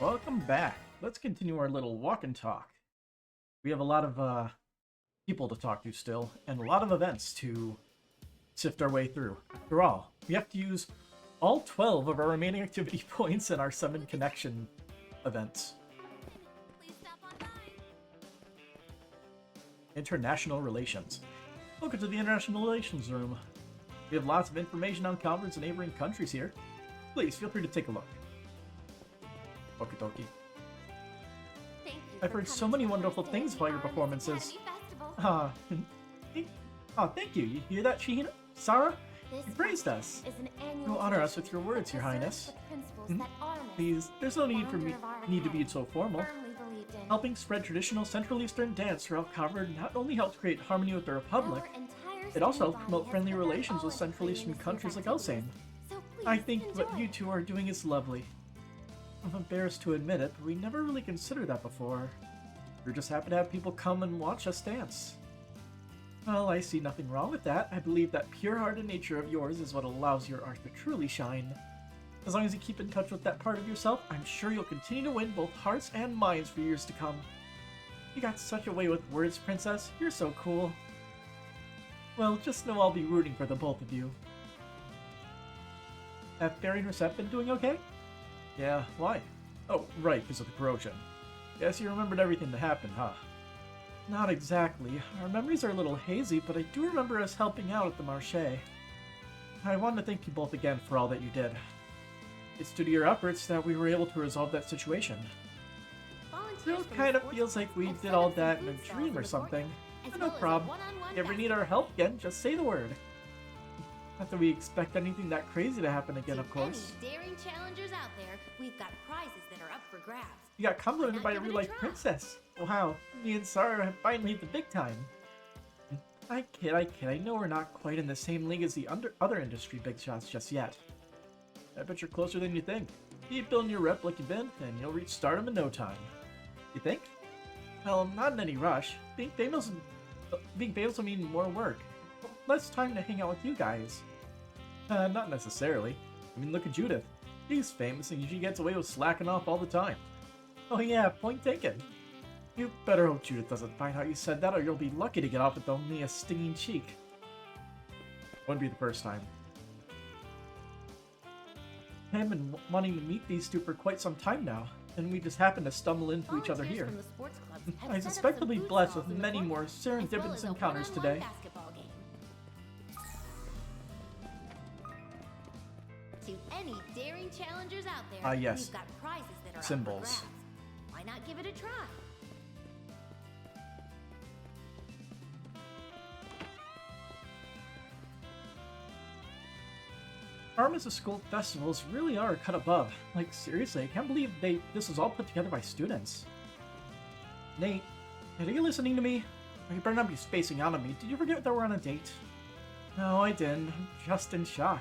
Welcome back. Let's continue our little walk and talk. We have a lot of people to talk to still, and a lot of events to sift our way through. After all, we have to use all 12 of our remaining activity points in our 7 connection events. International Relations. Welcome to the International Relations Room. We have lots of information on conference and neighboring countries here. Please feel free to take a look. Okie dokie. I've heard so many wonderful things about your performances. Thank you. You hear that, Shihina? Sarah? You praised us. You honor us with your words, Your Highness. Please, there's no need for me to be so formal. Helping spread traditional Central Eastern dance throughout Concord not only helps create harmony with the Republic, it also helps promote friendly relations with Central Eastern countries like Elsane. I think what you two are doing is lovely. I'm embarrassed to admit it, but we never really considered that before. We're just happy to have people come and watch us dance. Well, I see nothing wrong with that. I believe that pure-hearted nature of yours is what allows your art to truly shine. As long as you keep in touch with that part of yourself, I'm sure you'll continue to win both hearts and minds for years to come. You got such a way with words, Princess. You're so cool. Well, just know I'll be rooting for the both of you. Have Barry and Recep been doing okay? Yeah, why? Oh, right, because of the corrosion. Guess you remembered everything that happened, huh? Not exactly. Our memories are a little hazy, but I do remember us helping out at the Marché. I want to thank you both again for all that you did. It's due to your efforts that we were able to resolve that situation. It kind of feels like we did all that in a dream or something. But no problem. If you ever need our help again, just say the word. Not that we expect anything that crazy to happen again, of course. Any daring challengers out there, we've got prizes that are up for grabs. You got complimented by a real-life princess. Wow, me and Sarah have finally hit the big time. I kid. I know we're not quite in the same league as the other industry big shots just yet. I bet you're closer than you think. Keep building your rep like you've been, and you'll reach stardom in no time. You think? Well, not in any rush. Being famous will mean more work. Less time to hang out with you guys. Not necessarily. I mean, look at Judith. She's famous and she gets away with slacking off all the time. Oh yeah, point taken. You better hope Judith doesn't find out you said that, or you'll be lucky to get off with only a stinging cheek. Wouldn't be the first time. I've been wanting to meet these two for quite some time now, and we just happened to stumble into each other here. I suspect we'll be blessed with many more serendipitous encounters today. To any daring challengers out there, yes. we've got prizes that are Symbols. up for grabs. Why not give it a try? Armas of School festivals really are cut above. Like, seriously, I can't believe this was all put together by students. Nate, are you listening to me? Or you better not be spacing out on me. Did you forget that we're on a date? No, I didn't. I'm just in shock.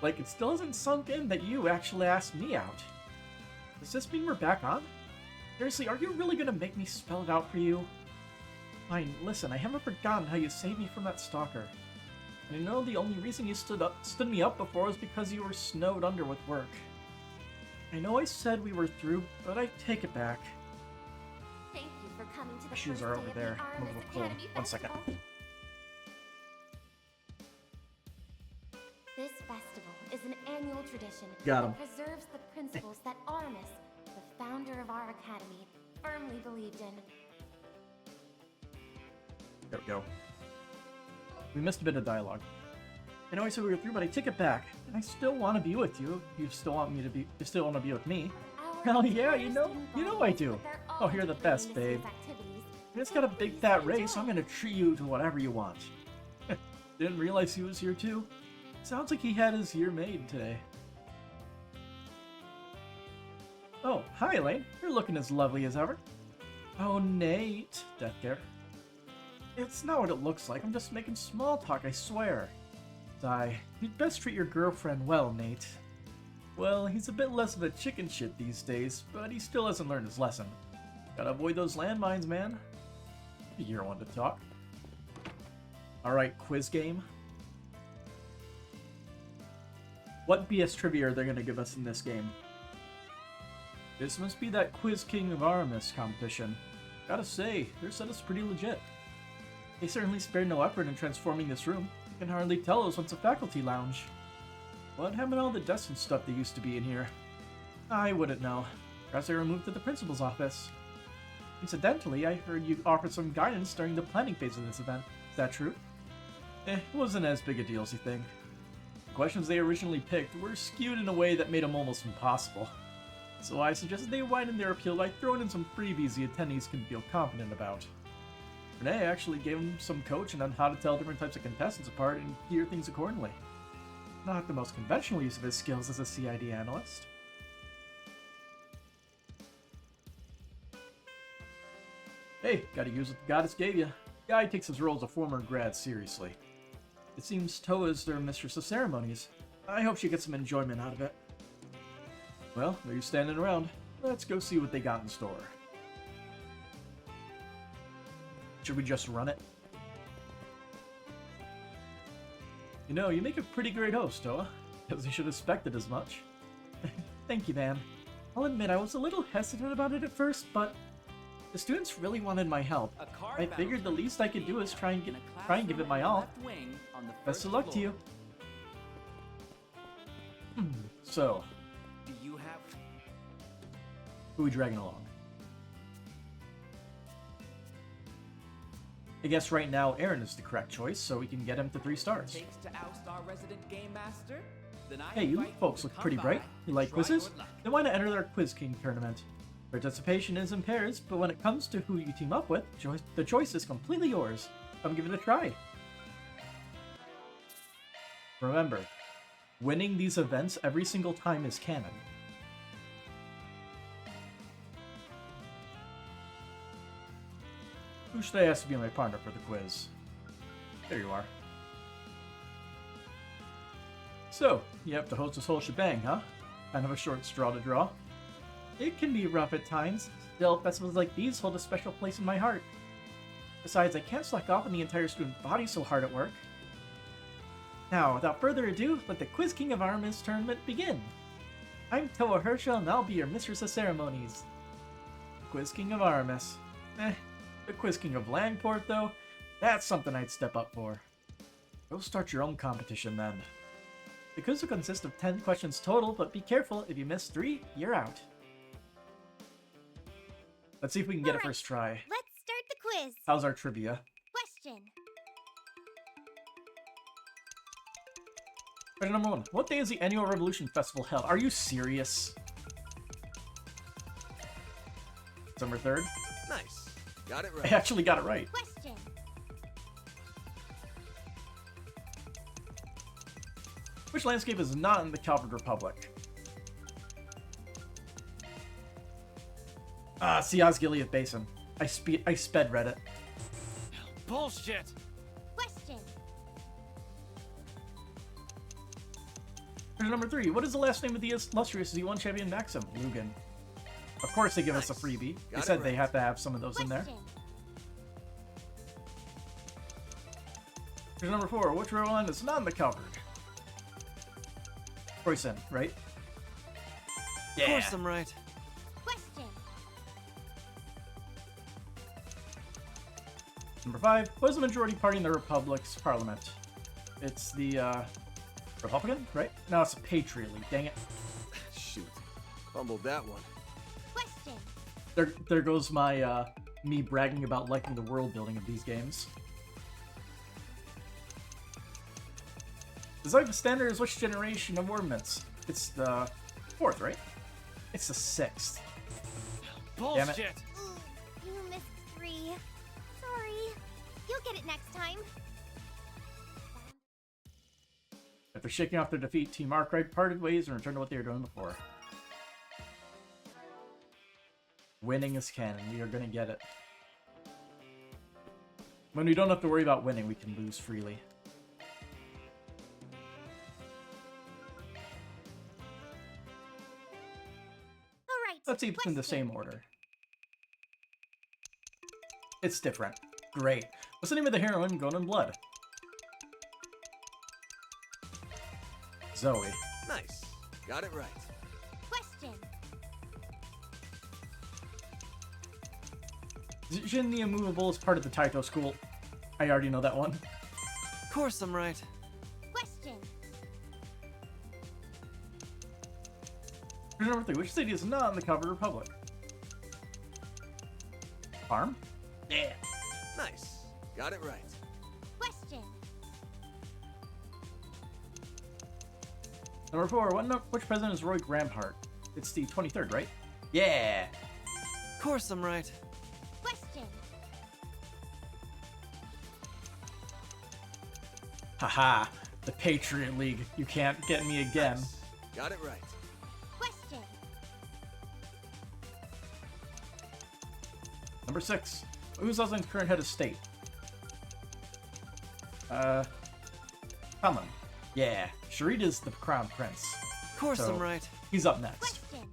Like, it still hasn't sunk in that you actually asked me out. Does this mean we're back on? Seriously, are you really gonna make me spell it out for you? Fine, listen, I haven't forgotten how you saved me from that stalker. And I know the only reason you stood me up before was because you were snowed under with work. I know I said we were through, but I take it back. Thank you for coming to the Shoes first are day over of there. the I'm a Armas little cold. Academy 1 second. Festival. This festival is an annual tradition Got 'em. that preserves the principles that Armas, the founder of our academy, firmly believed in. There we go. We missed a bit of dialogue. I know I said we were through, but I take it back. I still want to be with you. You still want to be with me? Hell yeah, you know I do. Oh, you're the best, babe. I just got a big fat raise, so I'm gonna treat you to whatever you want. Didn't realize he was here too. Sounds like he had his year made today. Oh, hi Elaine. You're looking as lovely as ever. Oh, Nate. Death care. It's not what it looks like. I'm just making small talk, I swear. Sigh. You'd best treat your girlfriend well, Nate. Well, he's a bit less of a chicken shit these days, but he still hasn't learned his lesson. Gotta avoid those landmines, man. You're one to talk. Alright, quiz game. What BS trivia are they gonna give us in this game? This must be that Quiz King of Aramis competition. Gotta say, their setup's pretty legit. They certainly spared no effort in transforming this room. You can hardly tell it was once a faculty lounge. What happened to all the desks and stuff that used to be in here? I wouldn't know. Perhaps they were moved to the principal's office. Incidentally, I heard you offered some guidance during the planning phase of this event. Is that true? It wasn't as big a deal as you think. The questions they originally picked were skewed in a way that made them almost impossible. So I suggested they widen their appeal by throwing in some freebies the attendees can feel confident about. Renee actually gave them some coaching on how to tell different types of contestants apart and gear things accordingly. Not the most conventional use of his skills as a CID analyst. Hey, gotta use what the goddess gave you. Guy takes his role as a former grad seriously. It seems Toa's their mistress of ceremonies. I hope she gets some enjoyment out of it. Well, they're standing around. Let's go see what they got in store. Should we just run it? You know, you make a pretty great host, Toa. Guess you should have expected as much. Thank you, man. I'll admit I was a little hesitant about it at first, but the students really wanted my help. I figured the least I could do is try and give it my all. Best of luck to you. So, do you have... who are we dragging along? I guess right now Aaron is the correct choice, so we can get him to 3 stars. Takes to oust our resident game master? Then I Hey, you invite folks to look come pretty by, bright. You like try quizzes? your luck. Then why not enter our Quiz King tournament? Participation is in pairs, but when it comes to who you team up with, the choice is completely yours. Come give it a try. Remember, winning these events every single time is canon. Who should I ask to be my partner for the quiz? There you are. So, you have to host this whole shebang, huh? Kind of a short straw to draw. It can be rough at times. Still, festivals like these hold a special place in my heart. Besides, I can't slack off on the entire student body so hard at work. Now, without further ado, let the Quiz King of Aramis tournament begin. I'm Toa Herschel, and I'll be your mistress of ceremonies. Quiz King of Aramis. The Quiz King of Langport, though, that's something I'd step up for. Go start your own competition, then. The quiz will consist of 10 questions total, but be careful, if you miss 3, you're out. Let's see if we can get it first try. Let's start the quiz. How's our trivia? Question. Question number 1. What day is the annual Revolution Festival held? Are you serious? December 3rd? Nice. Got it I right. actually got it right. Question. Which landscape is not in the Calvard Republic? Siaz Gilead Basin. I sped read it. Bullshit! Question. Question number 3. What is the last name of the illustrious Z1 champion Maxim? Lugan. Of course they give us a freebie. They Got it said they right. have to have some of those in there. Question. Question number 4. Which rail line is not in the Calvard? Croissant, right? Of course I'm right. Question. Number 5. What is the majority party in the Republic's parliament? It's the, Republican, right? No, it's a Patriot League. Dang it. Shoot. Fumbled that one. Question. There goes my, me bragging about liking the world building of these games. Zypha Standard is which generation of ordnance? It's the 4th, right? It's the 6th. Damn it. Bullshit! Ooh, you missed 3. Sorry. You'll get it next time. After shaking off their defeat, Team Arkwright parted ways and returned to what they were doing before. Winning is canon. We are gonna get it. When we don't have to worry about winning, we can lose freely. All right. Let's see if it's in the same order. It's different. Great. What's the name of the heroine going in blood? Zoe. Nice. Got it right. Question. Jin the Immovable is part of the Taito school. I already know that one. Of course I'm right. Question. Number 3. Which city is not on the cover Republic? Farm? Yeah. Nice. Got it right. Question. Number 4. Which president is Roy Grahamhart? It's the 23rd, right? Yeah. Of course I'm right. Question. Haha. The Patriot League. You can't get me again. Nice. Got it right. Question. Number 6. Who's Oslin's current head of state? Canon. Yeah. Sharita's the crown prince. Of course So- I'm right. He's up next. Question.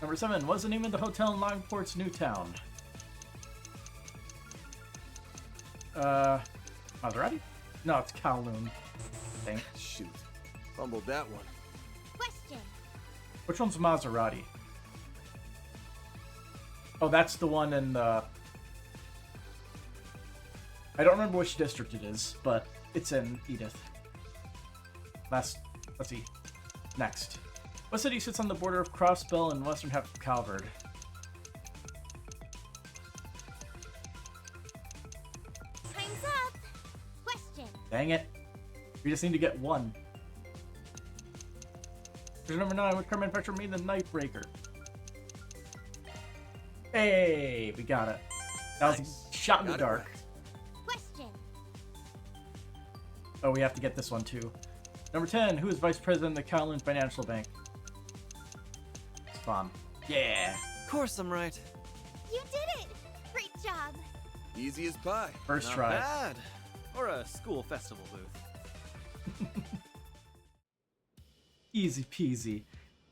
Number 7. What's the name of the hotel in Longport's new town? Maserati? No, it's Kowloon. Dang. Shoot. Fumbled that one. Question. Which one's Maserati? Oh, that's the one in the... I don't remember which district it is, but it's in Edith. Let's see. Next. What city sits on the border of Crossbell and western half of Calvard? Time's up. Question. Dang it. We just need to get one. Here's number 9. Which car manufacturer made the Nightbreaker? Hey, we got it. That was Nice. a shot in the Got it dark. right. Question. Oh, we have to get this one too. Number 10. Who is vice president of the Kowloon Financial Bank? Spawn. Yeah. Of course I'm right. You did it. Great job. Easy as pie. First Not try. bad. Or a school festival booth. Easy peasy.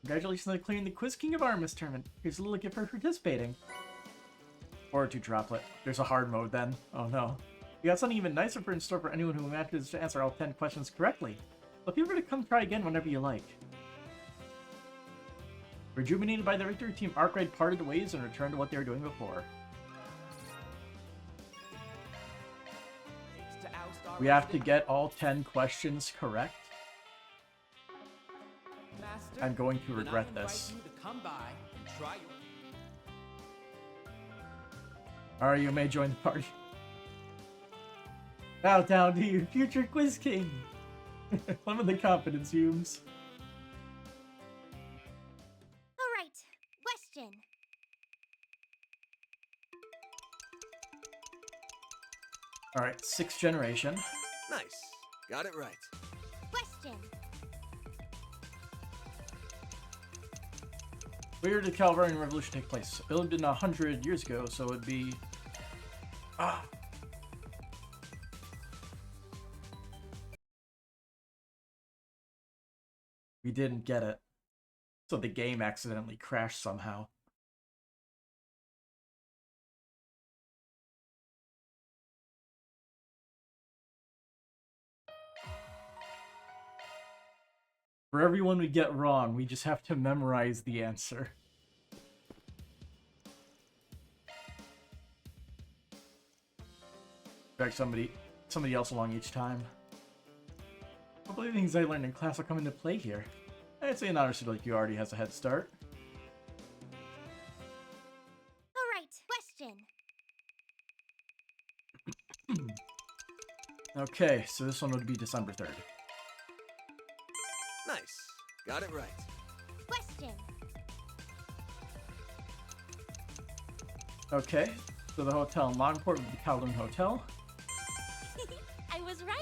Congratulations on clearing the Quiz King of Armas tournament. Here's a little gift for participating. Or to droplet. There's a hard mode then. Oh no. We got something even nicer in store for anyone who manages to answer all 10 questions correctly. But feel free to come try again whenever you like. Rejuvenated by the victory, Team Arkwright parted ways and returned to what they were doing before. Thanks to oust our We have to resident get all 10 questions correct. master, I'm going to then I regret invite this. you to come by and try your... Alright, you may join the party. Bow down to you, future Quiz King! One of the confidence fumes. All right. Question. Alright, 6th generation. Nice. Got it right. Question. Where did the Calvarian Revolution take place? It lived in 100 years ago, so it'd be... We didn't get it. So the game accidentally crashed somehow. For everyone we get wrong, we just have to memorize the answer. Drag somebody else along each time. Hopefully the things I learned in class will come into play here. I'd say an honor student like you already has a head start. All right. Question. Okay, so this one would be December 3rd. Nice. Got it right. Question. Okay, so the hotel in Longport would be Kowloon Hotel. I was right.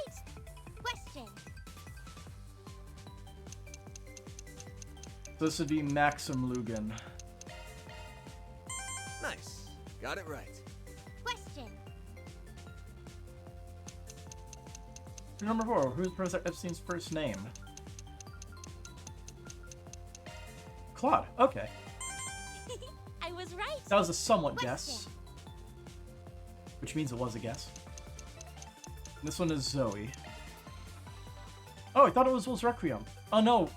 Question. So this would be Maxim Lugan. Nice. Got it right. Question. Number 4, who's Professor Epstein's first name? Claude, okay. I was right. That was a somewhat Question. guess. Which means it was a guess. And this one is Zoe. Oh, I thought it was Will's Requiem. Oh no.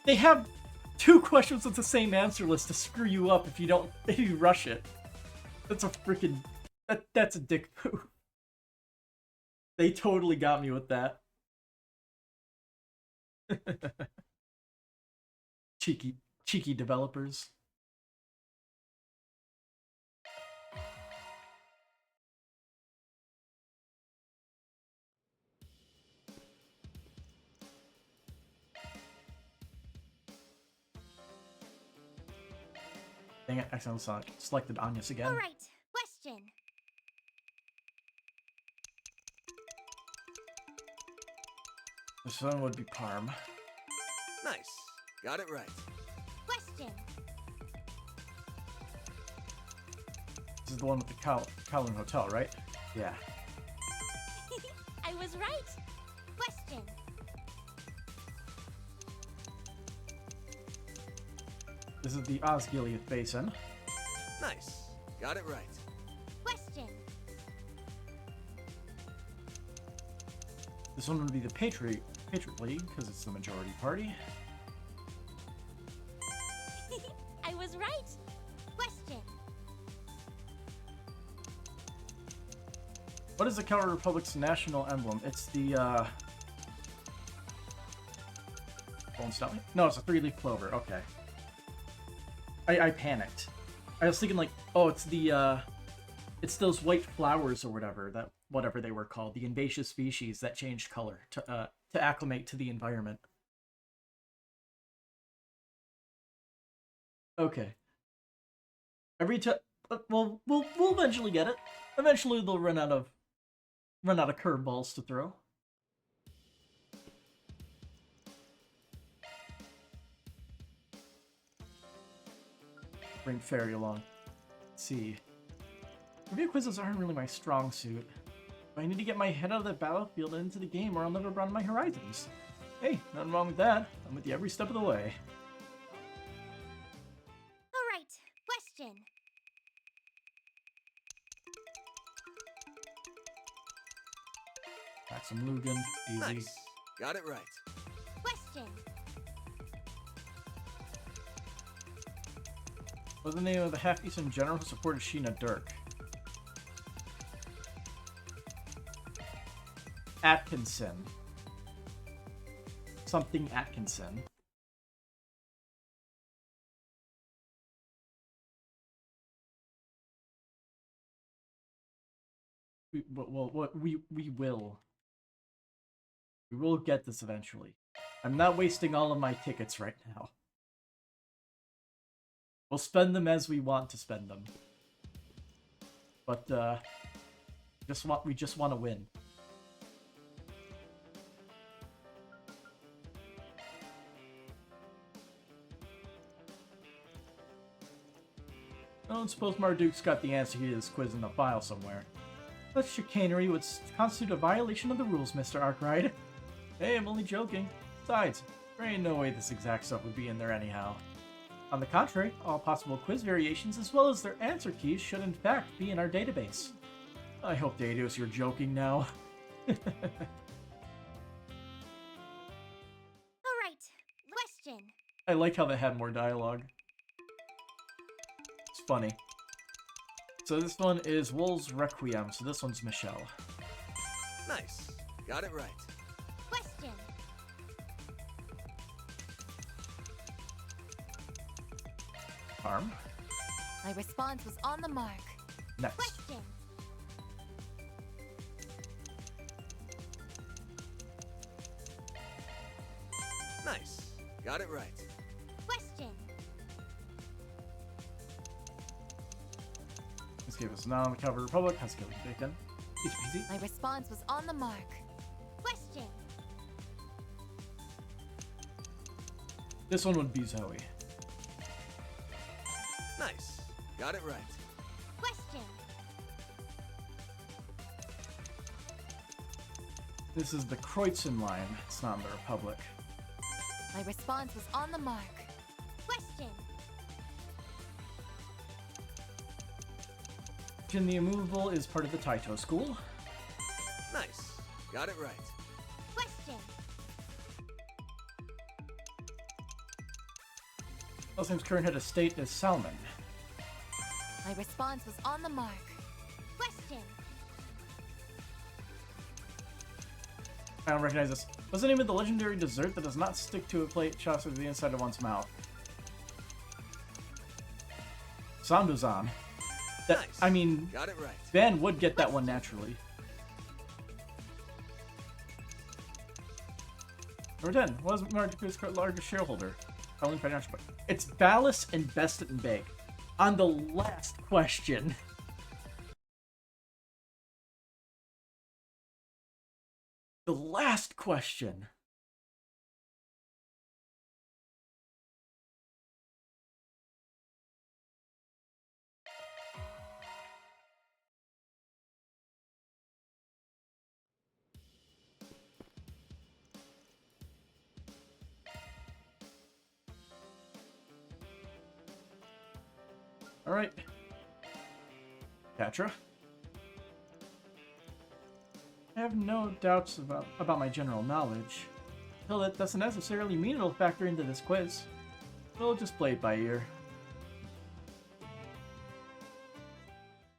They have 2 questions with the same answer list to screw you up if you rush it. That's a freaking that's a dick move. They totally got me with that. cheeky developers. Dang it, accidentally selected Anya's again. All right, question. This one would be Parm. Nice. Got it right. Question. This is the one with the Kowloon Hotel, right? Yeah. I was right. Question. This is the Osgiliath Basin. Nice. Got it right. Question. This one would be the Patriot League, because it's the majority party. I was right. Question. What is the Counter Republic's national emblem? It's the Bone Stomach? No, it's a 3-leaf clover. Okay. I panicked. I was thinking like, oh, it's the it's those white flowers or whatever they were called, the invasive species that changed color to acclimate to the environment. Okay. Every time, well, we'll eventually get it. Eventually, they'll run out of curveballs to throw. Bring Fairy along. Let's see. Review quizzes aren't really my strong suit. But I need to get my head out of the battlefield and into the game, or I'll never broaden my horizons. Hey, nothing wrong with that. I'm with you every step of the way. All right. Question. Got some Lugan. Easy. Nice. Got it right. Question. What's the name of the half-decent general who supported Sheena Dirk? Atkinson. Something Atkinson. We will get this eventually. I'm not wasting all of my tickets right now. We'll spend them as we want to spend them. But we just want to win. I don't suppose Marduk's got the answer to this quiz in the file somewhere. Such chicanery would constitute a violation of the rules, Mr. Arkwright. Hey, I'm only joking. Besides, there ain't no way this exact stuff would be in there anyhow. On the contrary, all possible quiz variations as well as their answer keys should in fact be in our database. I hope, Dadios, you're joking now. All right. Question. I like how they had more dialogue. It's funny. So this one is Wool's Requiem, so this one's Michelle. Nice. Got it right. Question. Harm. My response was on the mark. Next. Question. Nice. Got it right. Question. This game is not on the cover of Republic. Has to go with Bacon. Easy peasy. My response was on the mark. Question. This one would be Zoe. Nice. Got it right. Question. This is the Kreutzen line. It's not in the Republic. My response was on the mark. Question. Jin the Immovable is part of the Taito School. Nice. Got it right. Question. Helsin's current head of state is Salmon. My response was on the mark. Question. I don't recognize this. What's the name of the legendary dessert that does not stick to a plate chopped to the inside of one's mouth? Sanduzan. That, Nice. I mean, Got it right. Van would get that one naturally. Number 10. What is Marcus' largest shareholder? Only financial. It's Ballas and Bestit and Beg. On the last question. The last question. All right. Patra. I have no doubts about my general knowledge. Though that doesn't necessarily mean it'll factor into this quiz. We'll just play it by ear.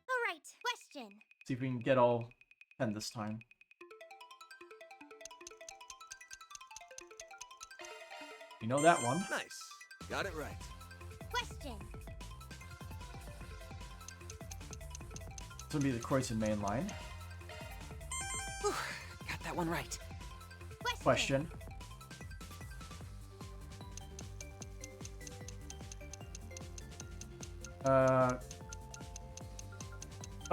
Alright, question. See if we can get all 10 this time. You know that one. Nice. Got it right. Question. This would be the Kreuzen main line. Whew, got that one right. Question. Oh,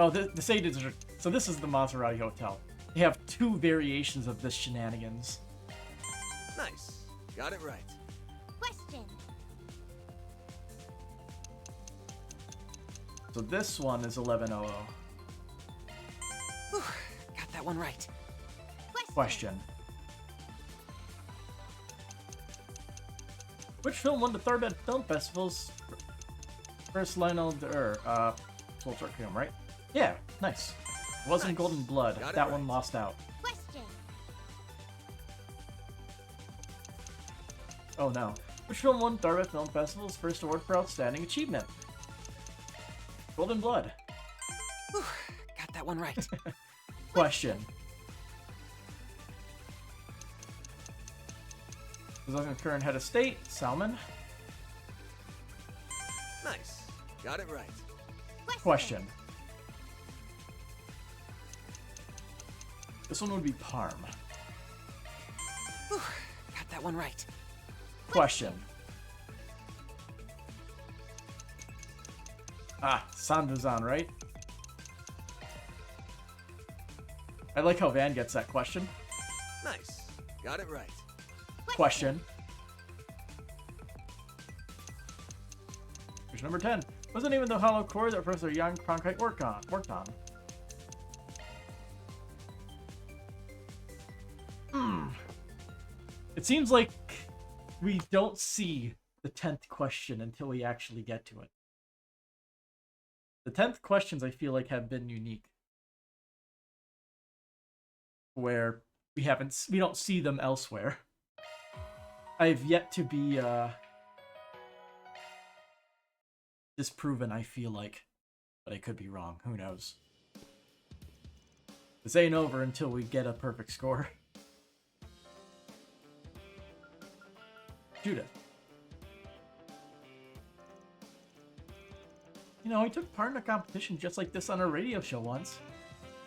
the Sages are... So this is the Maserati Hotel. They have 2 variations of this shenanigans. Nice. Got it right. Question. So this one is 1100. Whew, got that one right. Question. Which film won the Tharbad Film Festival's first Lionel Full Short Film, right? Yeah, nice. It wasn't Nice. Golden Blood. Got it That one right. lost out. Question. Oh no. Which film won Tharbad Film Festival's first award for Outstanding Achievement? Golden Blood. Whew, got that one right. Question. His current head of state, Salmon. Nice. Got it right. Question. This one would be Parm. Whew, got that one right. Question. Ah, Sanduzan, right? I like how Van gets that question. Nice. Got it right. Question. Here's number 10. What's the name of the hollow core that Professor Jan Cronkite worked on? It seems like we don't see the 10th question until we actually get to it. The 10th questions I feel like have been unique. Where we don't see them elsewhere. I've yet to be disproven, I feel like. But I could be wrong, who knows. This ain't over until we get a perfect score. Judith. You know, I took part in a competition just like this on a radio show once.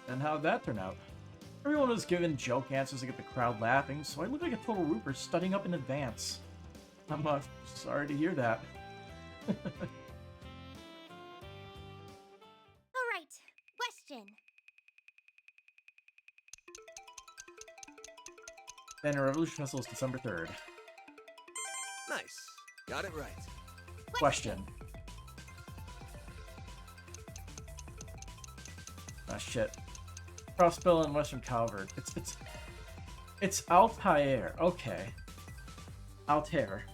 And how'd that turn out? Everyone was given joke answers to get the crowd laughing, so I looked like a total rooper studying up in advance. I'm sorry to hear that. Alright, question. Banner Revolution Festival is December 3rd. Nice. Got it right. Question. Ah, shit. Crossbill and Western Calvert. It's Altair. Okay. Altair.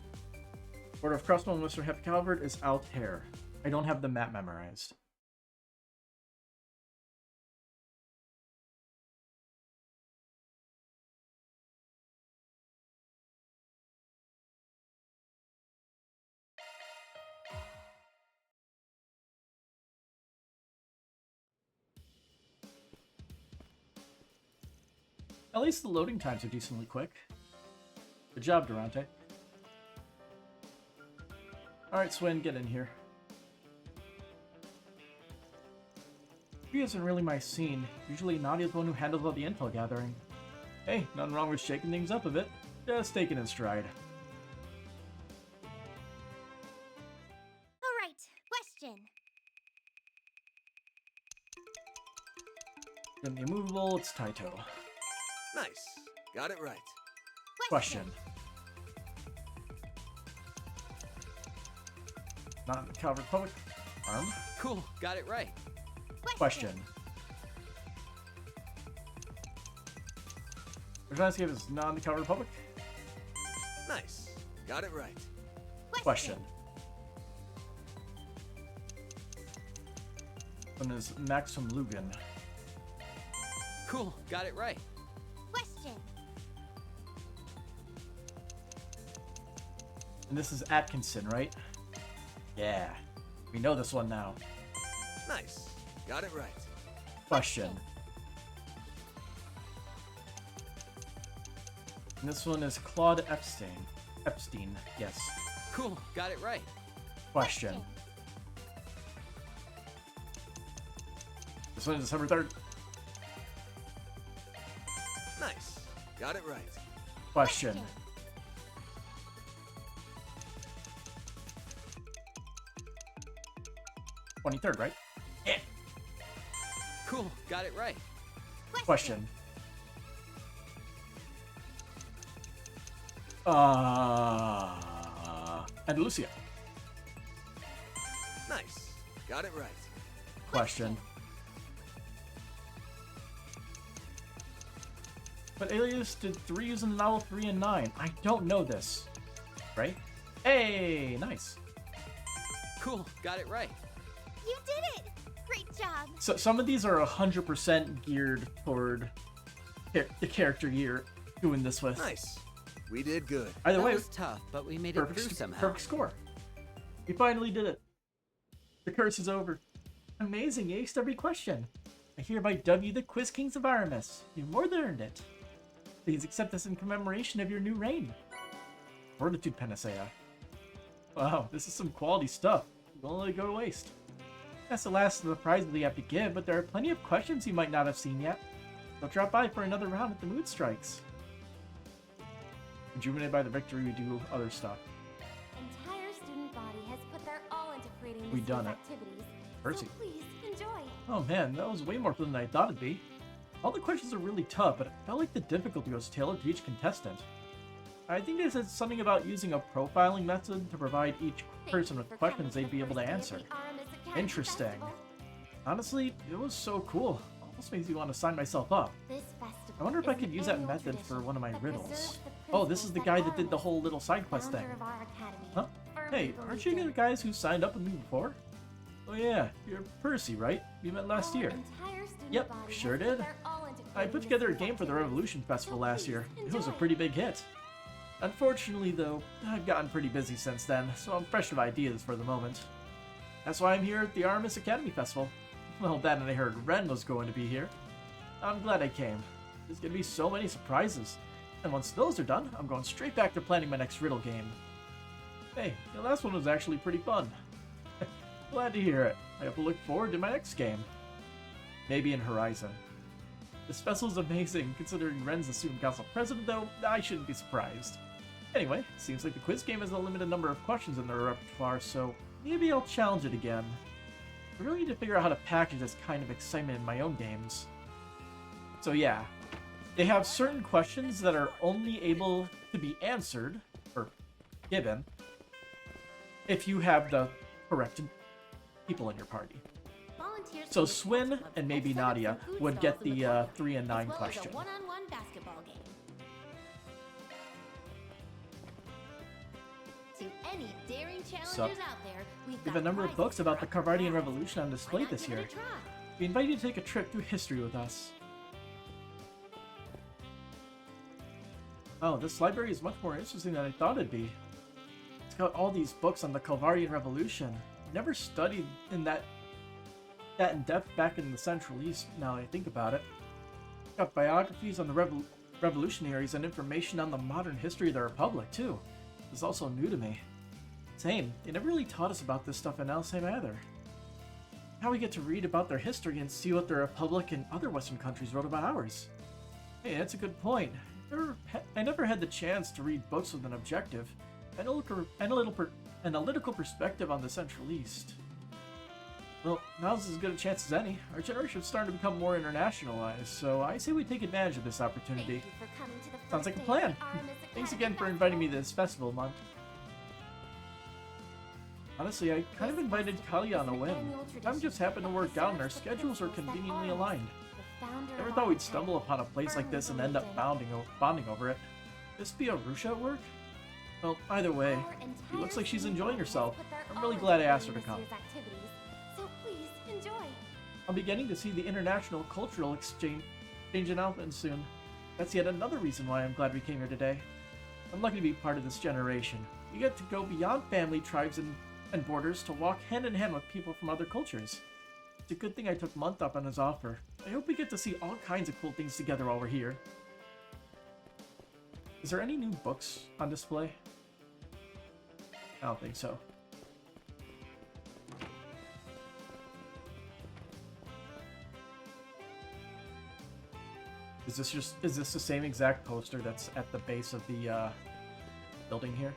Order of Crossbill and Western Calvert is Altair. I don't have the map memorized. At least the loading times are decently quick. Good job, Durante. Alright, Swin, get in here. She isn't really my scene. Usually Nadia's the one who handles all the intel gathering. Hey, nothing wrong with shaking things up a bit. Just take it in stride. Alright, question. In the immovable, it's Taito. Nice. Got it right. Question. Not in the Calvert Public Arm. Cool, got it right. Question. The landscape is not in the Calvert Republic. Nice. Got it right. Question. One is Maxim Lugan. Cool, got it right. Question. And this is Atkinson, right? Yeah. We know this one now. Nice. Got it right. Question. And this one is Claude Epstein. Epstein, yes. Cool, got it right. Question. This one is December 3rd. Nice. Got it right. Question. '23rd, right? Yeah. Cool, got it right. Question. Andalusia. Nice. Got it right. Question. But Alias did 3 using the novel 3 and 9. I don't know this. Right? Hey, nice. Cool, got it right. You did it! Great job! So some of these are 100% geared toward the character you're doing this with. Nice. We did good. Either That way, was tough, but we made it through somehow. perfect score. We finally did it. The curse is over. Amazing, you aced every question. I hereby dub you the Quiz Kings of Aramis. You've more than earned it. Please accept this in commemoration of your new reign. Fortitude, Panacea. Wow, this is some quality stuff. It won't let it go to waste. That's the last of the prizes we have to give, but there are plenty of questions you might not have seen yet. So drop by for another round at the Mood Strikes. Rejuvenated by the victory, we do other stuff. Entire student body has put their all into creating this We done year's it. activities. Percy. So please enjoy. Oh man, that was way more fun than I thought it'd be. All the questions are really tough, but it felt like the difficulty was tailored to each contestant. I think they said something about using a profiling method to provide each person with questions they'd be able to answer. Interesting. Honestly, it was so cool. Almost makes me want to sign myself up. I wonder if I could use that method for one of my riddles. Oh, this is the guy that did the whole little side quest thing. Huh? Hey, aren't you the guys who signed up with me before? Oh yeah, you're Percy, right? We met last year. Yep, sure did. I put together a game for the Revolution Festival last year. It was a pretty big hit. Unfortunately, though, I've gotten pretty busy since then, so I'm fresh of ideas for the moment. That's why I'm here at the Aramis Academy Festival. Well, then I heard Ren was going to be here. I'm glad I came. There's gonna be so many surprises. And once those are done, I'm going straight back to planning my next riddle game. Hey, the last one was actually pretty fun. Glad to hear it. I have to look forward to my next game. Maybe in Horizon. This festival's amazing, considering Ren's the student council president, though I shouldn't be surprised. Anyway, seems like the quiz game has a limited number of questions in their repertoire, so maybe I'll challenge it again. I really need to figure out how to package this kind of excitement in my own games. So yeah, they have certain questions that are only able to be answered, or given, if you have the correct people in your party. So Swin and maybe Nadia would get the 3 and 9 question. One-on-one basketball game. To any daring challengers out there, We have a number of books about the Carvardian Revolution on display this year. We invite you to take a trip through history with us. Oh, this library is much more interesting than I thought it'd be. It's got all these books on the Carvardian Revolution. I never studied in that in depth back in the Central East, now that I think about it. It's got biographies on the revolutionaries and information on the modern history of the Republic, too. This is also new to me. Same, they never really taught us about this stuff in Alsheim either. Now we get to read about their history and see what the Republic and other Western countries wrote about ours. Hey, that's a good point. I never had the chance to read books with an objective, analytical perspective on the Central East. Well, now's as good a chance as any. Our generation is starting to become more internationalized, so I say we take advantage of this opportunity. Sounds like a plan. Thanks again for inviting me to this festival month. Honestly, I kind of invited Kalia on a whim. Time just happened to work out and our schedules are conveniently aligned. Never thought we'd stumble upon a place like this and end up bonding over it. This be a Rusha at work? Well, either way, she looks like she's enjoying herself. I'm really glad I asked her to come. I'll be getting to see the international cultural exchange announcement soon. That's yet another reason why I'm glad we came here today. I'm lucky to be part of this generation. We get to go beyond family, tribes, and borders to walk hand in hand with people from other cultures. It's a good thing I took Month up on his offer. I hope we get to see all kinds of cool things together while we're here. Is there any new books on display? I don't think so. Is this the same exact poster that's at the base of the building here?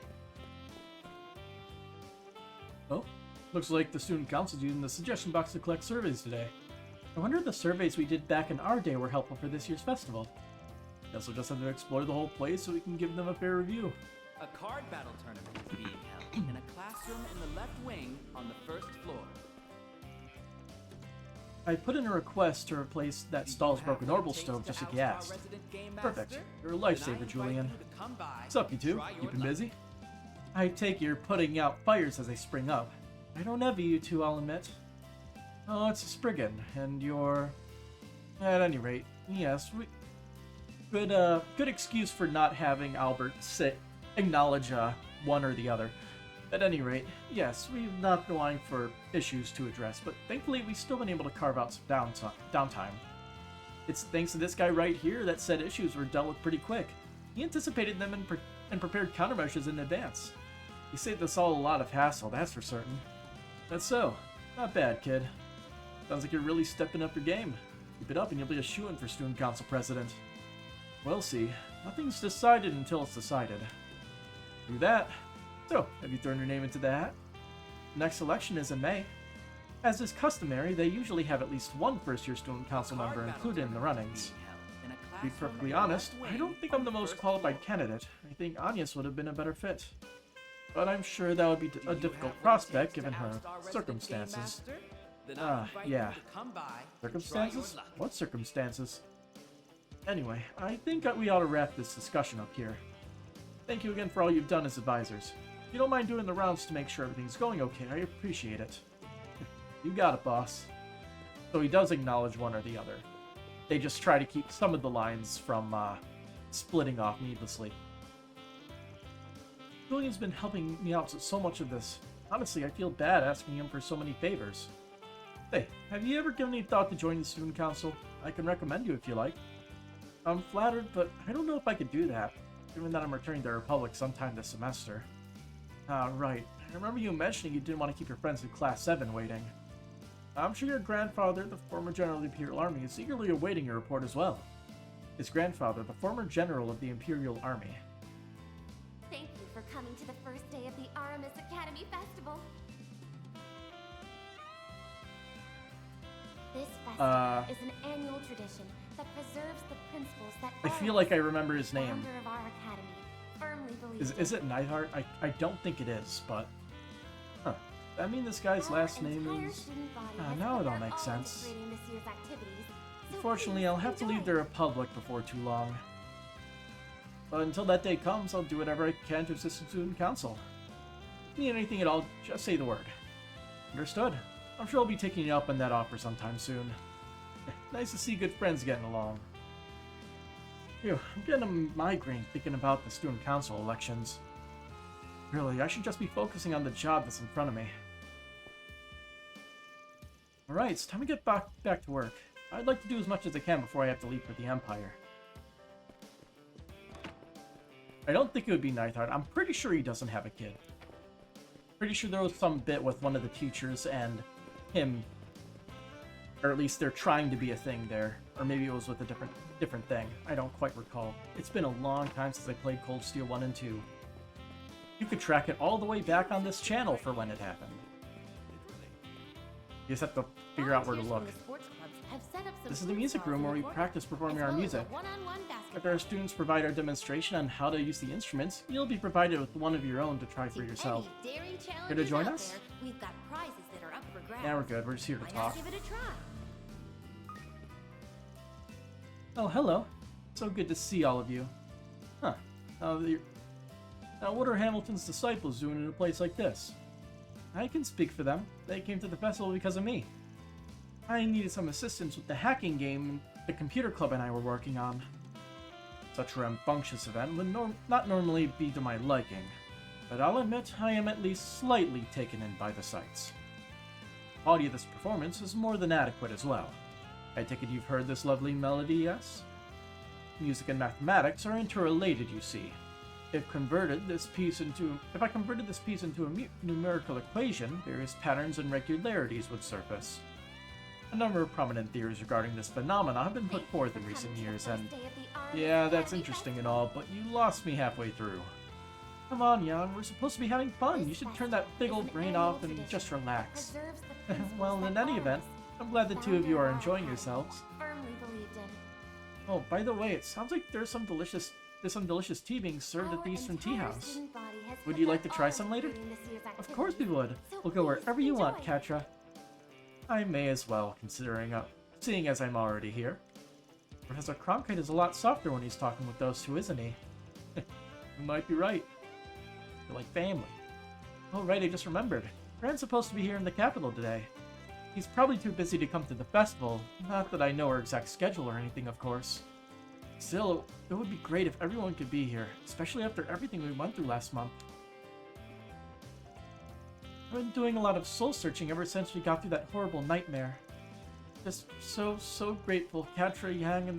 Oh, looks like the student council's using the suggestion box to collect surveys today. I wonder if the surveys we did back in our day were helpful for this year's festival. Guess we'll just have to explore the whole place so we can give them a fair review. A card battle tournament is being held in a classroom in the left wing on the first floor. I put in a request to replace that stall's broken orbital stove just like you asked. Perfect. You're a lifesaver, Julian. What's up, you two? Keeping busy? I take you're putting out fires as they spring up. I don't envy you two, I'll admit. Oh, it's a Spriggan, and you're... At any rate, yes, good excuse for not having Albert acknowledge one or the other. At any rate, yes, we've not been wanting for issues to address, but thankfully we've still been able to carve out some downtime. It's thanks to this guy right here that said issues were dealt with pretty quick. He anticipated them and prepared countermeasures in advance. He saved us all a lot of hassle, that's for certain. That's so. Not bad, kid. Sounds like you're really stepping up your game. Keep it up and you'll be a shoo-in for student council president. We'll see. Nothing's decided until it's decided. Do that. So, have you thrown your name into the hat? The next election is in May. As is customary, they usually have at least one first-year student council member included in the runnings. To be perfectly honest, I don't think I'm the most qualified candidate. I think Anya's would have been a better fit. But I'm sure that would be a difficult prospect given her circumstances. Yeah. Circumstances? What circumstances? Anyway, I think we ought to wrap this discussion up here. Thank you again for all you've done as advisors. If you don't mind doing the rounds to make sure everything's going okay, I appreciate it. You got it, boss. So he does acknowledge one or the other. They just try to keep some of the lines from splitting off needlessly. Julian's been helping me out with so much of this. Honestly, I feel bad asking him for so many favors. Hey, have you ever given any thought to joining the student council? I can recommend you if you like. I'm flattered, but I don't know if I could do that, given that I'm returning to the Republic sometime this semester. Right. I remember you mentioning you didn't want to keep your friends in Class 7 waiting. I'm sure your grandfather, the former General of the Imperial Army, is eagerly awaiting your report as well. His grandfather, the former General of the Imperial Army. Thank you for coming to the first day of the Aramis Academy Festival. This festival is an annual tradition that preserves the principles that I feel like I remember his name. founder of our academy firmly believes Is it Neidhart? I don't think it is, but... Huh. I mean, this guy's last name is... now it all makes sense. Unfortunately, I'll have to leave the Republic before too long. But until that day comes, I'll do whatever I can to assist the student council. If you need anything at all, just say the word. Understood? I'm sure I'll be taking you up on that offer sometime soon. Nice to see good friends getting along. Phew, I'm getting a migraine thinking about the student council elections. Really, I should just be focusing on the job that's in front of me. Alright, it's time to get back to work. I'd like to do as much as I can before I have to leave for the Empire. I don't think it would be Neithard. I'm pretty sure he doesn't have a kid. Pretty sure there was some bit with one of the teachers and him, or at least they're trying to be a thing there, or maybe it was with a different thing. I don't quite recall. It's been a long time since I played Cold Steel 1 and 2. You could track it all the way back on this channel for when it happened. You just have to figure out where to look. This is the music room where we practice performing our music. After our students provide our demonstration on how to use the instruments, you'll be provided with one of your own to try for yourself. Here to join us? Yeah, we're good. We're just here to talk. Oh, hello. So good to see all of you. Huh. Now, what are Hamilton's disciples doing in a place like this? I can speak for them. They came to the festival because of me. I needed some assistance with the hacking game the computer club and I were working on. Such a rambunctious event would not normally be to my liking, but I'll admit I am at least slightly taken in by the sights. The quality of this performance is more than adequate as well. I take it you've heard this lovely melody, yes? Music and mathematics are interrelated, you see. If I converted this piece into a numerical equation, various patterns and regularities would surface. A number of prominent theories regarding this phenomena have been put forth in recent years, and yeah, that's interesting and all, but you lost me halfway through. Come on, Jan, we're supposed to be having fun. You should turn that big old brain off and just relax. Well, in any event, I'm glad the two of you are enjoying yourselves. Oh, by the way, it sounds like there's some delicious tea being served at the Eastern Tea House. Would you like to try some later? Of course we would. We'll go wherever you want, Katra. I may as well, seeing as I'm already here. Professor Cronkite is a lot softer when he's talking with those two, isn't he? You might be right. They're like family. Oh right, I just remembered. Rand's supposed to be here in the capital today. He's probably too busy to come to the festival. Not that I know her exact schedule or anything, of course. Still, it would be great if everyone could be here, especially after everything we went through last month. I've been doing a lot of soul searching ever since we got through that horrible nightmare. Just so grateful Katra, Yang,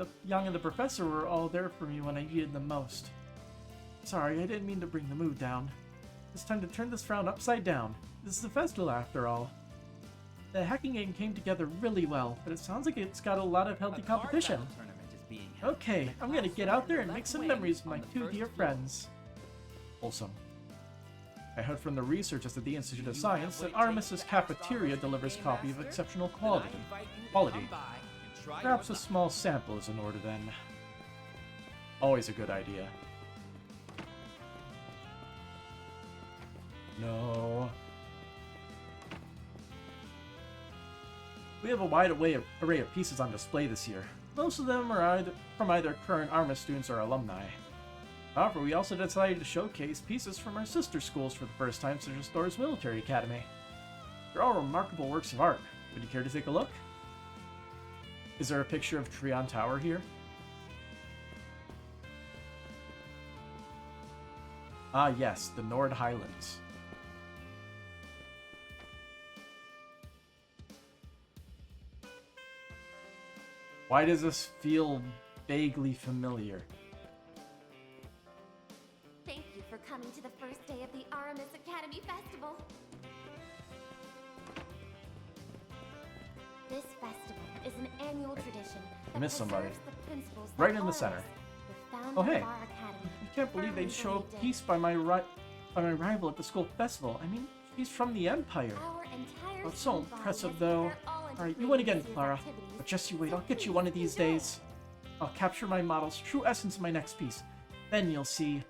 and the professor were all there for me when I needed them most. Sorry, I didn't mean to bring the mood down. It's time to turn this frown upside down. This is a festival after all. The hacking game came together really well, but it sounds like it's got a lot of healthy competition. Okay, I'm gonna get out there and make some memories with my two dear friends. Wholesome. I heard from the researchers at the Institute of Science that Artemis's cafeteria delivers coffee of exceptional quality. Perhaps a small sample is in order then. Always a good idea. No. We have a wide array of pieces on display this year. Most of them are from either current Artemis students or alumni. However, we also decided to showcase pieces from our sister schools for the first time since Restore's Military Academy. They're all remarkable works of art. Would you care to take a look? Is there a picture of Trion Tower here? Ah yes, the Nord Highlands. Why does this feel vaguely familiar? Thank you for coming to the first day of the Aramis Academy Festival. This festival is an annual tradition that missed somebody. preserves the principles that Right in the Aramis, center. the founder Oh hey, of our academy, I can't believe they'd show firmly a piece by my rival at the school festival. I mean, she's from the Empire. Our entire That's so student body impressive, has though. put their all into Alright, you win creating again, this year's Clara. activities. But just you wait, So I'll get you please one of these enjoy. days. I'll capture my model's true essence in my next piece. Then you'll see.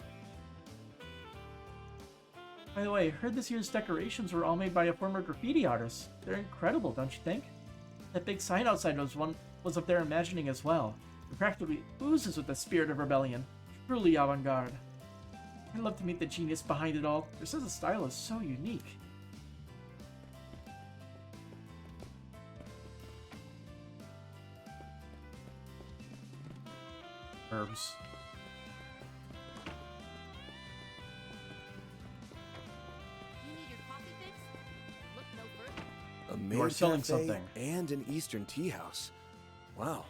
By the way, I heard this year's decorations were all made by a former graffiti artist. They're incredible, don't you think? That big sign outside was of their imagining as well. It practically oozes with the spirit of rebellion. Truly avant-garde. I'd love to meet the genius behind it all. Their sense of style is so unique. Herbs. You need your coffee fix? Look no further. A You are maid selling cafe something. and an Eastern tea house. Wow,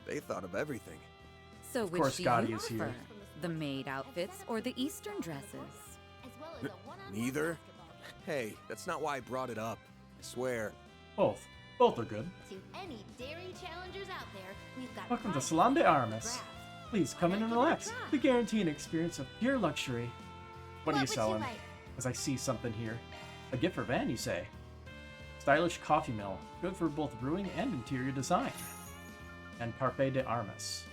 they thought of everything. So course which do Gotti you is here. prefer? The maid outfits or the Eastern dresses? As well as a one-on-one Neither? basketball. Hey, that's not why I brought it up. I swear. Both. Both are good. To any daring challengers out there, we've got Welcome to prizes Salon de to Armas. grab. Please come in and relax. We guarantee an experience of pure luxury. What are you would selling? like? As I see something here. A gift for Van, you say? Stylish coffee mill, good for both brewing and interior design. And Parfait de Armas.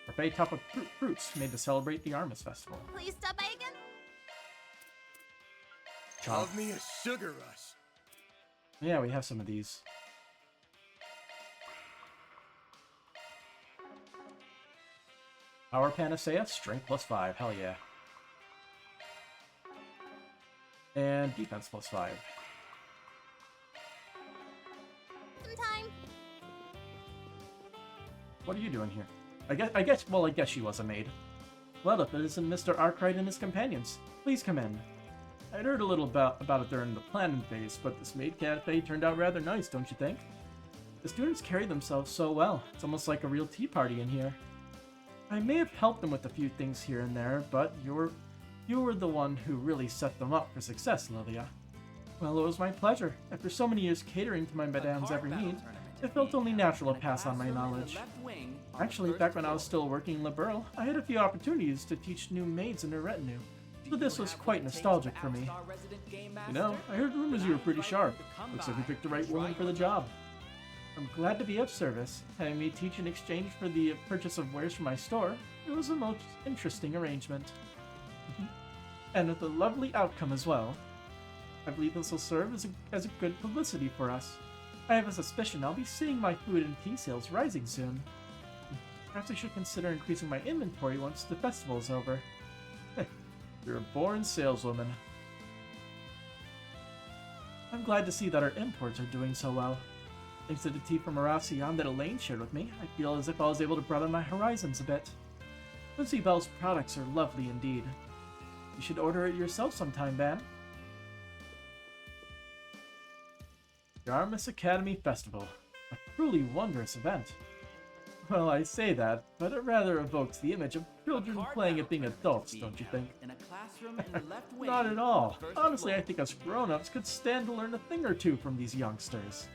Parfait top of fruits made to celebrate the Armas Festival. Please stop by again. Chomp. Love me a sugar rush. Yeah, we have some of these. Power Panacea, strength +5, hell yeah. And defense +5. Some time. What are you doing here? I guess she was a maid. Well, if it isn't Mr. Arkwright and his companions, please come in. I'd heard a little about it during the planning phase, but this maid cafe turned out rather nice, don't you think? The students carry themselves so well. It's almost like a real tea party in here. I may have helped them with a few things here and there, but you were the one who really set them up for success, Lilia. Well, it was my pleasure. After so many years catering to my madame's every need, it felt only natural to pass on my knowledge. Actually, back when I was still working in Liberal, I had a few opportunities to teach new maids in her retinue, so this was quite nostalgic for me. You know, I heard rumors you were pretty sharp. Looks like you picked the right woman for the job. I'm glad to be of service. Having me teach in exchange for the purchase of wares from my store, it was a most interesting arrangement. And with a lovely outcome as well. I believe this will serve as a good publicity for us. I have a suspicion I'll be seeing my food and tea sales rising soon. Perhaps I should consider increasing my inventory once the festival is over. You're a born saleswoman. I'm glad to see that our imports are doing so well. Thanks to the tea from Aracion that Elaine shared with me, I feel as if I was able to broaden my horizons a bit. Lucy Bell's products are lovely indeed. You should order it yourself sometime, Van. The Armas Academy Festival. A truly wondrous event. Well, I say that, but it rather evokes the image of children playing at being adults, don't you think? Not at all. Honestly, I think us grown-ups could stand to learn a thing or two from these youngsters.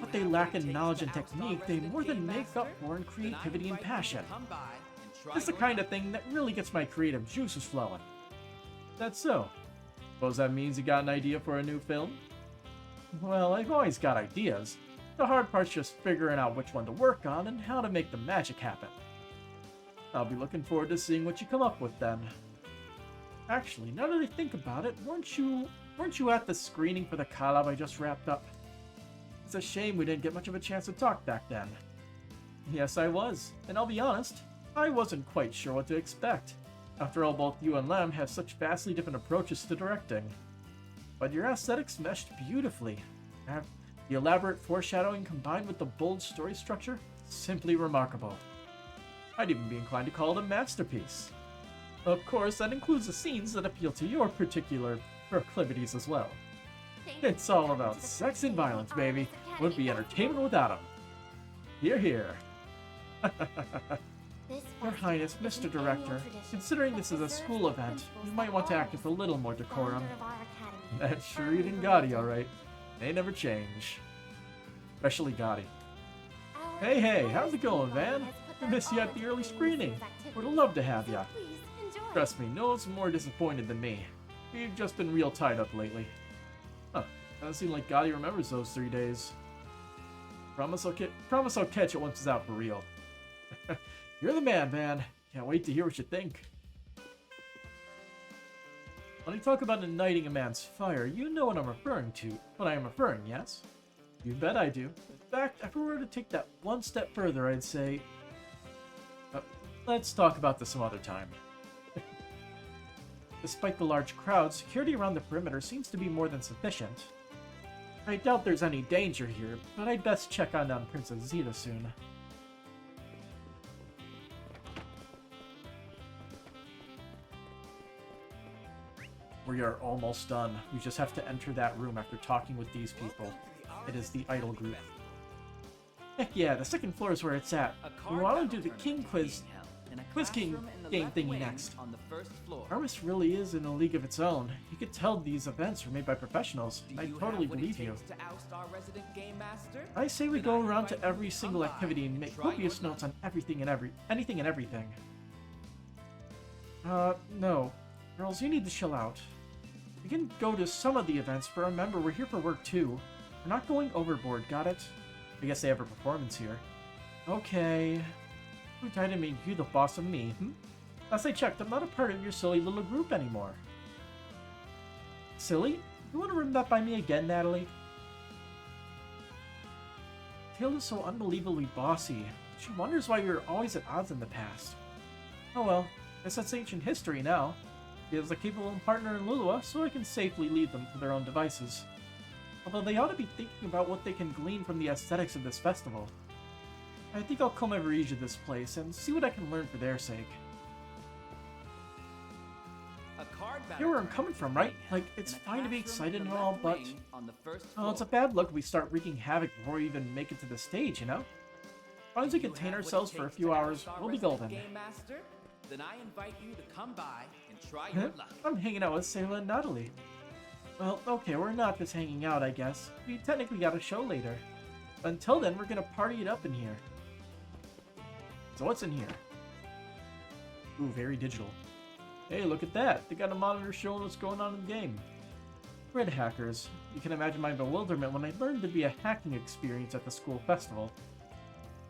What they lack in knowledge and technique, they more than make up for in creativity and passion. It's the kind of thing that really gets my creative juices flowing. That's so. Suppose that means you got an idea for a new film? Well, I've always got ideas. The hard part's just figuring out which one to work on and how to make the magic happen. I'll be looking forward to seeing what you come up with then. Actually, now that I think about it, weren't you at the screening for the collab I just wrapped up? It's a shame we didn't get much of a chance to talk back then. Yes, I was, and I'll be honest, I wasn't quite sure what to expect. After all, both you and Lem have such vastly different approaches to directing. But your aesthetics meshed beautifully. The elaborate foreshadowing combined with the bold story structure, simply remarkable. I'd even be inclined to call it a masterpiece. Of course, that includes the scenes that appeal to your particular proclivities as well. It's all about sex and violence, baby. Wouldn't be entertainment without them. Hear, hear. Your Highness, Mr. Director, considering this is a school event, you might want to act with a little more decorum. That's Shreed and Gotti, alright. They never change. Especially Gotti. Hey, how's it going, Van? I missed you at the early screening. Would love to have ya. Trust me, no one's more disappointed than me. We've just been real tied up lately. Huh, doesn't seem like Gotti remembers those 3 days. Promise I'll catch it once it's out for real. You're the man, Van. Can't wait to hear what you think. When I talk about igniting a man's fire, you know what I'm referring to. What I am referring, yes? You bet I do. In fact, if we were to take that one step further, I'd say... let's talk about this some other time. Despite the large crowd, security around the perimeter seems to be more than sufficient. I doubt there's any danger here, but I'd best check on Princess Zeta soon. We are almost done. We just have to enter that room after talking with these people. It is the idol group. Heck yeah, the second floor is where it's at. We want to do the king quiz in a Quiz King classroom in the game left thingy wing next. on the first floor. Armis really is in a league of its own. You could tell these events were made by professionals. Do I you totally have what it believe you. takes to oust our resident game master? I say we Then go I around to invite you every to come single by activity and and make try your copious luck. notes on anything and everything. No. Girls, you need to chill out. We can go to some of the events, but remember, we're here for work too. We're not going overboard, got it? I guess they have a performance here. Okay. Who tried to make you the boss of me, Last I checked, I'm not a part of your silly little group anymore. Silly? You want to run that by me again, Natalie? Tail is so unbelievably bossy. She wonders why we were always at odds in the past. Oh well, guess that's ancient history now. He is a capable partner in Lulua, so I can safely lead them to their own devices. Although they ought to be thinking about what they can glean from the aesthetics of this festival. I think I'll come over each of this place and see what I can learn for their sake. You know where I'm coming from, right? Like, it's fine to be excited and all, but... Oh, it's a bad look if we start wreaking havoc before we even make it to the stage, you know? As long as we contain ourselves for a few hours, we'll be golden. Then I invite you to come by and try your luck. I'm hanging out with Sayla and Natalie. Well, okay, we're not just hanging out, I guess. We technically got a show later. But until then, we're gonna party it up in here. So what's in here? Ooh, very digital. Hey, look at that! They got a monitor showing what's going on in the game. Red hackers. You can imagine my bewilderment when I learned to be a hacking experience at the school festival.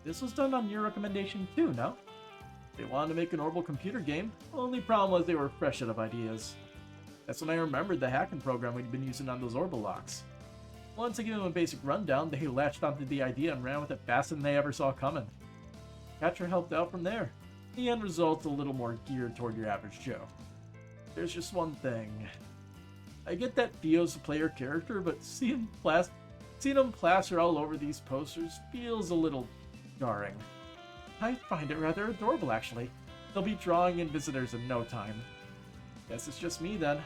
This was done on your recommendation too, no? They wanted to make an Orbital computer game. Only problem was they were fresh out of ideas. That's when I remembered the hacking program we'd been using on those Orbital locks. Once I gave them a basic rundown, they latched onto the idea and ran with it faster than they ever saw coming. Catcher helped out from there. The end result's a little more geared toward your average Joe. There's just one thing. I get that Theo's a player character, but seeing him plaster all over these posters feels a little jarring. I find it rather adorable, actually. They'll be drawing in visitors in no time. Guess it's just me, then.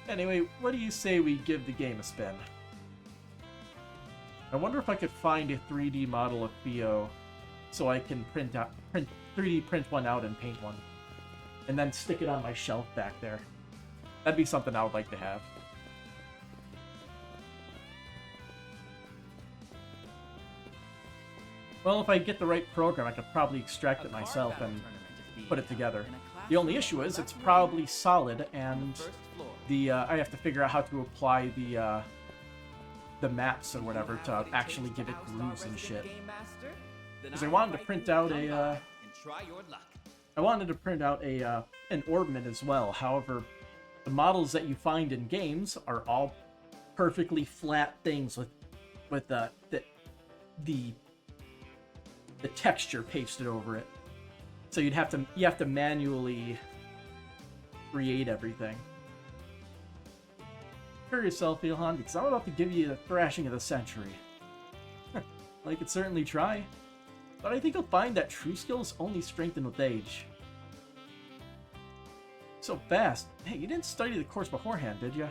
Anyway, what do you say we give the game a spin? I wonder if I could find a 3D model of Theo so I can 3D print one out and paint one. And then stick it on my shelf back there. That'd be something I would like to have. Well, if I get the right program, I could probably extract it myself and put it together. The only issue is it's probably solid, and I have to figure out how to apply the maps or whatever to actually give it grooves and shit. Because I wanted to print out an orbment as well. However, the models that you find in games are all perfectly flat things with the texture pasted over it. So you have to manually create everything. Prepare yourself, Ilhan, because I'm about to give you the thrashing of the century. I could certainly try, but I think you'll find that true skill is only strengthened with age. So fast. Hey, you didn't study the course beforehand, did you?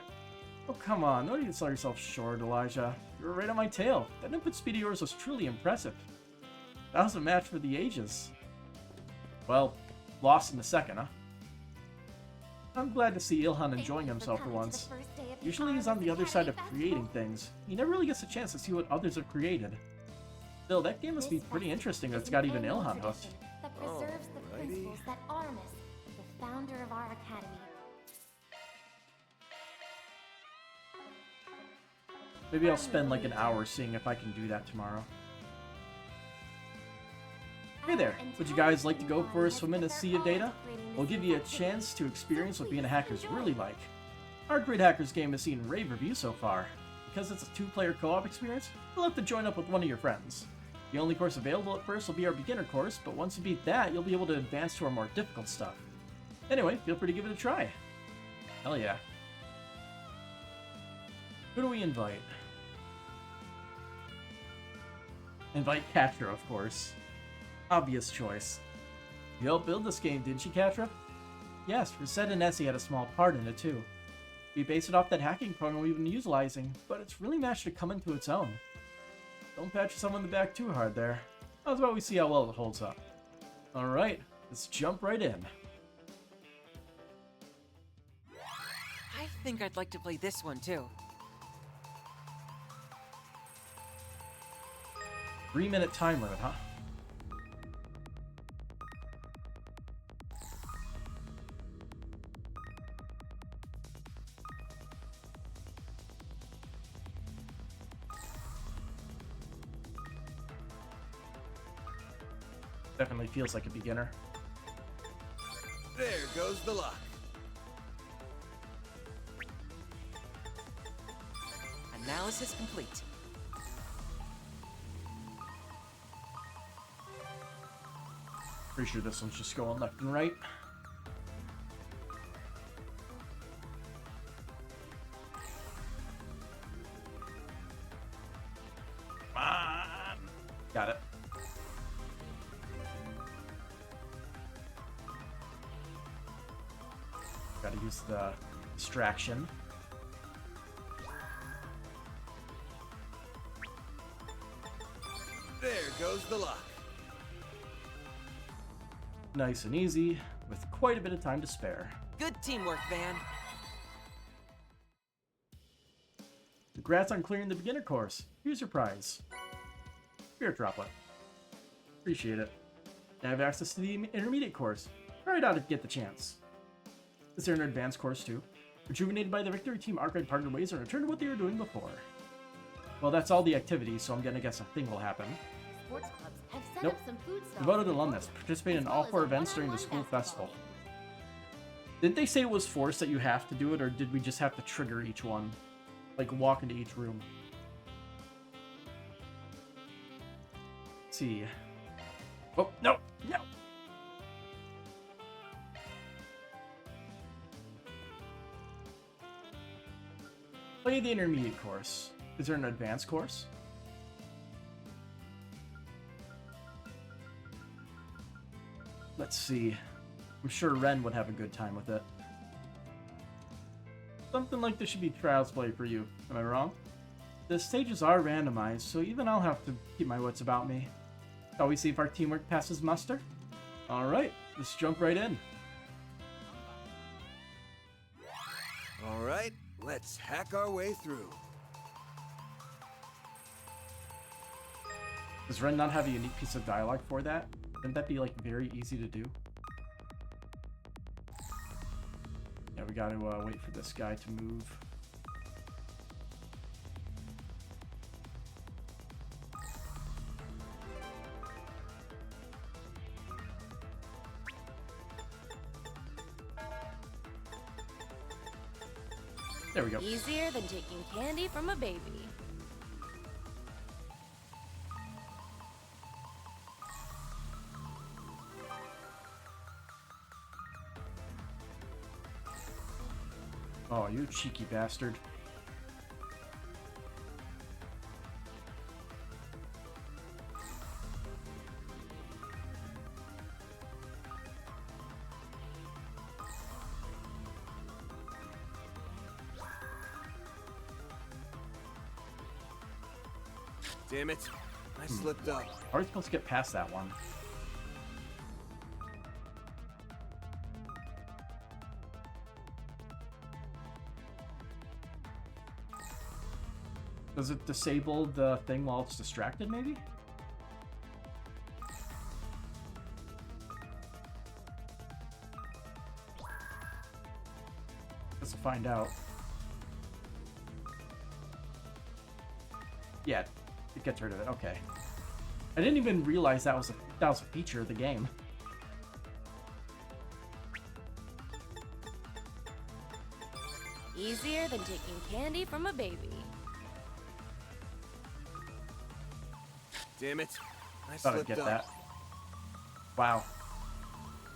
Oh, come on. Don't even sell yourself short, Elijah. You were right on my tail. That input speed of yours was truly impressive. That was a match for the ages. Well, lost in a second, huh? I'm glad to see Ilhan enjoying himself for once. Usually he's on the other side of creating things. He never really gets a chance to see what others have created. Still, that game must be pretty interesting that it's got even Ilhan hooked. That preserves the principles that Armis, the founder of our academy. Maybe I'll spend like an hour seeing if I can do that tomorrow. Hey there, would you guys like to go for a swim in a sea of data? We'll give you a chance to experience what being a hacker is really like. Our Great Hackers game has seen rave reviews so far. Because it's a two-player co-op experience, you'll have to join up with one of your friends. The only course available at first will be our beginner course, but once you beat that, you'll be able to advance to our more difficult stuff. Anyway, feel free to give it a try. Hell yeah. Who do we invite? Invite Katra, of course. Obvious choice. You helped build this game, didn't you, Katra? Yes, Reset and Essie had a small part in it, too. We based it off that hacking program we've been utilizing, but it's really managed to come into its own. Don't pat yourself on the back too hard there. How's about we see how well it holds up? Alright, Let's jump right in. I think I'd like to play this one too. 3-minute time limit, huh? Definitely feels like a beginner. There goes the luck. Analysis complete. Pretty sure this one's just going left and right. Come on. Got it. Gotta use the distraction. There goes the luck. Nice and easy, with quite a bit of time to spare. Good teamwork, Van. Congrats on clearing the beginner course. Here's your prize. Spirit Droplet. Appreciate it. Now I have access to the intermediate course. Try it out if you get the chance. Is there an advanced course too? Rejuvenated by the victory, Team Arcade parted ways and returned to what they were doing before. Well, that's all the activities, so I'm gonna guess a thing will happen. Sports clubs have set Nope. up some food stalls. Devoted alumnus. Participate in all 4 events during the school festival. Didn't they say it was forced that you have to do it, or did we just have to trigger each one? Like, walk into each room? Let's see. Oh, no! No! Play the intermediate course. Is there an advanced course? Let's see. I'm sure Ren would have a good time with it. Something like this should be Trials Play for you. Am I wrong? The stages are randomized, so even I'll have to keep my wits about me. Shall we see if our teamwork passes muster? Alright, let's jump right in. Alright, let's hack our way through. Does Ren not have a unique piece of dialogue for that? Wouldn't that be, like, very easy to do? Yeah, we gotta wait for this guy to move. There we go. Easier than taking candy from a baby. Oh, you cheeky bastard. Damn it, I slipped up. How are we supposed to get past that one? Does it disable the thing while it's distracted, maybe? Let's find out. Yeah, it gets rid of it. Okay. I didn't even realize that was a feature of the game. Easier than taking candy from a baby. Damn it, I Thought I'd slipped get up. that. Wow.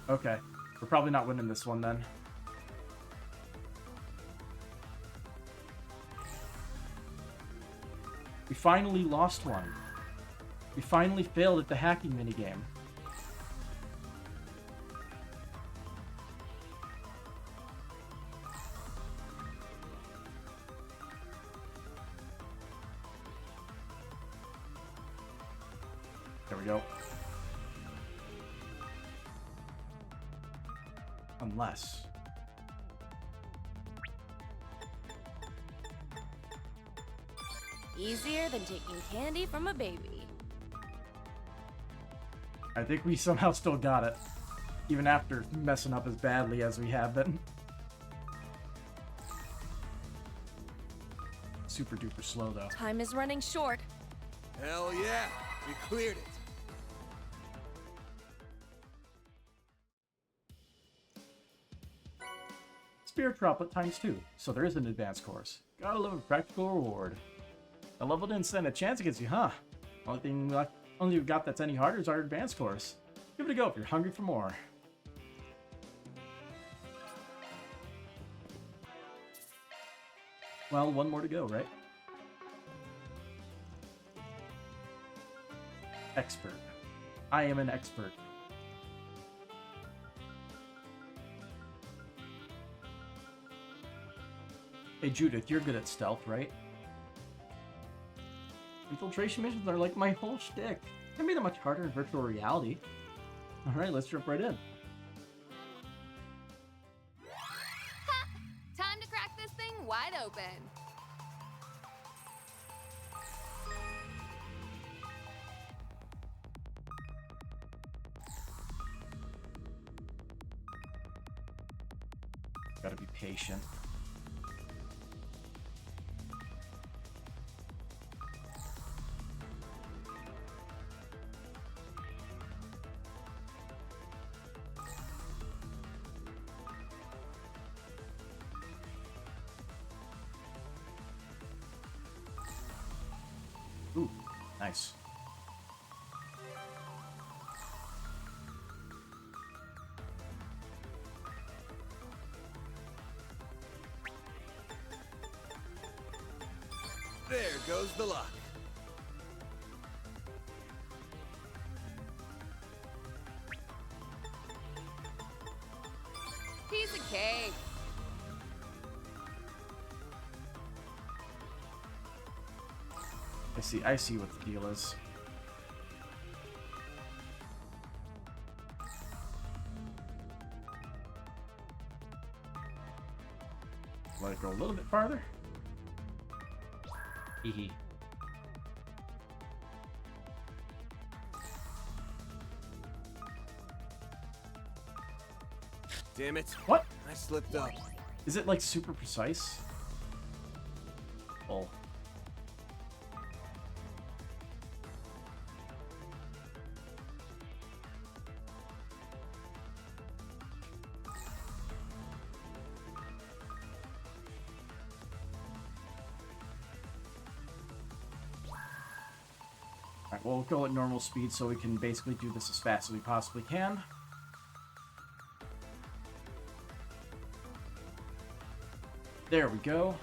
Okay. We're probably not winning this one then. We finally lost one. We finally failed at the hacking minigame. There we go. Unless... Easier than taking candy from a baby. I think we somehow still got it. Even after messing up as badly as we have been. Super duper slow though. Time is running short. Hell yeah, we cleared it. Spirit Droplet ×2, so there is an advanced course. Gotta love a practical reward. A level didn't stand a chance against you, huh? Only we've got that's any harder is our advanced course. Give it a go if you're hungry for more. Well, one more to go, right? Expert. I am an expert. Hey Judith, you're good at stealth, right? Infiltration missions are like my whole shtick. They made it much harder in virtual reality. Alright, let's jump right in. Ha! Time to crack this thing wide open. Gotta be patient. Ooh, nice. There goes the luck. Piece of cake. I see what the deal is. Let it go a little bit farther. Hee. Damn it. What? I slipped up. Is it like super precise? Oh. Alright, we'll go at normal speed so we can basically do this as fast as we possibly can. There we go.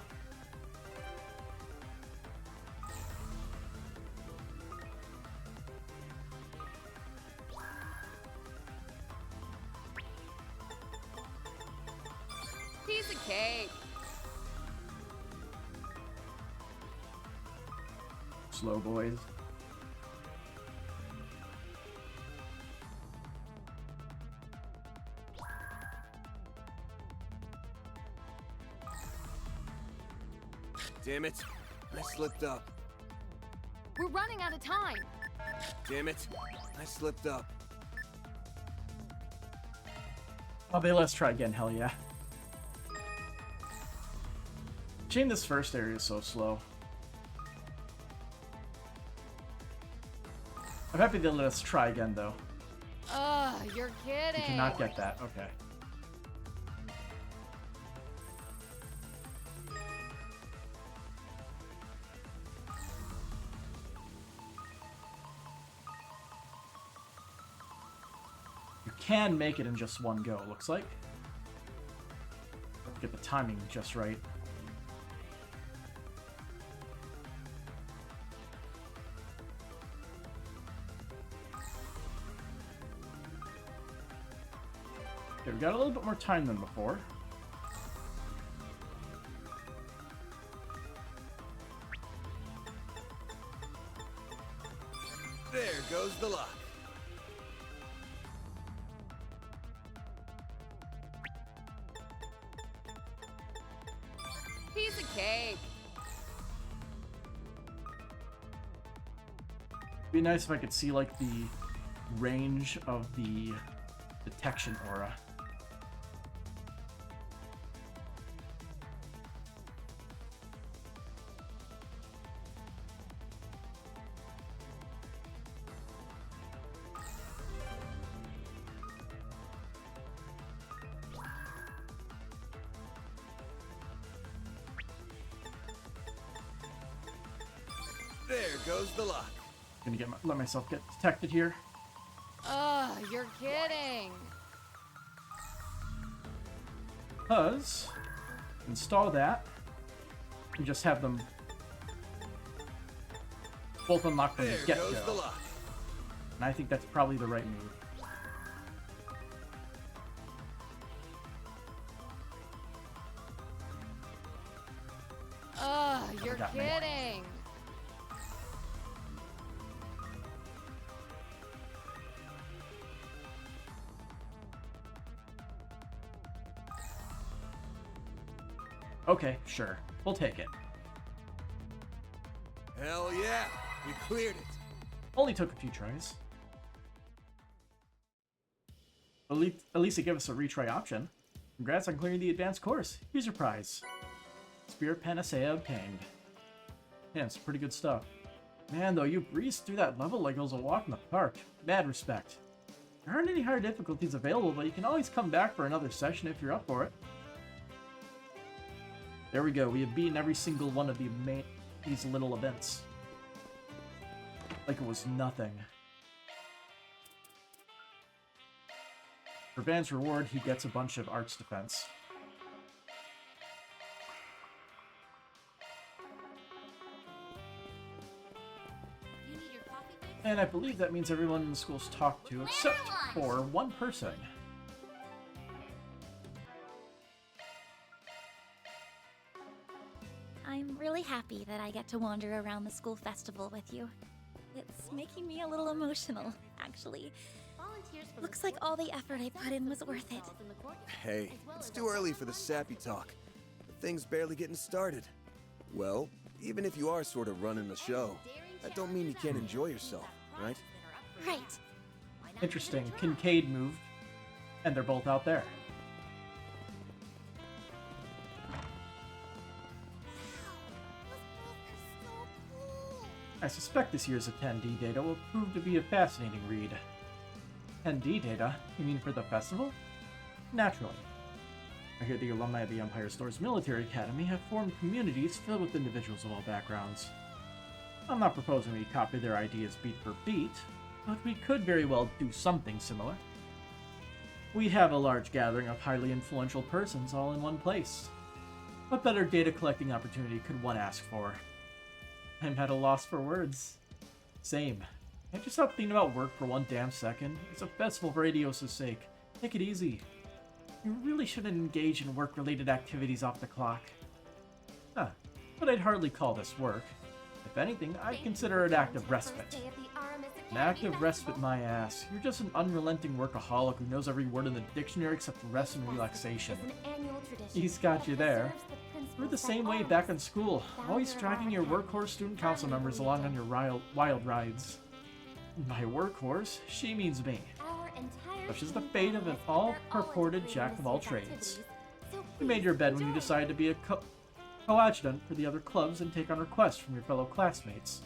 Piece of cake. Slow boys. Damn it. I slipped up. We're running out of time. Damn it. I slipped up. Okay, let's try again, hell yeah. Shame this first area is so slow. I'm happy they let us try again, though. Ugh, you're kidding. You cannot get that, okay. You can make it in just one go, it looks like. Have to get the timing just right. Okay, we got a little bit more time than before. There goes the luck. piece of cake. It'd be nice if I could see, like, the range of the detection aura. There goes the lock. Gonna let myself get detected here. Ugh, you're kidding. Because install that and just have them both unlock from the There get-go. goes the lock. And I think that's probably the right move. Ugh, you're Got me. kidding. Okay, sure. We'll take it. Hell yeah, we cleared it. Only took a few tries. At least it gave us a retry option. Congrats on clearing the advanced course. Here's your prize. Spirit Panacea obtained. Yeah, it's pretty good stuff. Man, though, you breezed through that level like it was a walk in the park. Mad respect. There aren't any hard difficulties available, but you can always come back for another session if you're up for it. There we go. We have beaten every single one of these little events. Like it was nothing. For Van's reward, he gets a bunch of arts defense. And I believe that means everyone in the school's talked to, except for one person. I'm really happy that I get to wander around the school festival with you. It's making me a little emotional, actually. Looks like all the effort I put in was worth it. Hey, it's too early for the sappy talk. The thing's barely getting started. Well, even if you are sort of running the show, that don't mean you can't enjoy yourself, right? Right. Interesting. Kincaid moved, and they're both out there. I suspect this year's attendee data will prove to be a fascinating read. Attendee data? You mean for the festival? Naturally. I hear the alumni of the Empire Store's Military Academy have formed communities filled with individuals of all backgrounds. I'm not proposing we copy their ideas beat for beat, but we could very well do something similar. We have a large gathering of highly influential persons all in one place. What better data collecting opportunity could one ask for? I'm at a loss for words. Same. Can't you stop thinking about work for one damn second? It's a festival for Adios' sake. Take it easy. You really shouldn't engage in work-related activities off the clock. Huh. But I'd hardly call this work. If anything, I'd consider it active respite. An active respite, my ass. You're just an unrelenting workaholic who knows every word in the dictionary except rest and relaxation. He's got you there. We're the same way back in school, always dragging your workhorse student council members along on your wild rides. By workhorse, she means me. Such is the fate of an all-purported jack of all trades. You made your bed when you decided to be a coadjutant for the other clubs and take on requests from your fellow classmates.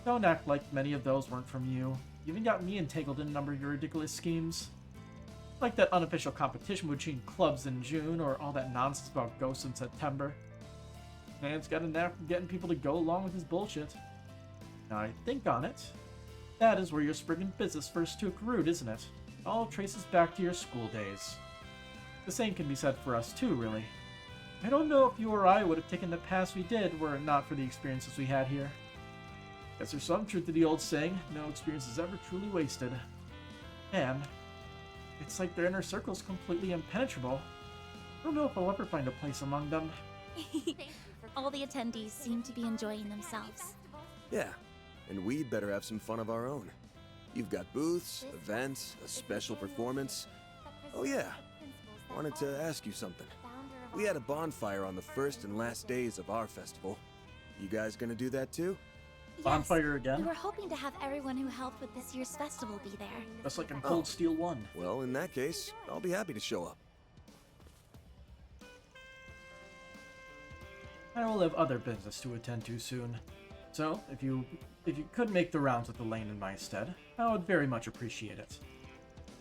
Don't act like many of those weren't from you. You even got me entangled in a number of your ridiculous schemes. Like that unofficial competition between clubs in June, or all that nonsense about ghosts in September. Man's got a knack for getting people to go along with his bullshit. Now I think on it, that is where your spring in business first took root, isn't it? It all traces back to your school days. The same can be said for us too, really. I don't know if you or I would have taken the path we did were it not for the experiences we had here. Guess there's some truth to the old saying, no experience is ever truly wasted. And it's like their inner circle's completely impenetrable. I don't know if I'll ever find a place among them. All the attendees seem to be enjoying themselves. Yeah, and we'd better have some fun of our own. You've got booths, events, a special performance. Oh yeah, wanted to ask you something. We had a bonfire on the first and last days of our festival. You guys gonna do that too? Bonfire We again? were hoping to have everyone who helped with this year's festival be there. Just like in Cold Steel 1. Well, in that case, I'll be happy to show up. I will have other business to attend to soon. So, if you could make the rounds with Elaine in my stead, I would very much appreciate it.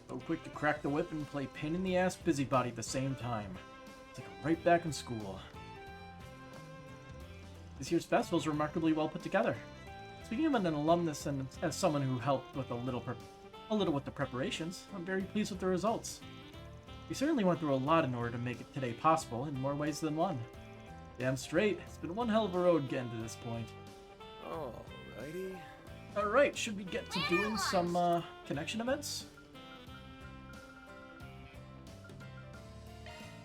So quick to crack the whip and play pain in the ass busybody at the same time. Take 'em right back in school. This year's festival is remarkably well put together. Speaking of an alumnus and as someone who helped with a little with the preparations, I'm very pleased with the results. We certainly went through a lot in order to make it today possible in more ways than one. Damn straight, it's been one hell of a road getting to this point. Alrighty. Alright, should we get to doing some connection events?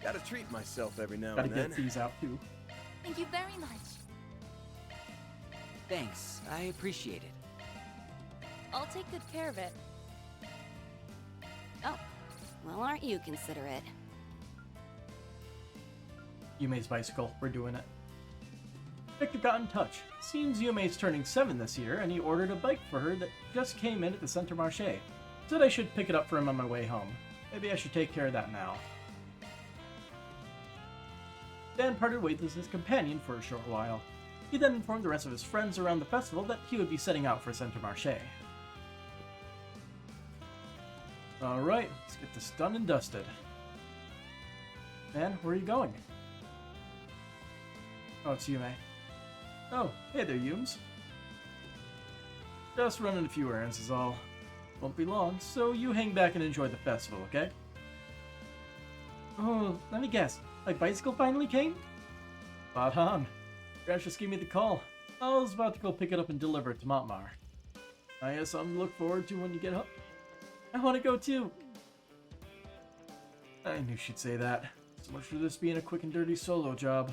Gotta treat myself every now Gotta and then. get these out too. Thank you very much. Thanks, I appreciate it. I'll take good care of it. Oh, well, aren't you considerate? Yume's bicycle, we're doing it. Victor got in touch. Seems Yume's turning 7 this year, and he ordered a bike for her that just came in at the Center Marché. Said I should pick it up for him on my way home. Maybe I should take care of that now. Dan parted ways with his companion for a short while. He then informed the rest of his friends around the festival that he would be setting out for Center Marché. Alright, let's get this done and dusted. Dan, where are you going? Oh, it's Yume. Oh, hey there, Yumes. Just running a few errands is all. Won't be long, so you hang back and enjoy the festival, okay? Oh, let me guess. My bicycle finally came? Spot on. Crash just gave me the call. I was about to go pick it up and deliver it to Montmar. I have something to look forward to when you get home. I want to go too. I knew she'd say that. So much for this being a quick and dirty solo job.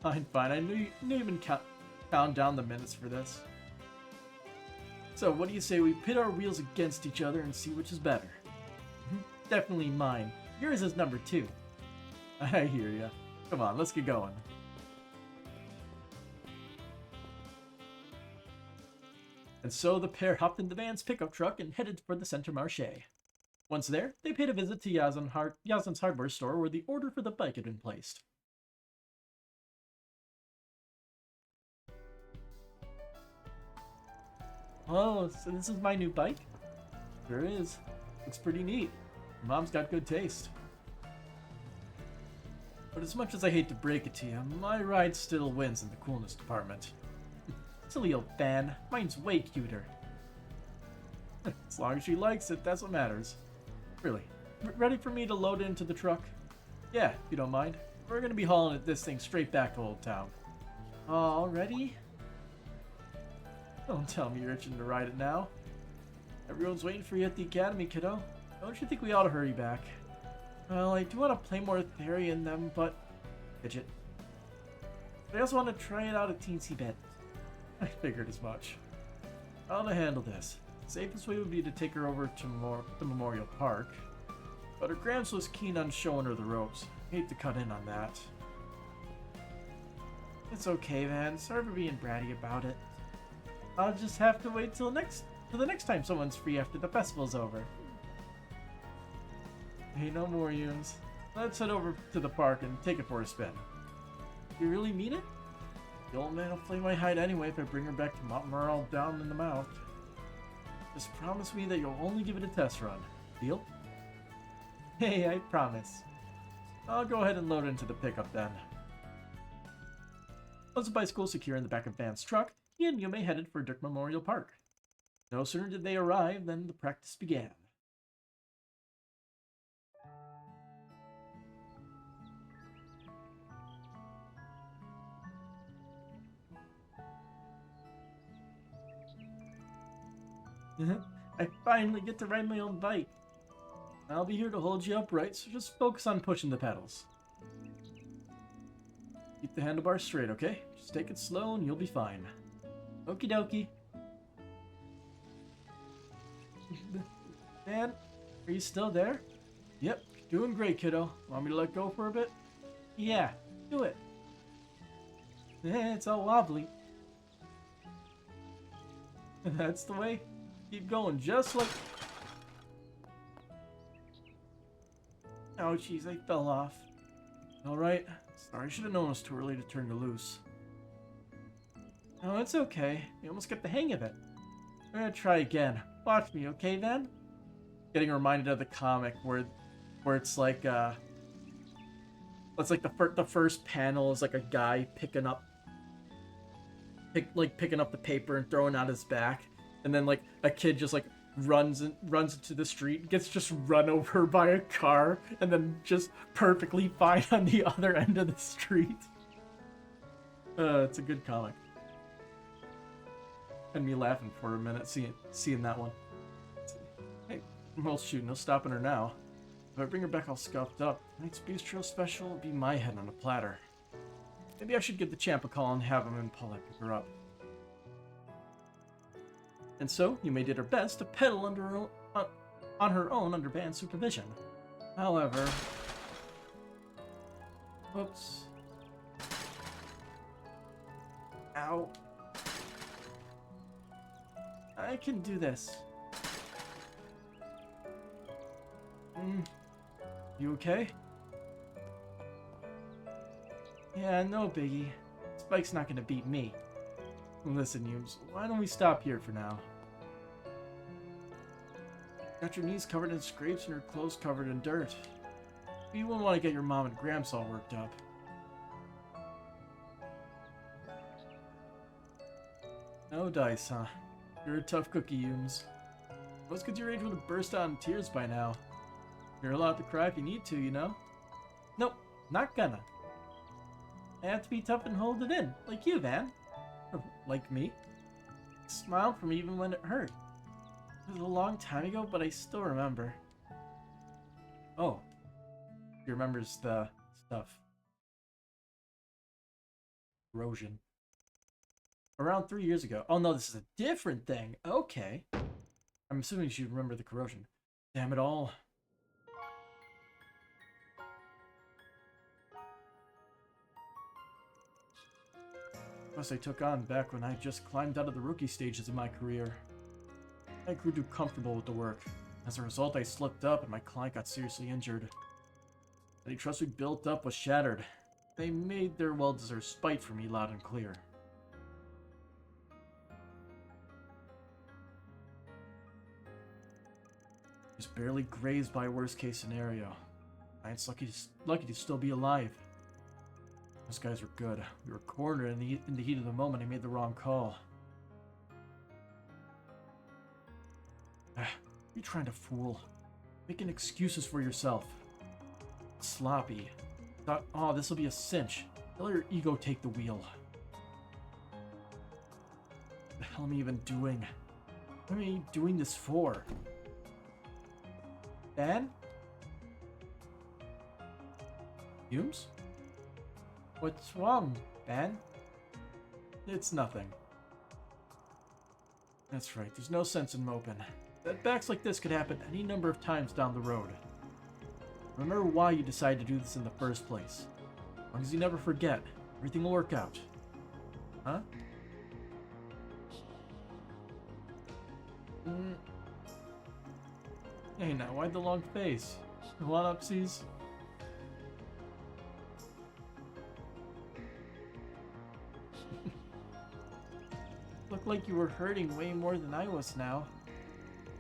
Fine. I knew you even count down the minutes for this. So, what do you say we pit our wheels against each other and see which is better? Definitely mine. Yours is number 2. I hear ya. Come on, let's get going. And so the pair hopped in the van's pickup truck and headed for the Center Marché. Once there, they paid a visit to Yazen's hardware store where the order for the bike had been placed. Oh, so this is my new bike? Sure is. Looks pretty neat. Mom's got good taste. But as much as I hate to break it to you, my ride still wins in the coolness department. Silly old fan, mine's way cuter. As long as she likes it, that's what matters. Really, ready for me to load into the truck? Yeah, if you don't mind. We're gonna be hauling this thing straight back to Old Town. Already? Don't tell me you're itching to ride it now. Everyone's waiting for you at the academy, kiddo. Don't you think we ought to hurry back? Well, I do want to play more theory in them, but... Fidget. But I also want to try it out a teensy bit. I figured as much. How to handle this? The safest way would be to take her over to the Memorial Park. But her Gramps was keen on showing her the ropes. Hate to cut in on that. It's okay, Van. Sorry for being bratty about it. I'll just have to wait till the next time someone's free after the festival's over. Hey, no more Yumes. Let's head over to the park and take it for a spin. You really mean it? The old man will flay my hide anyway if I bring her back to Montmar all down in the mouth. Just promise me that you'll only give it a test run. Deal? Hey, I promise. I'll go ahead and load into the pickup then. Once the bicycle was secure in the back of Van's truck, he and Yume headed for Dirk Memorial Park. No sooner did they arrive than the practice began. I finally get to ride my own bike. I'll be here to hold you upright, so just focus on pushing the pedals. Keep the handlebars straight, okay? Just take it slow and you'll be fine. Okie dokie. Dan, are you still there? Yep, doing great, kiddo. Want me to let go for a bit? Yeah, do it. It's all wobbly. That's the way. Keep going, just like... Oh, jeez, I fell off. Alright. Sorry, I should have known it was too early to turn you loose. No, it's okay. We almost got the hang of it. We're gonna try again. Watch me, okay, then? Getting reminded of the comic where it's like, it's like the first panel is like a guy picking up the paper and throwing out his back, and then like a kid just like runs into the street, gets just run over by a car, and then just perfectly fine on the other end of the street. It's a good comic. Had me laughing for a minute seeing that one. Hey, well shoot, no stopping her now. If I bring her back all scuffed up, tonight's bistro special will be my head on a platter. Maybe I should give the champ a call and have him and Paulette pick her up. And so, Yume did her best to pedal on her own under band supervision. However... Whoops. Ow. I can do this. You okay? Yeah, no biggie. Spike's not gonna beat me. Listen, Yums, why don't we stop here for now? Got your knees covered in scrapes and your clothes covered in dirt. You wouldn't want to get your mom and Gramps all worked up. No dice, huh? You're a tough cookie, Yums. Most kids your age would have burst out in tears by now. You're allowed to cry if you need to, you know? Nope, not gonna. I have to be tough and hold it in, like you, Van. Or like me. Smile for me even when it hurt. It was a long time ago, but I still remember. Oh. He remembers the stuff. Erosion. Around 3 years ago. Oh no, this is a different thing. Okay. I'm assuming you remember the corrosion. Damn it all. Plus I took on back when I just climbed out of the rookie stages of my career. I grew too comfortable with the work. As a result, I slipped up and my client got seriously injured. Any trust we built up was shattered. They made their well-deserved spite for me loud and clear. Just barely grazed by a worst-case scenario. Client's lucky to still be alive. Those guys were good. We were cornered in the heat of the moment. I made the wrong call. You're trying to fool. Making excuses for yourself. Sloppy. Thought, oh, this will be a cinch. Let your ego take the wheel. What the hell am I even doing? What am I doing this for? Dan? Fumes? What's wrong, Ben? It's nothing. That's right, there's no sense in moping. Setbacks like this could happen any number of times down the road. Remember why you decided to do this in the first place. As long as you never forget, everything will work out. Huh? Hey now, why the long face? Want upsies? Looked like you were hurting way more than I was now.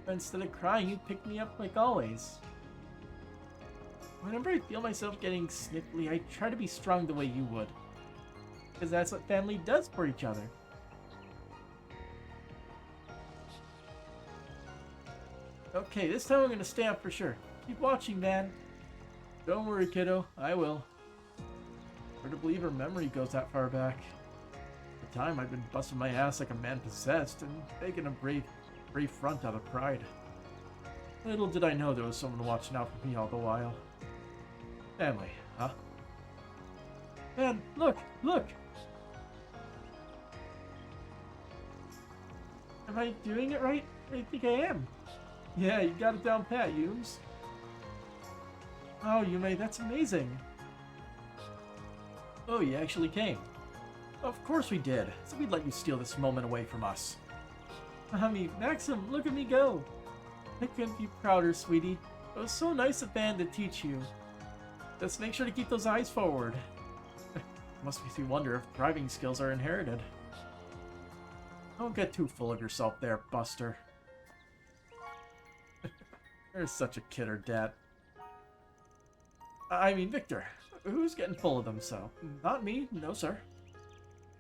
But instead of crying, you picked me up like always. Whenever I feel myself getting sniffly, I try to be strong the way you would. Because that's what family does for each other. Okay, this time I'm going to stay up for sure. Keep watching, man. Don't worry, kiddo. I will. Hard to believe her memory goes that far back. At the time, I'd been busting my ass like a man possessed and making a brave front out of pride. Little did I know there was someone watching out for me all the while. Family, huh? Man, look! Look! Am I doing it right? I think I am. Yeah, you got it down pat, Yums. Oh, Yume, that's amazing. Oh, you actually came. Of course we did. So we'd let you steal this moment away from us. I mean, Maxim, look at me go. I couldn't be prouder, sweetie. It was so nice of Van to teach you. Just make sure to keep those eyes forward. Must make you wonder if driving skills are inherited. Don't get too full of yourself there, Buster. You're such a kidder, Dad. I mean, Victor. Who's getting full of themselves? Not me, no sir.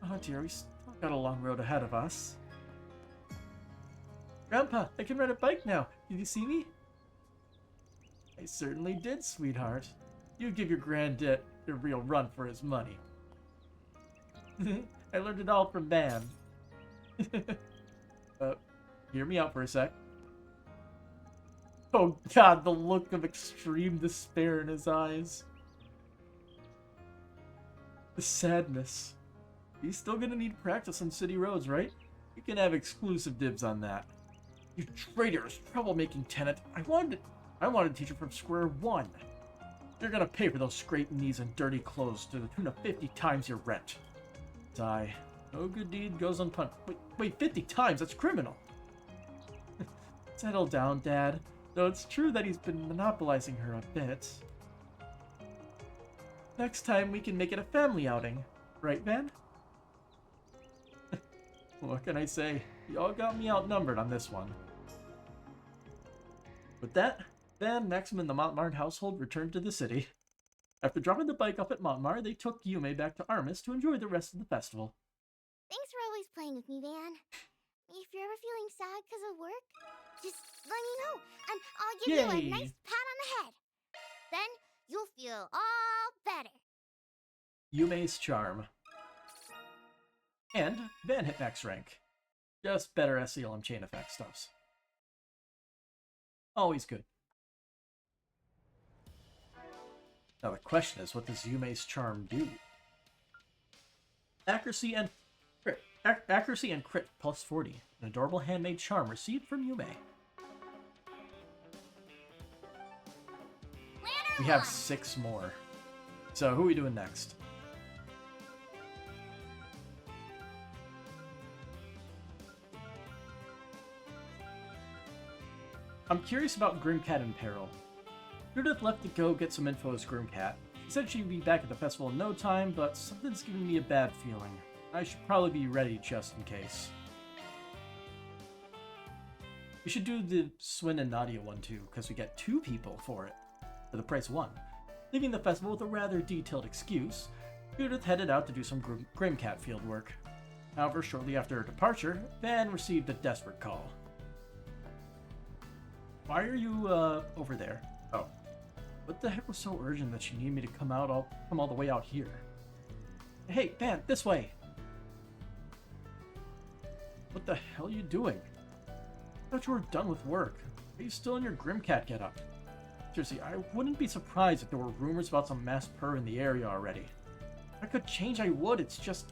Oh dear, we still got a long road ahead of us. Grandpa, I can ride a bike now. Did you see me? I certainly did, sweetheart. You give your granddad a real run for his money. I learned it all from Van. Hear me out for a sec. Oh god, the look of extreme despair in his eyes. The sadness. He's still gonna need practice on city roads, right? You can have exclusive dibs on that. You traitorous, troublemaking tenant. I wanted to teach you from square one. You're gonna pay for those scraped knees and dirty clothes to the tune of 50 times your rent. Die. No good deed goes unpunished. Wait, 50 times? That's criminal. Settle down, Dad. Though it's true that he's been monopolizing her a bit. Next time we can make it a family outing. Right, Van? What can I say? Y'all got me outnumbered on this one. With that, Van, Maxim, and the Montmartre household returned to the city. After dropping the bike off at Montmartre, they took Yume back to Armis to enjoy the rest of the festival. Thanks for always playing with me, Van. If you're ever feeling sad because of work, just let me know, and I'll give you a nice pat on the head. Then you'll feel all better. Yume's charm. And Van hit max rank. Just better SCLM chain effect stuffs. Always good. Now the question is, what does Yume's charm do? Accuracy and crit plus 40. An adorable handmade charm received from Yume. We have 6 more. So who are we doing next? I'm curious about Grimcat in peril. Judith left to go get some info as Grimcat. She said she'd be back at the festival in no time, but something's giving me a bad feeling. I should probably be ready just in case. We should do the Swin and Nadia one too, because we get 2 people for it, for the price of 1. Leaving the festival with a rather detailed excuse, Judith headed out to do some Grimcat field work. However, shortly after her departure, Van received a desperate call. Why are you, over there? Oh. What the heck was so urgent that she needed me to come all the way out here? Hey, Van, this way! What the hell are you doing? I thought you were done with work. Are you still in your Grimcat getup? Seriously, I wouldn't be surprised if there were rumors about some mass perv in the area already. If I could change, I would. It's just...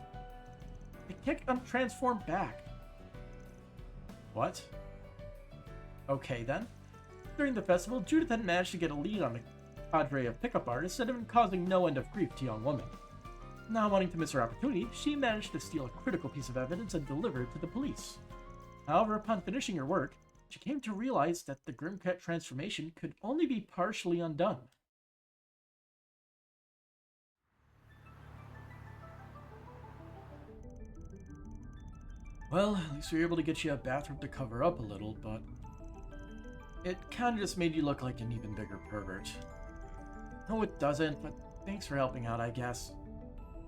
I can't transform back. What? Okay, then. During the festival, Judith had managed to get a lead on the cadre of pickup artists that had been causing no end of grief to young women. Not wanting to miss her opportunity, she managed to steal a critical piece of evidence and deliver it to the police. However, upon finishing her work, she came to realize that the Grimcat transformation could only be partially undone. Well, at least we were able to get you a bathroom to cover up a little, but... it kinda just made you look like an even bigger pervert. No, it doesn't, but thanks for helping out, I guess.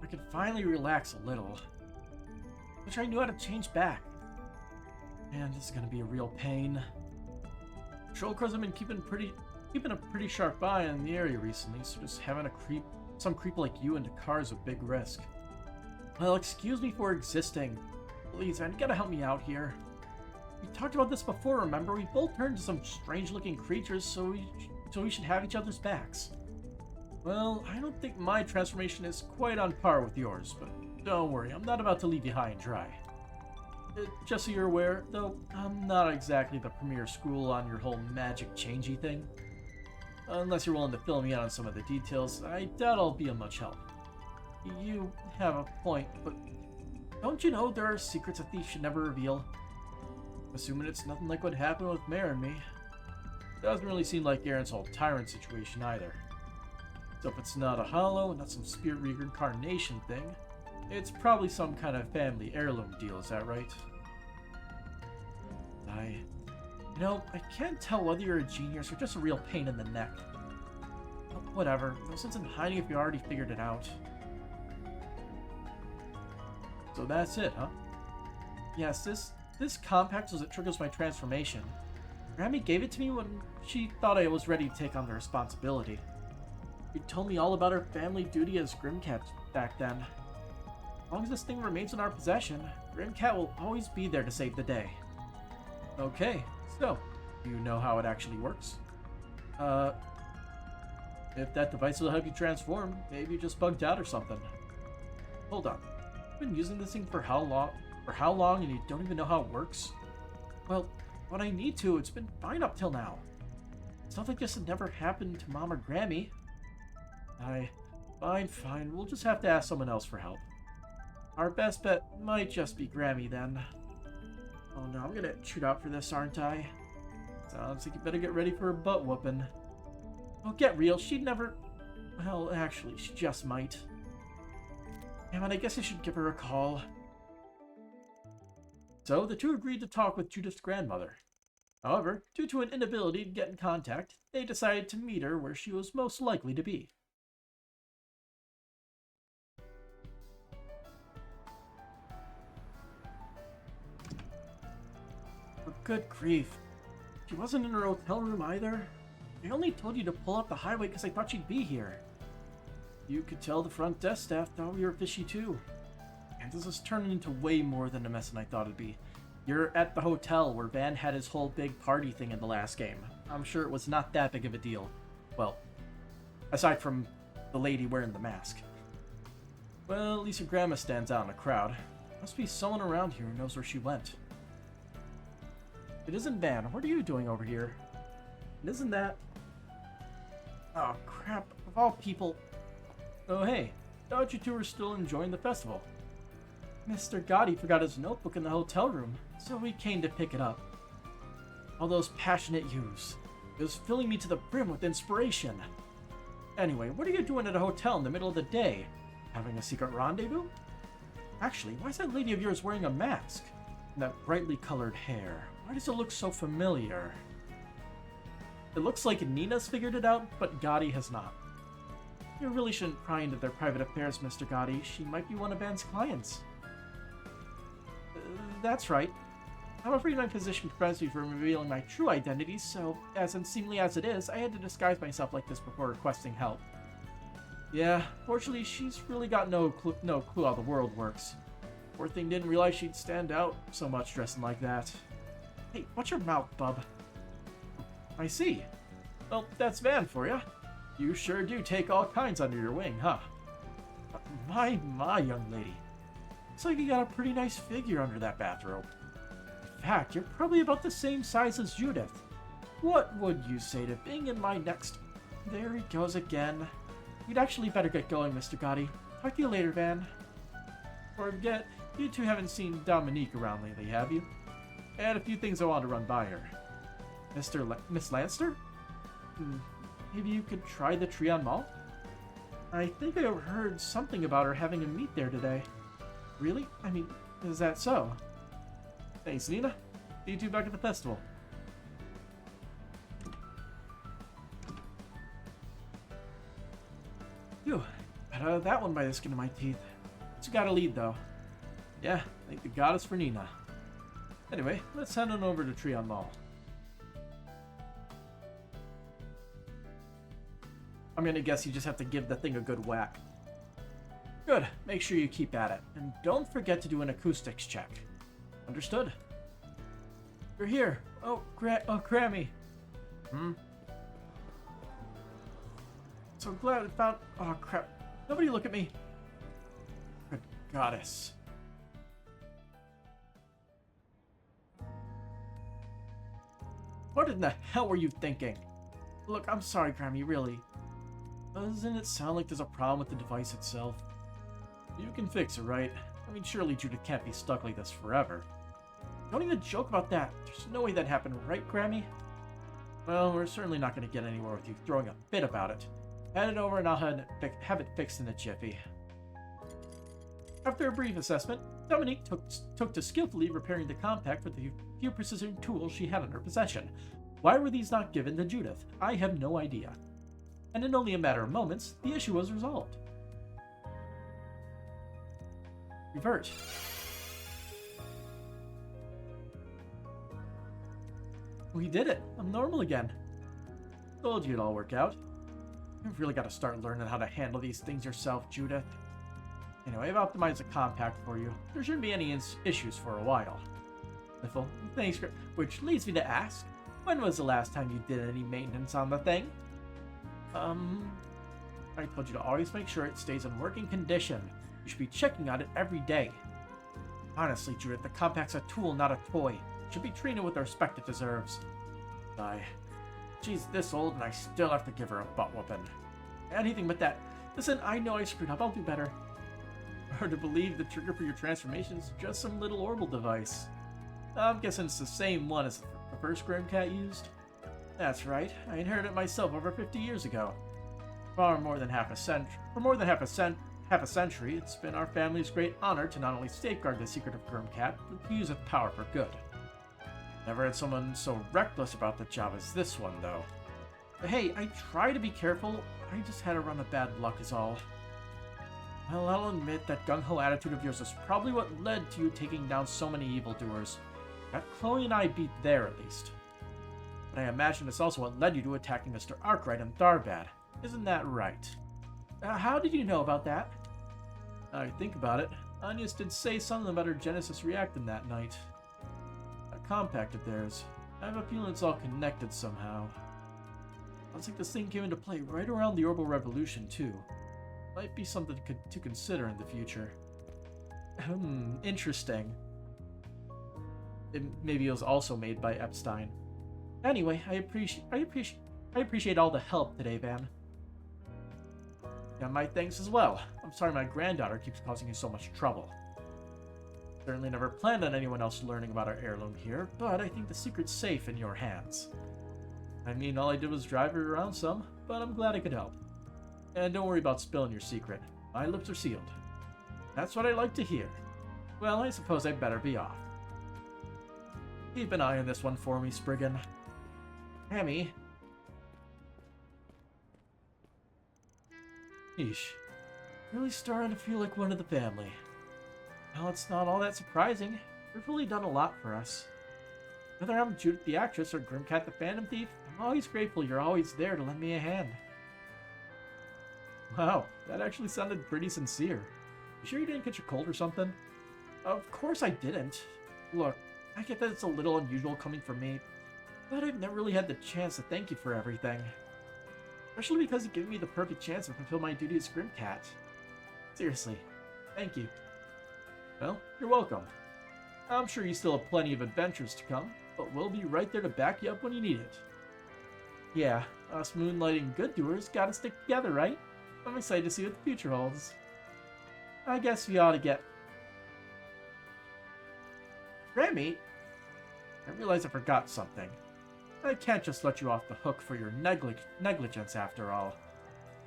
I could finally relax a little. Wish I knew how to change back. Man, this is gonna be a real pain. Patrol cars have been keeping a pretty sharp eye on the area recently, so just having some creep like you into cars is a big risk. Well, excuse me for existing. Please, man, you gotta help me out here. We talked about this before, remember? We both turned into some strange-looking creatures, so we should have each other's backs. Well, I don't think my transformation is quite on par with yours, but don't worry, I'm not about to leave you high and dry. Just so you're aware, though, I'm not exactly the premier school on your whole magic changey thing. Unless you're willing to fill me in on some of the details, I doubt I'll be of much help. you have a point, but don't you know there are secrets a thief should never reveal? Assuming it's nothing like what happened with Mare and me. Doesn't really seem like Aaron's whole tyrant situation either. So if it's not a hollow, not some spirit reincarnation thing, it's probably some kind of family heirloom deal, is that right? You know, I can't tell whether you're a genius or just a real pain in the neck. Well, whatever, no sense in hiding if you already figured it out. So that's it, huh? Yes, this compact is what triggers my transformation. Grammy gave it to me when she thought I was ready to take on the responsibility. She told me all about her family duty as Grimcat back then. As long as this thing remains in our possession, Grimcat will always be there to save the day. Okay, so, do you know how it actually works? If that device will help you transform, maybe you just bugged out or something. Hold on. You've been using this thing for how long? And you don't even know how it works? Well, when I need to, it's been fine up till now. Stuff like this had never happened to Mom or Grammy. Fine. We'll just have to ask someone else for help. Our best bet might just be Grammy then. Oh no, I'm gonna shoot out for this, aren't I? Sounds like you better get ready for a butt whooping. Oh, get real, she'd never... Well, actually, she just might. Damn it, I guess I should give her a call. So, the two agreed to talk with Judith's grandmother. However, due to an inability to get in contact, they decided to meet her where she was most likely to be. But good grief. She wasn't in her hotel room either. I only told you to pull up the highway because I thought she'd be here. You could tell the front desk staff thought we were fishy too. And this is turning into way more than a mess than I thought it'd be. You're at the hotel where Van had his whole big party thing in the last game. I'm sure it was not that big of a deal. Well, aside from the lady wearing the mask. Well, at least your grandma stands out in the crowd. Must be someone around here who knows where she went. It isn't Van. What are you doing over here? And isn't that... Oh, crap. Of all people... Oh, hey. Thought you two were still enjoying the festival. Mr. Gotti forgot his notebook in the hotel room, so we came to pick it up. All those passionate yous. It was filling me to the brim with inspiration. Anyway, what are you doing at a hotel in the middle of the day? Having a secret rendezvous? Actually, why is that lady of yours wearing a mask? And that brightly colored hair. Why does it look so familiar? It looks like Nina's figured it out, but Gotti has not. You really shouldn't pry into their private affairs, Mr. Gotti. She might be one of Van's clients. That's right. I'm afraid my position prevents me from revealing my true identity, so, as unseemly as it is, I had to disguise myself like this before requesting help. Yeah, fortunately, she's really got no clue how the world works. Poor thing didn't realize she'd stand out so much dressing like that. Hey, watch your mouth, bub. I see. Well, that's Van for you. You sure do take all kinds under your wing, huh? My, young lady. Looks like you got a pretty nice figure under that bathrobe. In fact, you're probably about the same size as Judith. What would you say to being in my next... There he goes again. You'd actually better get going, Mr. Gotti. Talk to you later, Van. Forget, you two haven't seen Dominique around lately, have you? I had a few things I want to run by her. Miss Lanster? Maybe you could try the Trion Mall? I think I overheard something about her having a meet there today. Really? I mean, is that so? Thanks, Nina. See you two back at the festival. Phew, got out of that one by the skin of my teeth. Just got a lead, though. Yeah, thank the goddess for Nina. Anyway, let's head on over to Trion Mall. I'm gonna guess you just have to give the thing a good whack. Good, make sure you keep at it. And don't forget to do an acoustics check. Understood? You're here. Oh, Grammy. So glad I found... Oh, crap. Nobody look at me. Good goddess. What in the hell were you thinking? Look, I'm sorry, Grammy, really. Doesn't it sound like there's a problem with the device itself? You can fix it, right? I mean, surely Judith can't be stuck like this forever. Don't even joke about that. There's no way that happened, right, Grammy? Well, we're certainly not going to get anywhere with you throwing a fit about it. Hand it over and I'll have it fixed in a jiffy. After a brief assessment, Dominique took to skillfully repairing the compact with the few precision tools she had in her possession. Why were these not given to Judith? I have no idea. And in only a matter of moments, the issue was resolved. Revert. We did it! I'm normal again. Told you it'd all work out. You've really got to start learning how to handle these things yourself, Judith. Anyway, I've optimized the compact for you. There shouldn't be any issues for a while. Sniffle. Thanks, which leads me to ask, when was the last time you did any maintenance on the thing? I told you to always make sure it stays in working condition. You should be checking on it every day. Honestly, Judith, the compact's a tool, not a toy. It should be treated with the respect it deserves. She's this old and I still have to give her a butt whooping. Anything but that. Listen, I know I screwed up. I'll do better. Hard to believe the trigger for your transformation is just some little orbital device. I'm guessing it's the same one as the first Grimcat used. That's right. I inherited it myself over 50 years ago. For more than half a century, it's been our family's great honor to not only safeguard the secret of Grimcat, but to use its power for good. Never had someone so reckless about the job as this one, though. But hey, I try to be careful. I just had a run of bad luck is all. Well, I'll admit that gung-ho attitude of yours is probably what led to you taking down so many evildoers. Got Chloe and I beat there, at least. But I imagine it's also what led you to attacking Mr. Arkwright and Tharbad. Isn't that right? How did you know about that? I think about it. Anya's did say something about her Genesis reacting that night. That compact of theirs. I have a feeling it's all connected somehow. Sounds like this thing came into play right around the Orbital Revolution, too. Might be something to consider in the future. Interesting. Maybe it was also made by Epstein. Anyway, I appreciate all the help today, Van. And my thanks as well. I'm sorry my granddaughter keeps causing you so much trouble. Certainly never planned on anyone else learning about our heirloom here, but I think the secret's safe in your hands. I mean, all I did was drive her around some, but I'm glad I could help. And don't worry about spilling your secret. My lips are sealed. That's what I like to hear. Well, I suppose I'd better be off. Keep an eye on this one for me, Spriggan. Hammy. Eesh. Really starting to feel like one of the family. Well, it's not all that surprising. You've really done a lot for us. Whether I'm Judith the actress or Grimcat the Phantom Thief, I'm always grateful you're always there to lend me a hand. Wow, that actually sounded pretty sincere. You sure you didn't catch a cold or something? Of course I didn't. Look, I get that it's a little unusual coming from me, but I've never really had the chance to thank you for everything. Especially because you gave me the perfect chance to fulfill my duty as Grimcat. Seriously, thank you. Well, you're welcome. I'm sure you still have plenty of adventures to come, but we'll be right there to back you up when you need it. Yeah, us moonlighting good doers gotta stick together, right? I'm excited to see what the future holds. I guess we ought to get... Remy? I realize I forgot something. I can't just let you off the hook for your negligence after all.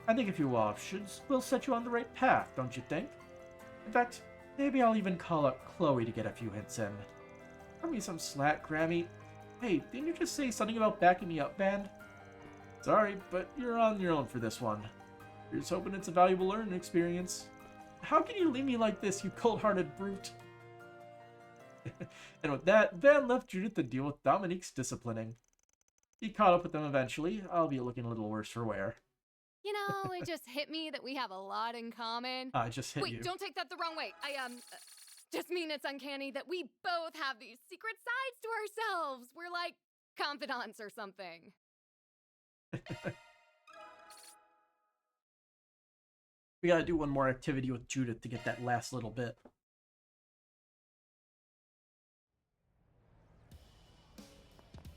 I think if you options, we'll set you on the right path, don't you think? In fact, maybe I'll even call up Chloe to get a few hints in. Cut me some slack, Grammy. Hey, didn't you just say something about backing me up, Band? Sorry, but you're on your own for this one. Here's hoping it's a valuable learning experience. How can you leave me like this, you cold-hearted brute? And with that, Van left Judith to deal with Dominique's disciplining. He caught up with them eventually, albeit looking a little worse for wear. You know, it just hit me that we have a lot in common. I just hit you. Wait, don't take that the wrong way. I just mean it's uncanny that we both have these secret sides to ourselves. We're like confidants or something. We gotta do one more activity with Judith to get that last little bit.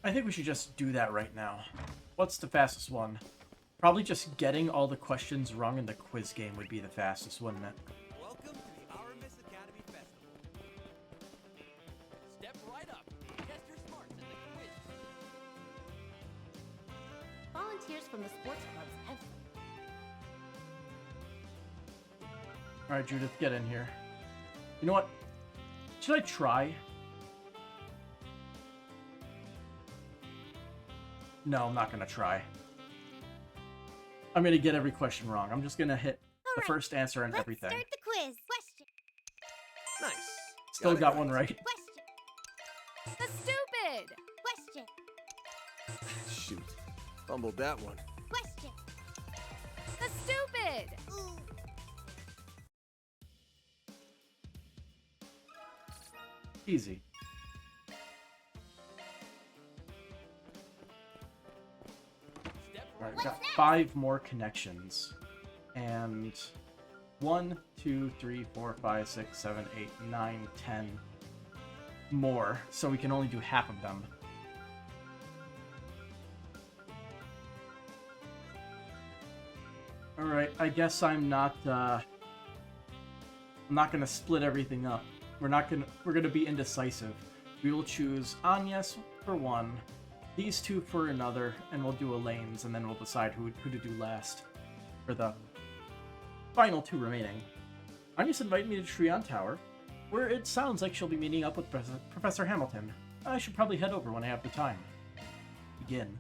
I think we should just do that right now. What's the fastest one? Probably just getting all the questions wrong in the quiz game would be the fastest, wouldn't it? Welcome to Volunteers from the sports clubs have... Alright, Judith, get in here. You know what? Should I try? No, I'm not gonna try. I'm gonna get every question wrong. I'm just gonna hit the first answer and everything. Let's start the quiz. Question. Nice. Still got one right. Question. The stupid! Question. Shoot. Fumbled that one. Question. The stupid! Ooh. Easy. Alright, got 5 more connections. And 1, 2, 3, 4, 5, 6, 7, 8, 9, 10 more. So we can only do half of them. Alright, I guess I'm not gonna split everything up. We're gonna be indecisive. We will choose Agnes for one, these 2 for another, and we'll do Elaine's, and then we'll decide who to do last for the final 2 remaining. Agnes invited me to Treon Tower, where it sounds like she'll be meeting up with Professor Hamilton. I should probably head over when I have the time. Begin.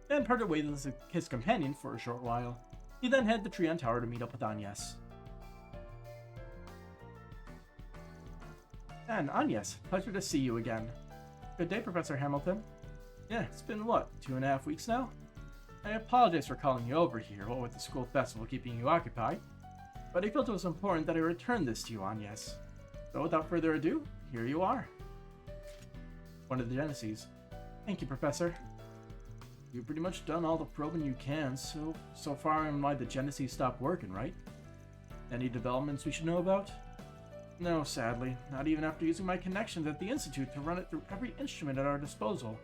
Ben parted ways with his companion for a short while. He then headed to Treon Tower to meet up with Agnes. And Agnes, pleasure to see you again. Good day, Professor Hamilton. Yeah, it's been what, 2.5 weeks now? I apologize for calling you over here, what with the school festival keeping you occupied, but I felt it was important that I return this to you, Agnes. So without further ado, here you are. One of the Genesees. Thank you, Professor. You've pretty much done all the probing you can, so far on why the Genesees stopped working, right? Any developments we should know about? No, sadly. Not even after using my connections at the Institute to run it through every instrument at our disposal.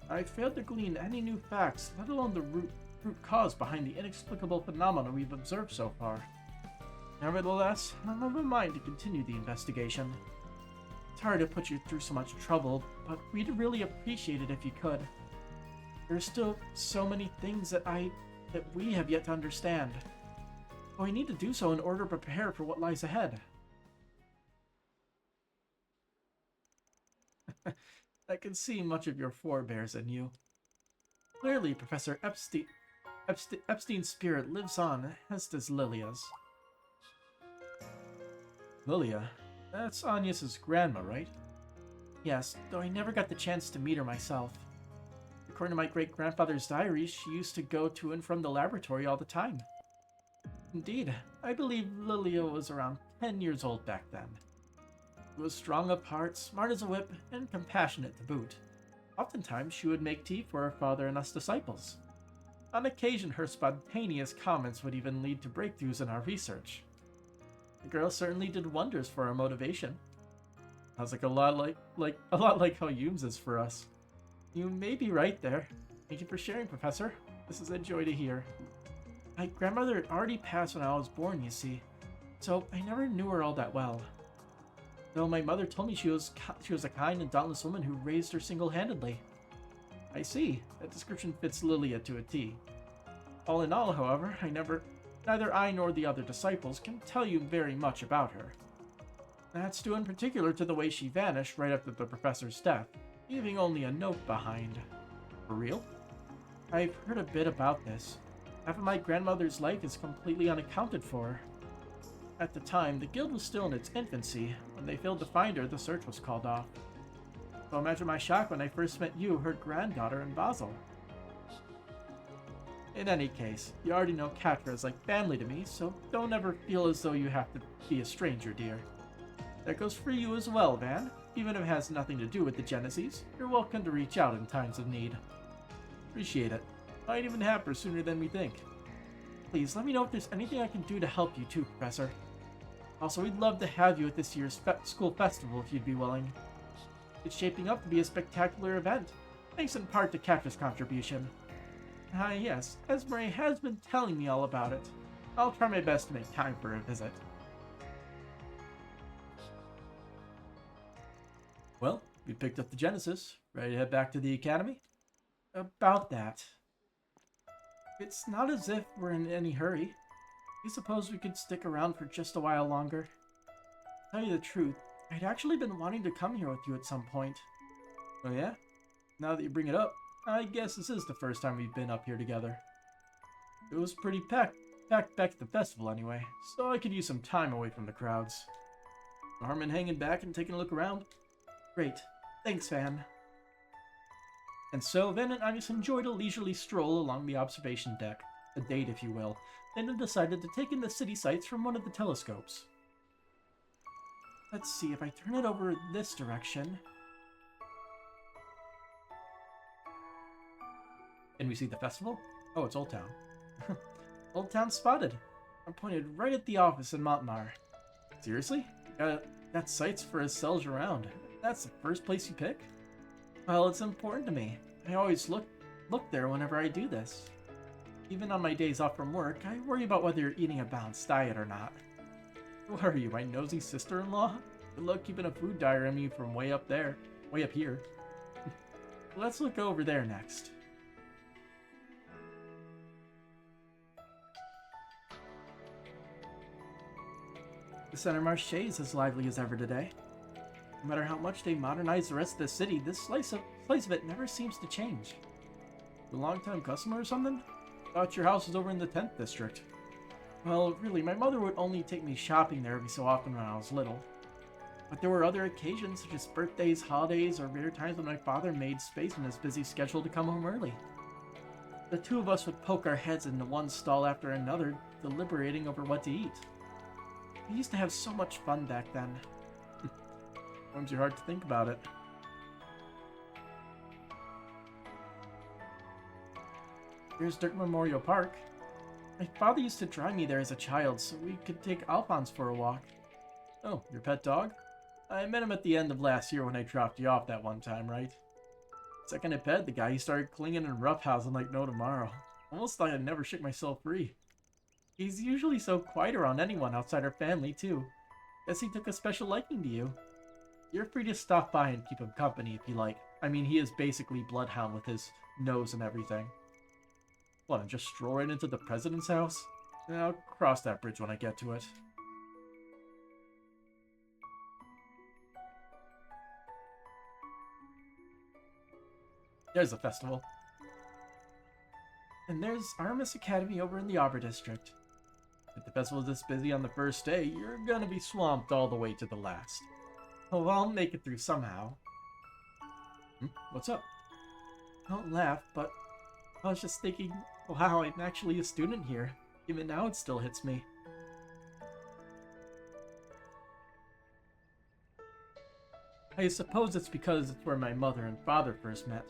I failed to glean any new facts, let alone the root cause behind the inexplicable phenomena we've observed so far. Nevertheless, I'm of a mind to continue the investigation. It's hard to put you through so much trouble, but we'd really appreciate it if you could. There's still so many things that we have yet to understand. But we need to do so in order to prepare for what lies ahead. I can see much of your forebears in you. Clearly, Professor Epstein's spirit lives on, as does Lilia's. Lilia? That's Agnes's grandma, right? Yes, though I never got the chance to meet her myself. According to my great-grandfather's diary, she used to go to and from the laboratory all the time. Indeed, I believe Lilia was around 10 years old back then. She was strong of heart, smart as a whip, and compassionate to boot. Oftentimes, she would make tea for her father and us disciples. On occasion, her spontaneous comments would even lead to breakthroughs in our research. The girl certainly did wonders for our motivation. Sounds like a lot like how Hume's is for us. You may be right there. Thank you for sharing, Professor. This is a joy to hear. My grandmother had already passed when I was born, you see, so I never knew her all that well. Though my mother told me she was a kind and dauntless woman who raised her single-handedly. I see. That description fits Lilia to a T. All in all, however, neither I nor the other disciples can tell you very much about her. That's due in particular to the way she vanished right after the professor's death, leaving only a note behind. For real? I've heard a bit about this. Half of my grandmother's life is completely unaccounted for. At the time, the guild was still in its infancy. When they failed to find her, the search was called off. So imagine my shock when I first met you, her granddaughter, in Basel. In any case, you already know Catra is like family to me, so don't ever feel as though you have to be a stranger, dear. That goes for you as well, Van. Even if it has nothing to do with the Genesees, you're welcome to reach out in times of need. Appreciate it. Might even happen sooner than we think. Please, let me know if there's anything I can do to help you too, Professor. Also, we'd love to have you at this year's school festival if you'd be willing. It's shaping up to be a spectacular event, thanks in part to Catra's contribution. Ah yes, Esmeralda has been telling me all about it. I'll try my best to make time for a visit. Well, we picked up the Genesis. Ready to head back to the academy? About that. It's not as if we're in any hurry. I suppose we could stick around for just a while longer. To tell you the truth, I'd actually been wanting to come here with you at some point. Oh yeah? Now that you bring it up, I guess this is the first time we've been up here together. It was pretty packed back at the festival anyway, so I could use some time away from the crowds. Harmon hanging back and taking a look around? Great. Thanks, Van. And so Van and Agnes enjoyed a leisurely stroll along the observation deck, a date if you will, then decided to take in the city sights from one of the telescopes. Let's see, if I turn it over this direction... And we see the festival? Oh, it's Old Town. Old Town spotted. I'm pointed right at the office in Montanar. Seriously? Got sights for his cells around. That's the first place you pick? Well, it's important to me. I always look there whenever I do this. Even on my days off from work, I worry about whether you're eating a balanced diet or not. What are you, my nosy sister-in-law? Good luck keeping a food diary on me from way up here. Let's look over there next. The Center Marché is as lively as ever today. No matter how much they modernize the rest of the city, this slice of it never seems to change. You a long-time customer or something? Thought your house was over in the 10th district. Well, really, my mother would only take me shopping there every so often when I was little. But there were other occasions such as birthdays, holidays, or rare times when my father made space in his busy schedule to come home early. The two of us would poke our heads into one stall after another, deliberating over what to eat. We used to have so much fun back then. Warms your heart to think about it. Here's Dirk Memorial Park. My father used to drive me there as a child so we could take Alphonse for a walk. Oh, your pet dog? I met him at the end of last year when I dropped you off that one time, right? Second I pet the guy, he started clinging and roughhousing like no tomorrow. Almost thought I'd never shake myself free. He's usually so quiet around anyone outside our family, too. Guess he took a special liking to you. You're free to stop by and keep him company if you like. I mean, he is basically Bloodhound with his nose and everything. What, and just stroll right into the president's house? I'll cross that bridge when I get to it. There's the festival. And there's Artemis Academy over in the Arbor District. If the festival is this busy on the first day, you're gonna be swamped all the way to the last. Oh, I'll make it through somehow. What's up? Don't laugh, but I was just thinking, wow, I'm actually a student here. Even now it still hits me. I suppose it's because it's where my mother and father first met.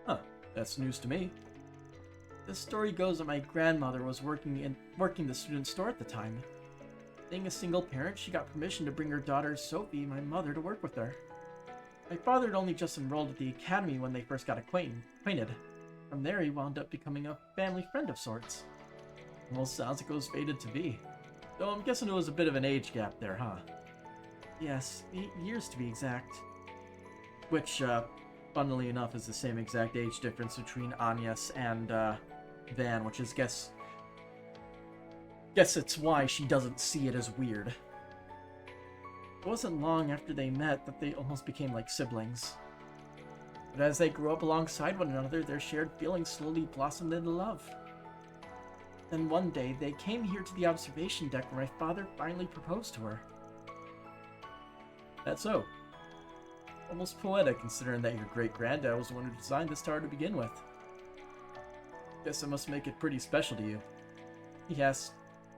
Huh, that's news to me. The story goes that my grandmother was working the student store at the time. Being a single parent, she got permission to bring her daughter Sophie, my mother, to work with her. My father had only just enrolled at the academy when they first got acquainted. From there, he wound up becoming a family friend of sorts. Almost sounds like it was fated to be. Though I'm guessing it was a bit of an age gap there, huh? Yes, 8 years to be exact. Which, funnily enough, is the same exact age difference between Agnes and, Van, which is, guess it's why she doesn't see it as weird. It wasn't long after they met that they almost became like siblings. But as they grew up alongside one another, their shared feelings slowly blossomed into love. Then one day, they came here to the observation deck where my father finally proposed to her. That's so. Almost poetic considering that your great-granddad was the one who designed this tower to begin with. Guess it must make it pretty special to you. Yes.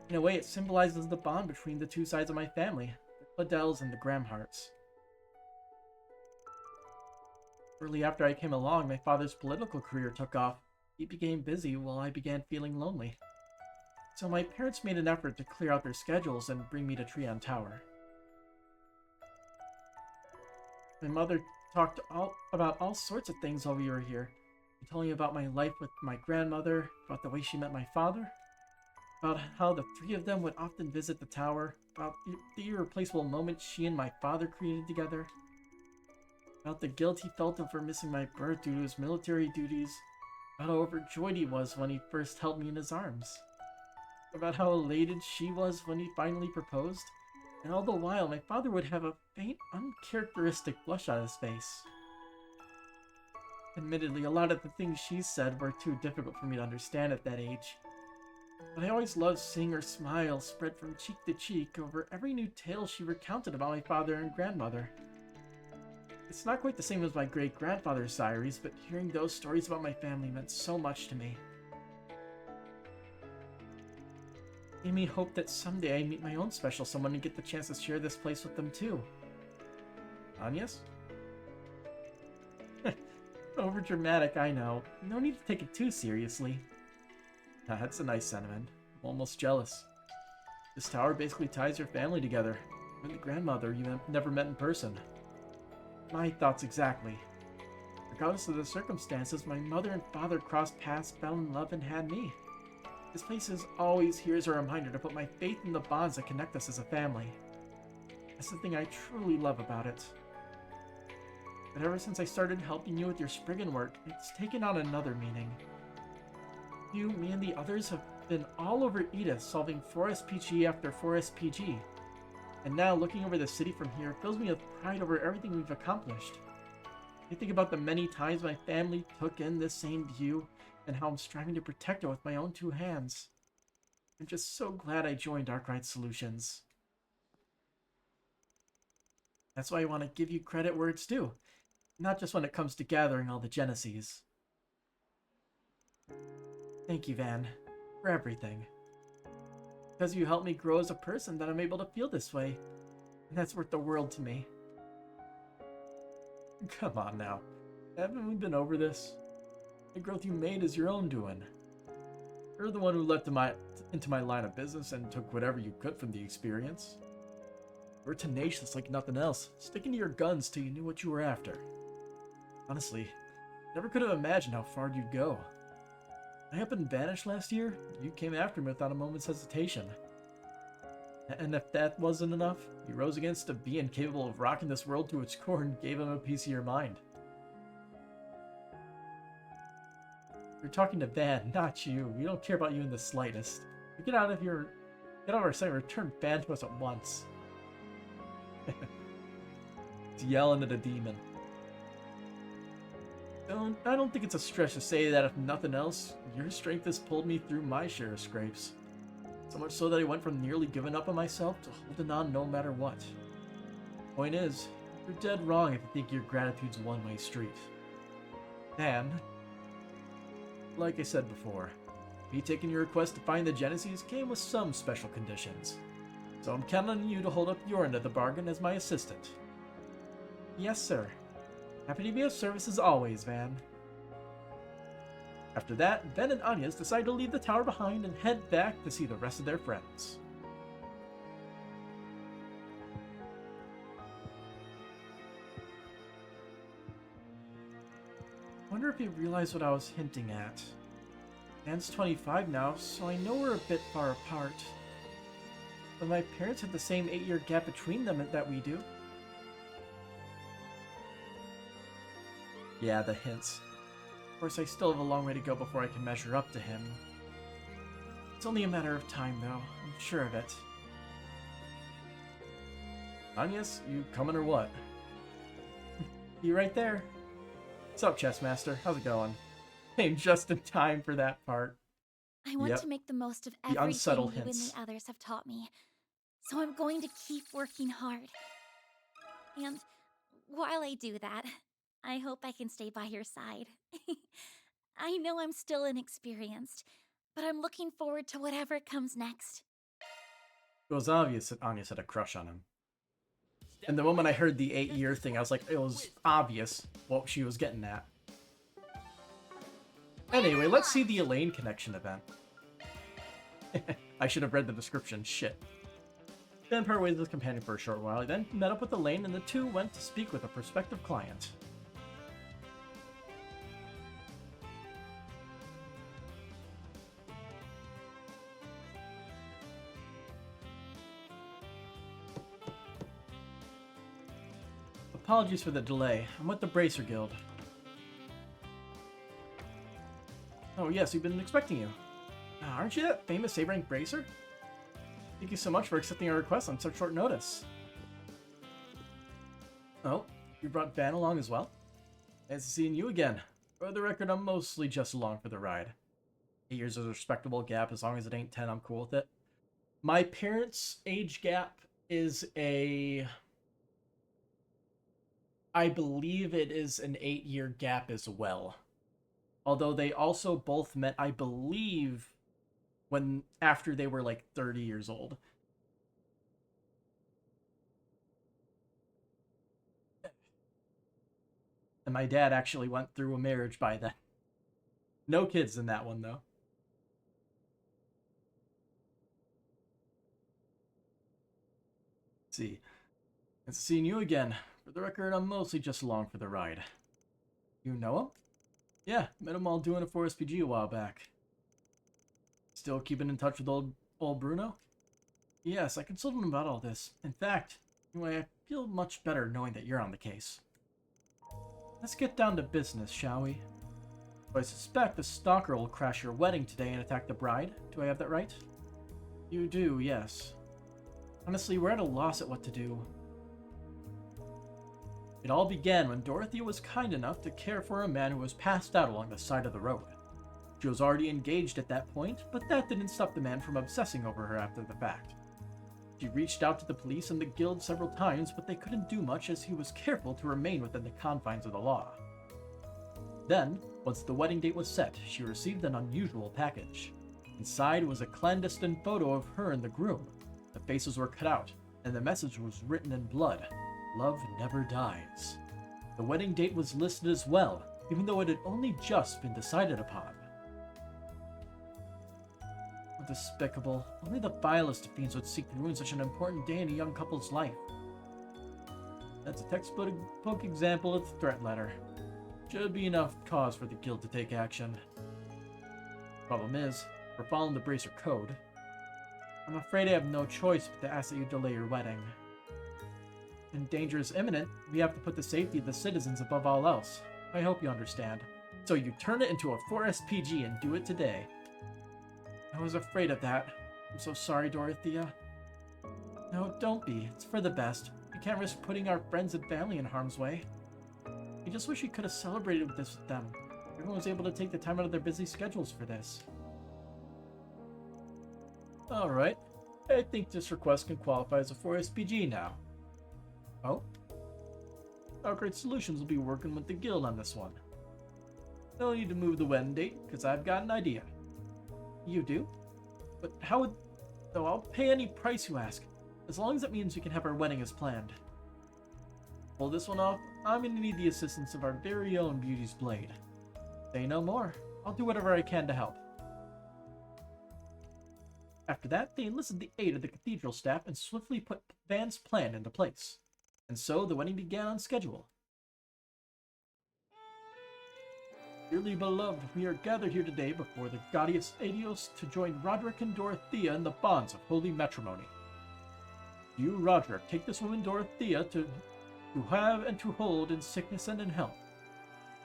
In a way, it symbolizes the bond between the two sides of my family, the Cladells and the Gramharts. Shortly after I came along, my father's political career took off. He became busy while I began feeling lonely. So my parents made an effort to clear out their schedules and bring me to Treon Tower. My mother talked about all sorts of things while we were here. She told me about my life with my grandmother, about the way she met my father, about how the three of them would often visit the tower, about the irreplaceable moment she and my father created together, about the guilt he felt over missing my birth due to his military duties, about how overjoyed he was when he first held me in his arms, about how elated she was when he finally proposed, and all the while my father would have a faint, uncharacteristic blush on his face. Admittedly, a lot of the things she said were too difficult for me to understand at that age, but I always loved seeing her smile spread from cheek to cheek over every new tale she recounted about my father and grandmother. It's not quite the same as my great-grandfather's diaries, but hearing those stories about my family meant so much to me. It made me hope that someday I meet my own special someone and get the chance to share this place with them too. Agnes? Over dramatic, I know. No need to take it too seriously. That's a nice sentiment. I'm almost jealous. This tower basically ties your family together. You and the grandmother you never met in person. My thoughts exactly. Regardless of the circumstances, my mother and father crossed paths, fell in love, and had me. This place is always here as a reminder to put my faith in the bonds that connect us as a family. That's the thing I truly love about it. But ever since I started helping you with your Spriggan work, it's taken on another meaning. You, me, and the others have been all over Edith solving 4SPG after 4SPG. And now, looking over the city from here fills me with pride over everything we've accomplished. I think about the many times my family took in this same view, and how I'm striving to protect it with my own two hands. I'm just so glad I joined Arkwright Solutions. That's why I want to give you credit where it's due, not just when it comes to gathering all the Genesees. Thank you, Van, for everything. Because you helped me grow as a person that I'm able to feel this way, and that's worth the world to me. Come on now, haven't we been over this? The growth you made is your own doing. You're the one who leapt into my line of business and took whatever you could from the experience. You were tenacious like nothing else, sticking to your guns till you knew what you were after. Honestly, never could have imagined how far you'd go. I up and vanished last year, you came after me without a moment's hesitation. And if that wasn't enough, you rose against a being capable of rocking this world to its core and gave him a piece of your mind. You're talking to Van, not you. We don't care about you in the slightest. Get out of our sight and return Van to us at once. He's yelling at a demon. I don't think it's a stretch to say that if nothing else, your strength has pulled me through my share of scrapes. So much so that I went from nearly giving up on myself to holding on no matter what. Point is, you're dead wrong if you think your gratitude's a one-way street. And, like I said before, me taking your request to find the Genesees came with some special conditions. So I'm counting on you to hold up your end of the bargain as my assistant. Yes, sir. Happy to be of service as always, Van. After that, Van and Agnes decide to leave the tower behind and head back to see the rest of their friends. Wonder if you realize what I was hinting at. Van's 25 now, so I know we're a bit far apart. But my parents have the same 8-year gap between them that we do. Yeah, the hints. Of course, I still have a long way to go before I can measure up to him. It's only a matter of time, though. I'm sure of it. Agnes, you coming or what? You right there. What's up, Chessmaster? How's it going? Came just in time for that part. I want to make the most of everything you and the others have taught me. So I'm going to keep working hard. And while I do that, I hope I can stay by your side. I know I'm still inexperienced, but I'm looking forward to whatever comes next. It was obvious that Agnes had a crush on him. And the moment I heard the 8-year thing, I was like, it was obvious what she was getting at. Anyway, let's see the Elaine connection event. I should have read the description, shit. Van parted ways with his companion for a short while. He then met up with Elaine, and the two went to speak with a prospective client. apologies for the delay. I'm with the Bracer Guild. Oh yes, we've been expecting you. Aren't you that famous A-rank Bracer? Thank you so much for accepting our request on such short notice. Oh, you brought Van along as well? Nice to seeing you again. For the record, I'm mostly just along for the ride. 8 years is a respectable gap. As long as it ain't 10, I'm cool with it. My parents' age gap is I believe it is an 8-year gap as well. Although they also both met, I believe, after they were like 30 years old. And my dad actually went through a marriage by then. No kids in that one, though. Let's see. It's seeing you again. For the record, I'm mostly just along for the ride. You know him? Yeah, met him while doing a 4SPG a while back. Still keeping in touch with old Bruno? Yes, I consulted him about all this. In fact, anyway, I feel much better knowing that you're on the case. Let's get down to business, shall we? I suspect the stalker will crash your wedding today and attack the bride. Do I have that right? You do, yes. Honestly, we're at a loss at what to do. It all began when Dorothea was kind enough to care for a man who was passed out along the side of the road. She was already engaged at that point, but that didn't stop the man from obsessing over her after the fact. She reached out to the police and the guild several times, but they couldn't do much as he was careful to remain within the confines of the law. Then, once the wedding date was set, she received an unusual package. Inside was a clandestine photo of her and the groom. The faces were cut out, and the message was written in blood. Love never dies. The wedding date was listed as well, even though it had only just been decided upon. How despicable. Only the vilest of fiends would seek to ruin such an important day in a young couple's life. That's a textbook example of the threat letter. Should be enough cause for the guild to take action. Problem is, we're following the Bracer Code. I'm afraid I have no choice but to ask that you delay your wedding. When danger is imminent, we have to put the safety of the citizens above all else. I hope you understand. So you turn it into a 4SPG and do it today. I was afraid of that. I'm so sorry, Dorothea. No, don't be. It's for the best. We can't risk putting our friends and family in harm's way. I just wish we could have celebrated this with them. Everyone was able to take the time out of their busy schedules for this. Alright. I think this request can qualify as a 4SPG now. Oh? Our Great Solutions will be working with the guild on this one. No need to move the wedding date, because I've got an idea. You do? But how would... Though I'll pay any price you ask, as long as it means we can have our wedding as planned. Pull this one off, I'm going to need the assistance of our very own Beauty's Blade. Say no more. I'll do whatever I can to help. After that, they enlisted the aid of the cathedral staff and swiftly put Van's plan into place. And so the wedding began on schedule. Dearly beloved, we are gathered here today before the Gaudius Adios to join Roderick and Dorothea in the bonds of holy matrimony. You, Roderick, take this woman Dorothea to have and to hold in sickness and in health,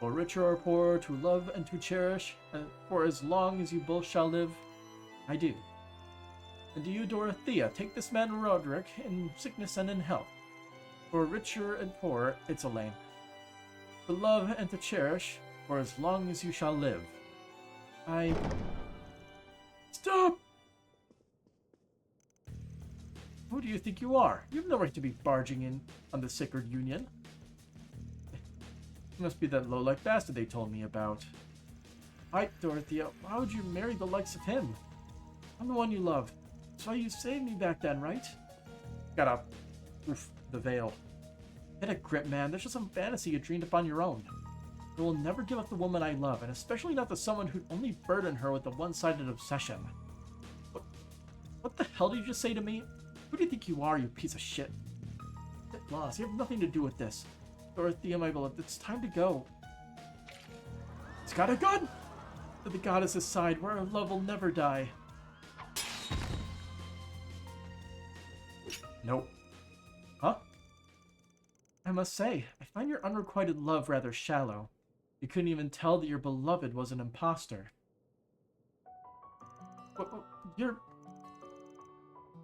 for richer or poorer, to love and to cherish, for as long as you both shall live. I do. And do you, Dorothea, take this man Roderick in sickness and in health, for richer and poorer, it's a lame, to love and to cherish, for as long as you shall live. I... Stop! Who do you think you are? You have no right to be barging in on the sacred union. You must be that low-life bastard they told me about. Hi, Dorothea. Why would you marry the likes of him? I'm the one you love. That's why you saved me back then, right? Gotta... Oof, the veil. Get a grip, man. There's just some fantasy you dreamed up on your own. I will never give up the woman I love, and especially not to someone who'd only burden her with a one-sided obsession. What the hell did you just say to me? Who do you think you are, you piece of shit? Get lost. You have nothing to do with this. Dorothea, my beloved, it's time to go. He's got a gun! To the goddess's side, where our love will never die. Nope. Huh? I must say, I find your unrequited love rather shallow. You couldn't even tell that your beloved was an imposter. You're...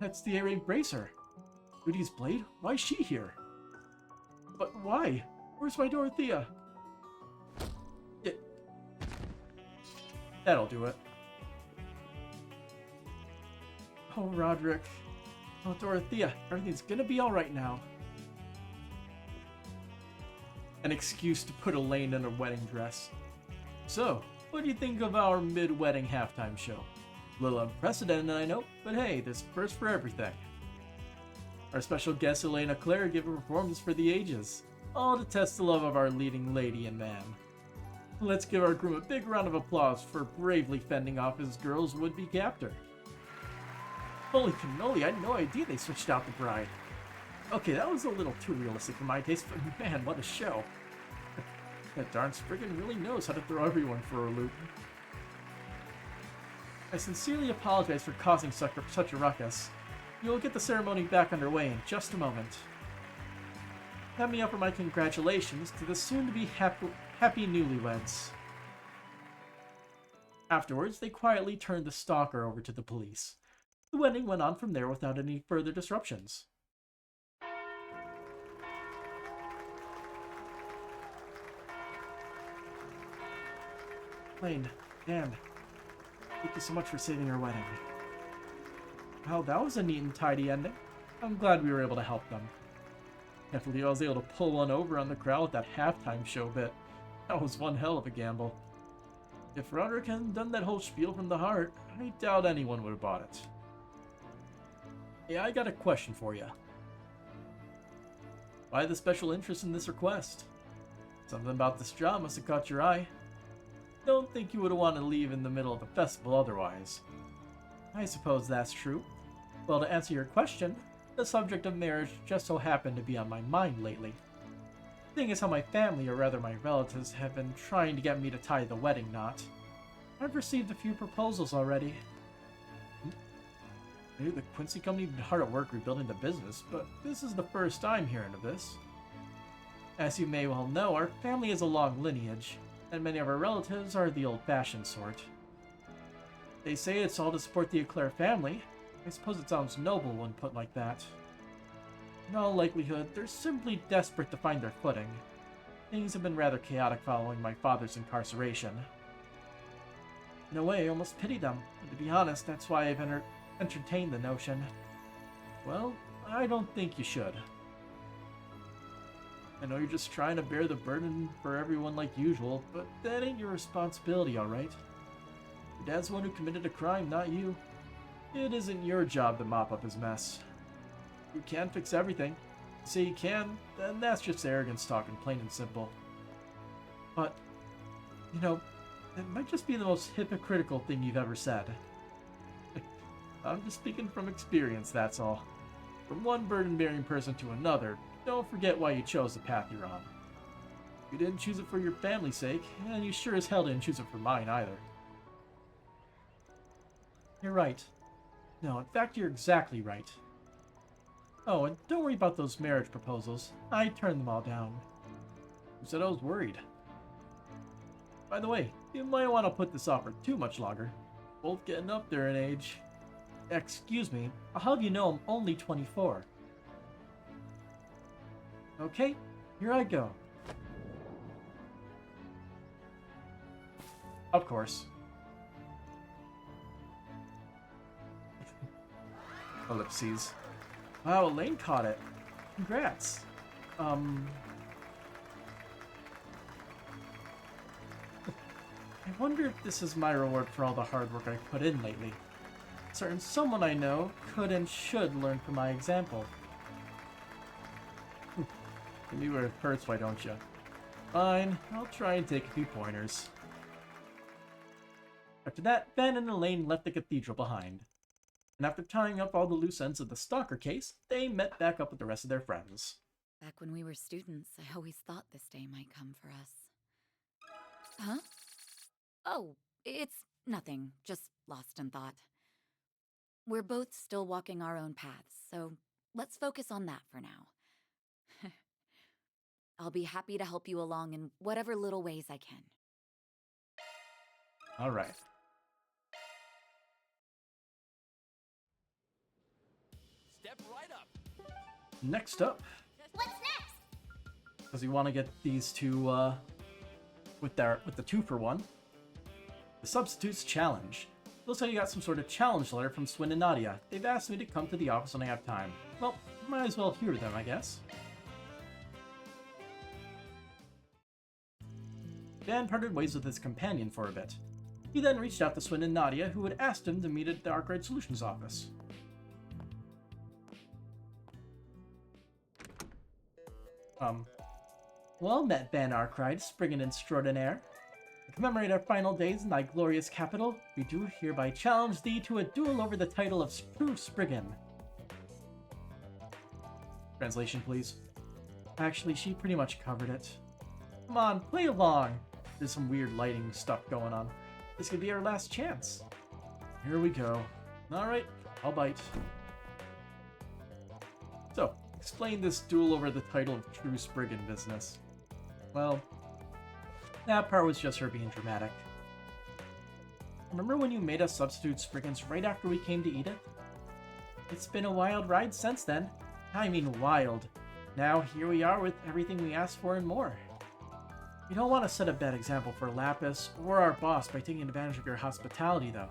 That's the A-Ray Bracer. Rudy's blade? Why is she here? But why? Where's my Dorothea? Yeah. That'll do it. Oh, Roderick. Oh, Dorothea, everything's gonna be alright now. An excuse to put Elaine in a wedding dress. So, what do you think of our mid-wedding halftime show? A little unprecedented, I know, but hey, there's first for everything. Our special guest Elena Claire gave a performance for the ages, all to test the love of our leading lady and man. Let's give our groom a big round of applause for bravely fending off his girl's would-be captor. Holy cannoli, I had no idea they switched out the bride. Okay, that was a little too realistic for my taste, but man, what a show. That darn Spriggan really knows how to throw everyone for a loop. I sincerely apologize for causing such a ruckus. You will get the ceremony back underway in just a moment. Let me offer my congratulations to the soon-to-be happy newlyweds. Afterwards, they quietly turned the stalker over to the police. The wedding went on from there without any further disruptions. Lane, Dan, thank you so much for saving our wedding. Well, that was a neat and tidy ending. I'm glad we were able to help them. Can't believe I was able to pull one over on the crowd with that halftime show bit. That was one hell of a gamble. If Roderick hadn't done that whole spiel from the heart, I doubt anyone would have bought it. Yeah, I got a question for you. Why the special interest in this request? Something about this job must have caught your eye. Don't think you would have wanted to leave in the middle of a festival otherwise. I suppose that's true. Well, to answer your question, the subject of marriage just so happened to be on my mind lately. The thing is how my family, or rather my relatives, have been trying to get me to tie the wedding knot. I've received a few proposals already. I knew the Quincy company had been hard at work rebuilding the business, but this is the first I'm hearing of this. As you may well know, our family has a long lineage, and many of our relatives are the old-fashioned sort. They say it's all to support the Eclair family. I suppose it sounds noble when put like that. In all likelihood, they're simply desperate to find their footing. Things have been rather chaotic following my father's incarceration. In a way, I almost pity them, and to be honest, that's why I've entertained the notion. Well, I don't think you should. I know you're just trying to bear the burden for everyone like usual, but that ain't your responsibility, alright? Your dad's the one who committed a crime, not you. It isn't your job to mop up his mess. You can't fix everything. You say you can, then that's just arrogance talking, plain and simple. But, you know, it might just be the most hypocritical thing you've ever said. I'm just speaking from experience, that's all. From one burden-bearing person to another, don't forget why you chose the path you're on. You didn't choose it for your family's sake, and you sure as hell didn't choose it for mine either. You're right. No, in fact, you're exactly right. Oh, and don't worry about those marriage proposals. I turned them all down. Who said I was worried? By the way, you might want to put this off for too much longer. Both getting up there in age. Excuse me, how do you know I'm only 24? Okay, here I go. Of course. Ellipses. Wow, Elaine caught it. Congrats. I wonder if this is my reward for all the hard work I've put in lately. Certain someone I know could and should learn from my example. You knew where it hurts, why don't you? Fine, I'll try and take a few pointers. After that, Ben and Elaine left the cathedral behind. And after tying up all the loose ends of the stalker case, they met back up with the rest of their friends. Back when we were students, I always thought this day might come for us. Huh? Oh, it's nothing, just lost in thought. We're both still walking our own paths, so let's focus on that for now. I'll be happy to help you along in whatever little ways I can. All right. Step right up. Next up, What's next? because we want to get these two with the 2-for-1, the Substitutes Challenge. Looks like you got some sort of challenge letter from Swin and Nadia. They've asked me to come to the office when I have time. Well, might as well hear them, I guess. Van parted ways with his companion for a bit. He then reached out to Swin and Nadia, who had asked him to meet at the Arkwright Solutions office. Well met, Van Arkwright, Spriggan extraordinaire. To commemorate our final days in thy glorious capital, we do hereby challenge thee to a duel over the title of True Spriggan. Translation, please. Actually, she pretty much covered it. Come on, play along! There's some weird lighting stuff going on. This could be our last chance. Here we go. Alright, I'll bite. So, explain this duel over the title of True Spriggan business. Well, that part was just her being dramatic. Remember when you made us substitute Spriggans right after we came to Edith? It's been a wild ride since then. I mean wild. Now here we are with everything we asked for and more. We don't want to set a bad example for Lapis or our boss by taking advantage of your hospitality though.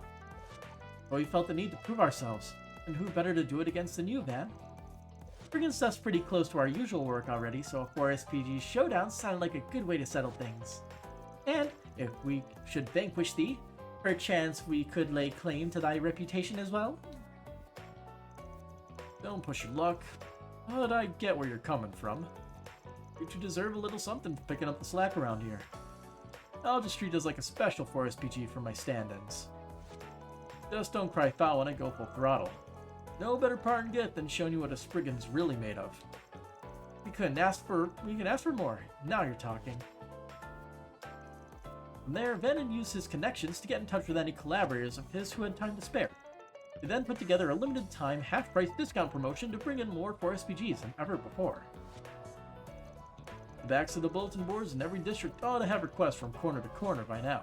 But we felt the need to prove ourselves, and who better to do it against than you, Van? Spriggan stuff's pretty close to our usual work already, so a 4SPG showdown sounded like a good way to settle things. And if we should vanquish thee, perchance we could lay claim to thy reputation as well? Don't push your luck, but I get where you're coming from. You two deserve a little something for picking up the slack around here. I'll just treat it as like a special 4SPG for my stand-ins. Just don't cry foul when I go full throttle. No better parting gift than showing you what a Spriggan's really made of. We can ask for more. Now you're talking. From there, Venom used his connections to get in touch with any collaborators of his who had time to spare. They then put together a limited time half-price discount promotion to bring in more 4SPGs than ever before. The backs of the bulletin boards in every district ought to have requests from corner to corner by now.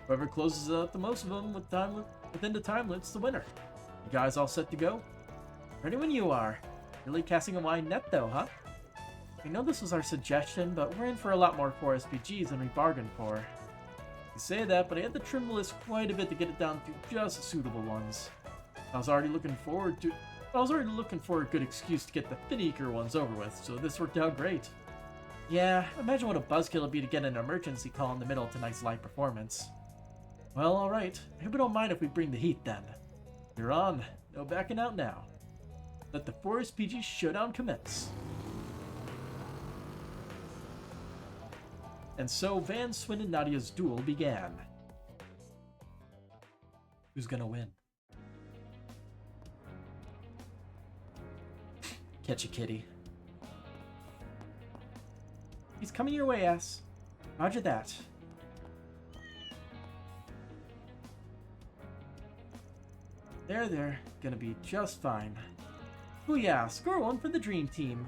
Whoever closes out the most of them within the time limit's the winner. You guys all set to go? Ready when you are. Really casting a wide net though, huh? I know this was our suggestion, but we're in for a lot more 4SPGs than we bargained for. You say that, but I had to trim the list quite a bit to get it down to just the suitable ones. I was already looking for a good excuse to get the finicker ones over with, so this worked out great. Yeah, imagine what a buzzkill it'd be to get an emergency call in the middle of tonight's live performance. Well, alright. I hope you don't mind if we bring the heat then. You're on. No backing out now. Let the 4SPG showdown commence. And so Van, Swin, and Nadia's duel began. Who's gonna win? Catch a kitty. He's coming your way, ass. Roger that. There. Gonna be just fine. Booyah! Score one for the Dream Team.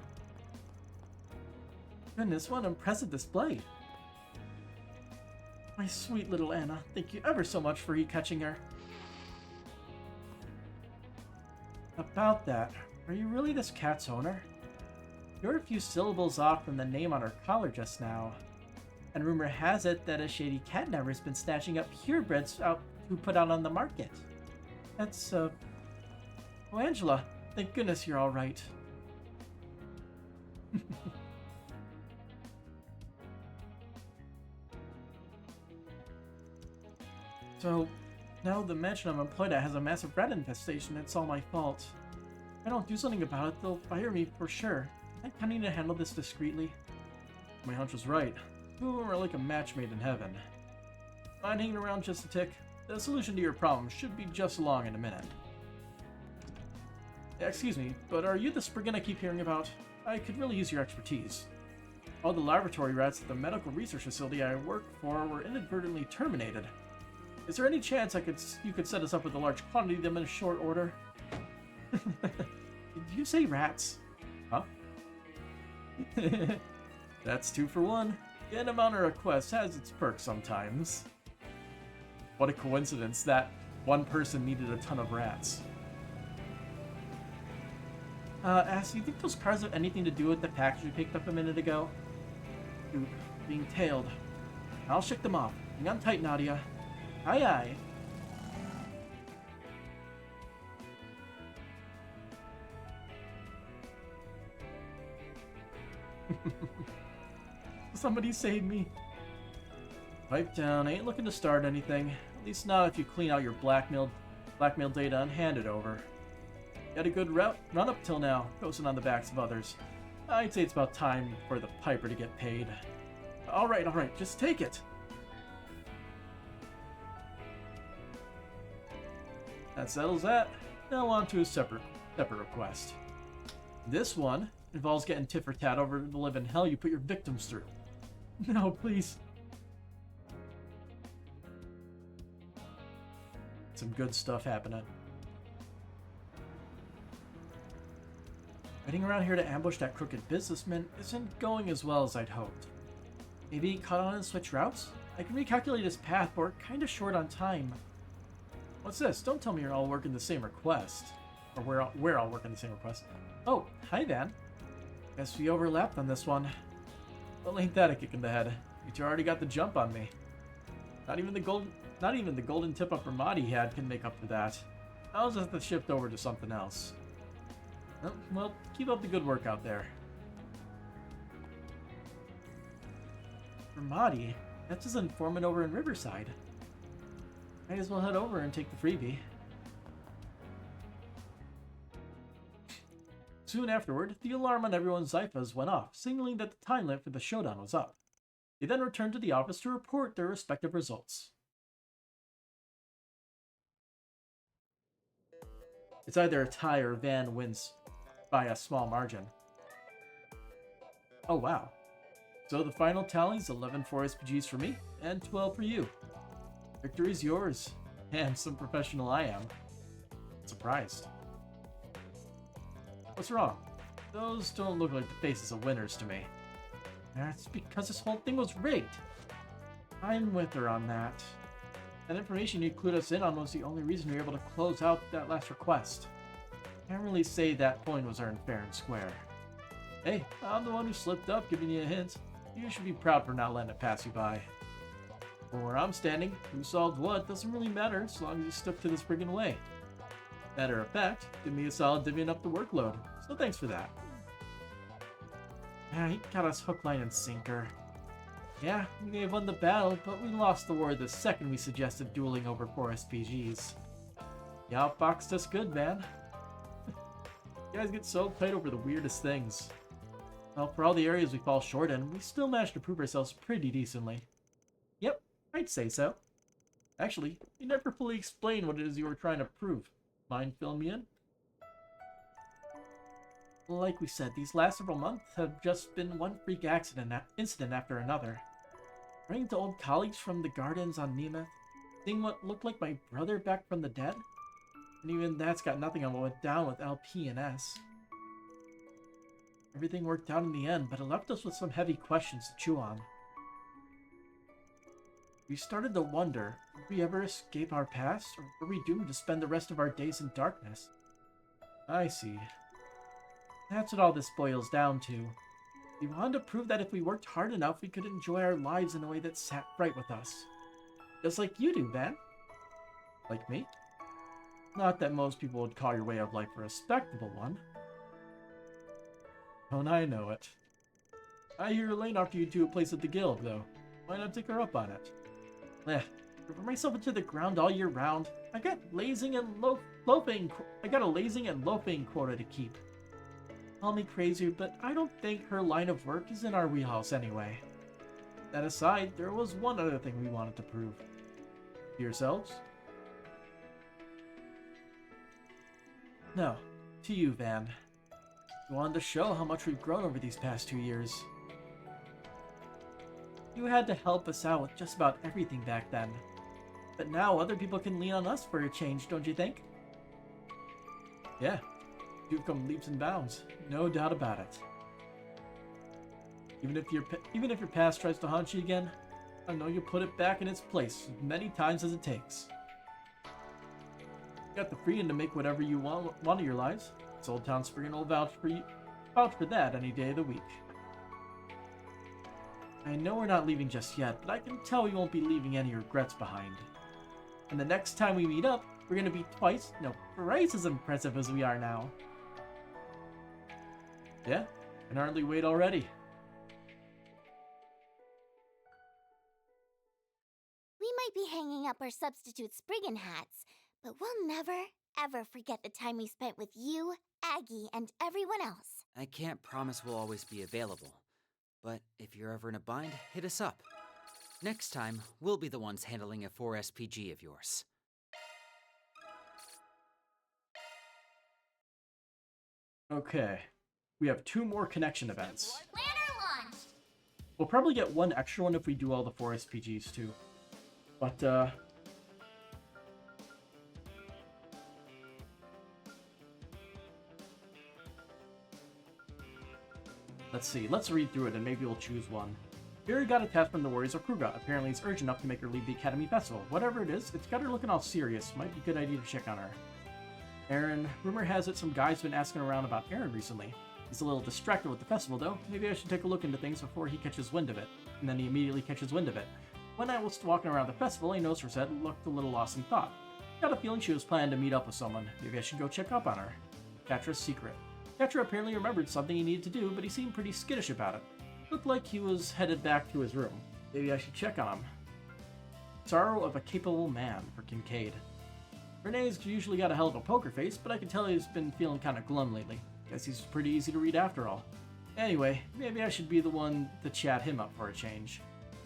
Goodness, what an impressive display. My sweet little Anna, thank you ever so much for catching her. About that, are you really this cat's owner? You're a few syllables off from the name on her collar just now. And rumor has it that a shady catnapper's been snatching up purebreds out to put out on the market. That's, Oh, Angela, thank goodness you're alright. So, now the mansion I'm employed at has a massive rat infestation. It's all my fault. If I don't do something about it, they'll fire me for sure. I need to handle this discreetly. My hunch was right. Two of them are like a match made in heaven. Mind hanging around just a tick? The solution to your problem should be just along in a minute. Excuse me, but are you the Spriggan I keep hearing about? I could really use your expertise. All the laboratory rats at the medical research facility I work for were inadvertently terminated. Is there any chance you could set us up with a large quantity of them in short order? Did you say rats? Huh? That's 2 for 1. Getting them on a request has its perks sometimes. What a coincidence that one person needed a ton of rats. Ass, you think those cars have anything to do with the package we picked up a minute ago? Dude, being tailed. I'll shake them off. Hang on tight, Nadia. Aye aye. Somebody save me. Pipe down. I ain't looking to start anything. At least not if you clean out your blackmail data and hand it over. Got a good run up till now, coasting on the backs of others. I'd say it's about time for the piper to get paid. Alright, just take it. That settles that. Now on to a separate request. This one involves getting tit for tat over the living hell you put your victims through. No, please. Some good stuff happening. Heading around here to ambush that crooked businessman isn't going as well as I'd hoped. Maybe he caught on and switched routes? I can recalculate his path, but we're kinda short on time. What's this? Don't tell me you're all working the same request. Or we're all working the same request. Oh, hi Van. Guess we overlapped on this one. Well, ain't that a kick in the head? You two already got the jump on me. Not even the golden tip-up Ramadi had can make up for that. I'll just have to shift over to something else. Well, keep up the good work out there. Ramadi? That's his informant over in Riverside. Might as well head over and take the freebie. Soon afterward, the alarm on everyone's Zyphas went off, signaling that the time limit for the showdown was up. They then returned to the office to report their respective results. It's either a tie or Van wins by a small margin. Oh wow. So the final tally is 11 for SPGs for me, and 12 for you. Victory's yours. And some professional I am. Surprised. What's wrong? Those don't look like the faces of winners to me. That's because this whole thing was rigged. I'm with her on that. That information you clued us in on was the only reason we were able to close out that last request. Can't really say that point was earned fair and square. Hey, I'm the one who slipped up giving you a hint. You should be proud for not letting it pass you by. From where I'm standing, who solved what doesn't really matter as long as you stuck to this friggin' way. Matter of fact, did me a solid divvying up the workload, so thanks for that. Yeah, he got us hook, line, and sinker. Yeah, we may have won the battle, but we lost the war the second we suggested dueling over 4 SPGs. You outboxed us good, man. You guys get so played over the weirdest things. Well, for all the areas we fall short in, we still managed to prove ourselves pretty decently. Yep, I'd say so. Actually, you never fully explained what it is you were trying to prove. Mind filling me in? Like we said, these last several months have just been one freak incident after another. Running into old colleagues from the gardens on Nemeth, seeing what looked like my brother back from the dead, and even that's got nothing on what went down with LP and S. Everything worked out in the end, but it left us with some heavy questions to chew on. We started to wonder, would we ever escape our past, or were we doomed to spend the rest of our days in darkness? I see. That's what all this boils down to. We wanted to prove that if we worked hard enough, we could enjoy our lives in a way that sat right with us. Just like you do, Van. Like me? Not that most people would call your way of life a respectable one. Don't I know it. I hear Elaine offered you to a place at the guild, though. Why not take her up on it? For myself into the ground all year round. I got a lazing and loafing quota to keep. Call me crazy, but I don't think her line of work is in our wheelhouse anyway. That aside, there was one other thing we wanted to prove. To yourselves? No, to you, Van. We wanted to show how much we've grown over these past 2 years. You had to help us out with just about everything back then. But now other people can lean on us for a change, don't you think? Yeah, you've come leaps and bounds, no doubt about it. Even if your past tries to haunt you again, I know you'll put it back in its place as many times as it takes. You got the freedom to make whatever you want of your lives. This Old Town Spriggan will vouch for that any day of the week. I know we're not leaving just yet, but I can tell we won't be leaving any regrets behind. And the next time we meet up, we're gonna be thrice as impressive as we are now. Yeah, can hardly wait already. We might be hanging up our substitute Spriggan hats, but we'll never, ever forget the time we spent with you, Aggie, and everyone else. I can't promise we'll always be available, but if you're ever in a bind, hit us up. Next time, we'll be the ones handling a 4SPG of yours. Okay, we have 2 more connection events. Planner launch! We'll probably get 1 extra one if we do all the 4 SPGs too. But, let's see, let's read through it and maybe we'll choose one. Barry got a test from the Warriors of Kruga. Apparently it's urgent enough to make her leave the Academy Festival. Whatever it is, it's got her looking all serious. Might be a good idea to check on her. Aaron, rumor has it some guy's been asking around about Aaron recently. He's a little distracted with the festival though. Maybe I should take a look into things before he catches wind of it. And then he immediately catches wind of it. When I was walking around the festival, I noticed Rosette looked a little lost in thought. Got a feeling she was planning to meet up with someone. Maybe I should go check up on her. Catra's secret. Catra apparently remembered something he needed to do, but he seemed pretty skittish about it. Looked like he was headed back to his room. Maybe I should check on him. Sorrow of a Capable Man for Kincaid. Renee's usually got a hell of a poker face, but I can tell he's been feeling kind of glum lately. Guess he's pretty easy to read after all. Anyway, maybe I should be the one to chat him up for a change.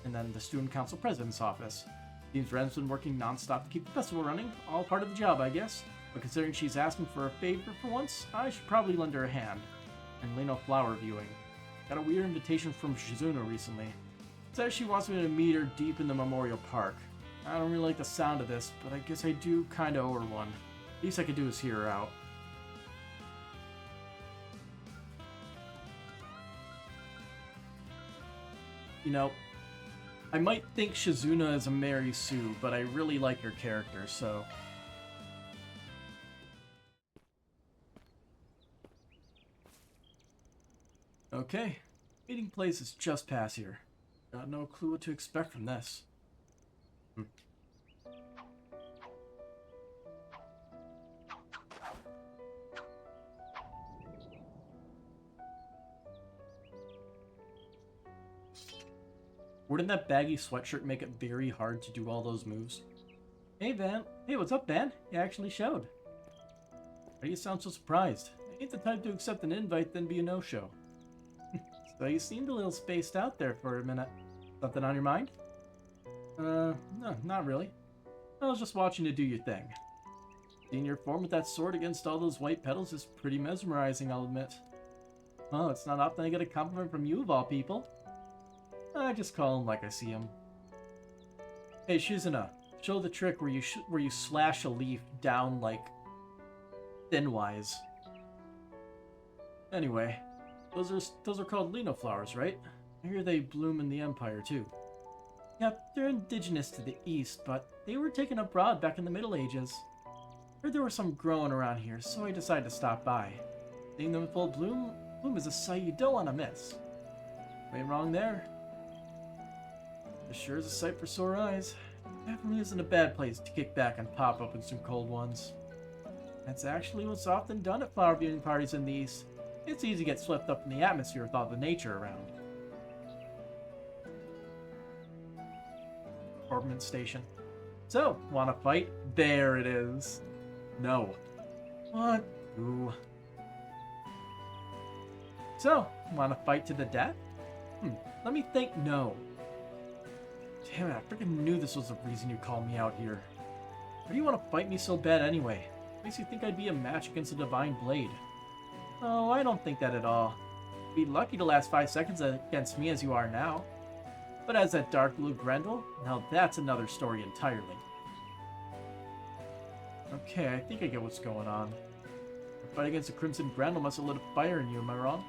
And then the Student Council President's office. Seems Ren's been working non-stop to keep the festival running. All part of the job, I guess. But considering she's asking for a favor for once, I should probably lend her a hand. And Leno flower viewing. Got a weird invitation from Shizuna recently. Says she wants me to meet her deep in the Memorial Park. I don't really like the sound of this, but I guess I do kinda owe her one. Least I could do is hear her out. You know, I might think Shizuna is a Mary Sue, but I really like her character, so... Okay, meeting place is just past here. Got no clue what to expect from this. Wouldn't that baggy sweatshirt make it very hard to do all those moves? Hey, Van. Hey, what's up, Van? You actually showed. Why do you sound so surprised? I ain't the type to accept an invite, then be a no-show. So you seemed a little spaced out there for a minute. Something on your mind? No, not really. I was just watching you do your thing. Seeing your form with that sword against all those white petals is pretty mesmerizing, I'll admit. Oh, it's not often I get a compliment from you, of all people. I just call him like I see him. Hey, Shizuna, show the trick where you slash a leaf down, like, thin-wise. Anyway, those are called Leno flowers, right? I hear they bloom in the Empire, too. Yep, they're indigenous to the East, but they were taken abroad back in the Middle Ages. Heard there were some growing around here, so I decided to stop by. Seeing them in full bloom is a sight you don't want to miss. Ain't wrong there. It sure is a sight for sore eyes. Definitely isn't a bad place to kick back and pop open some cold ones. That's actually what's often done at flower viewing parties in the East. It's easy to get swept up in the atmosphere with all the nature around. Orbman Station. So, wanna fight? There it is. No. What? Ooh. So, wanna fight to the death? Let me think. No. Damn it, I freaking knew this was the reason you called me out here. Why do you want to fight me so bad anyway? Makes you think I'd be a match against a divine blade. Oh, I don't think that at all. You'd be lucky to last 5 seconds against me as you are now. But as that dark blue Grendel, now that's another story entirely. Okay, I think I get what's going on. The fight against the Crimson Grendel must have lit a fire in you, am I wrong?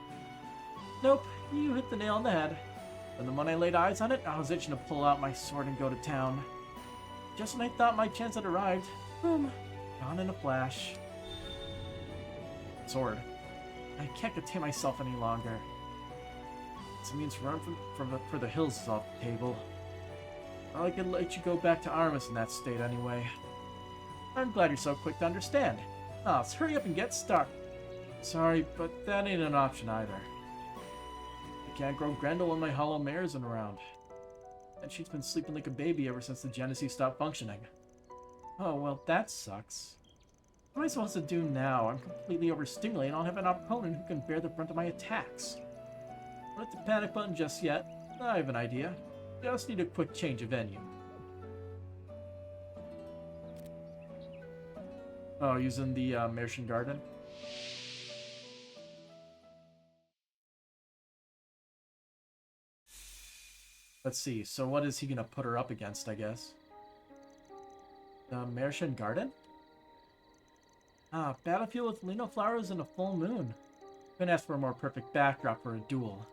Nope, you hit the nail on the head. And the moment I laid eyes on it, I was itching to pull out my sword and go to town. Just when I thought my chance had arrived, boom, gone in a flash. Sword. I can't contain myself any longer. This means run for the hills is off the table. I could let you go back to Armus in that state anyway. I'm glad you're so quick to understand. Now, let's hurry up and get started. Sorry, but that ain't an option either. I can't grow Grendel when my hollow mare isn't around. And she's been sleeping like a baby ever since the Genesee stopped functioning. Oh, well, that sucks. What am I supposed to do now? I'm completely overstimulated and I don't have an opponent who can bear the brunt of my attacks. Don't hit the panic button just yet. I have an idea. Just need a quick change of venue. Oh, using the Martian Garden? Let's see, so what is he gonna put her up against, I guess? The Martian Garden? Ah, battlefield with Lino flowers and a full moon. Couldn't ask for a more perfect backdrop for a duel.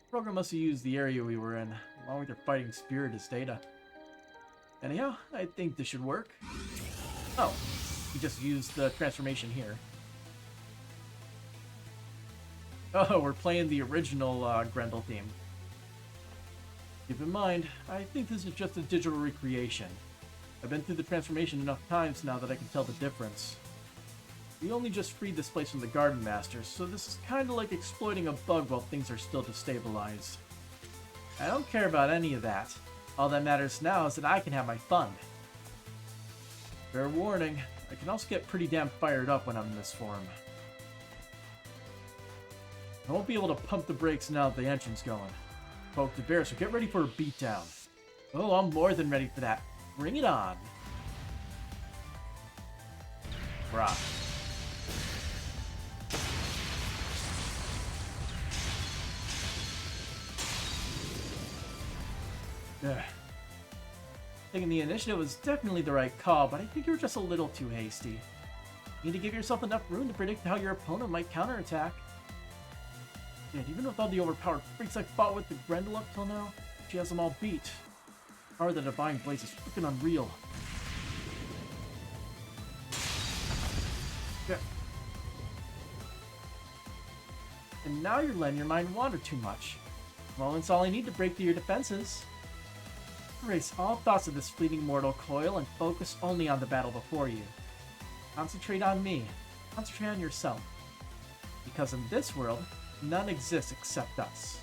The program must have used the area we were in, along with your fighting spirit as data. Anyhow, I think this should work. Oh, he just used the transformation here. Oh, we're playing the original Grendel theme. Keep in mind, I think this is just a digital recreation. I've been through the transformation enough times now that I can tell the difference. We only just freed this place from the Garden Masters, so this is kinda like exploiting a bug while things are still destabilized. I don't care about any of that. All that matters now is that I can have my fun. Fair warning, I can also get pretty damn fired up when I'm in this form. I won't be able to pump the brakes now that the engine's going. Poke the bear, so get ready for a beatdown. Oh, I'm more than ready for that. Bring it on. Brah. Ugh. Taking the initiative was definitely the right call, but I think you were just a little too hasty. You need to give yourself enough room to predict how your opponent might counterattack. Yet, even with all the overpowered freaks I fought with the Grendel up till now, she has them all beat. The power of the Divine Blaze is freaking unreal. Yeah. And now you're letting your mind wander too much. Well, it's all I need to break through your defenses. Erase all thoughts of this fleeting mortal coil and focus only on the battle before you. Concentrate on me. Concentrate on yourself. Because in this world, none exists except us.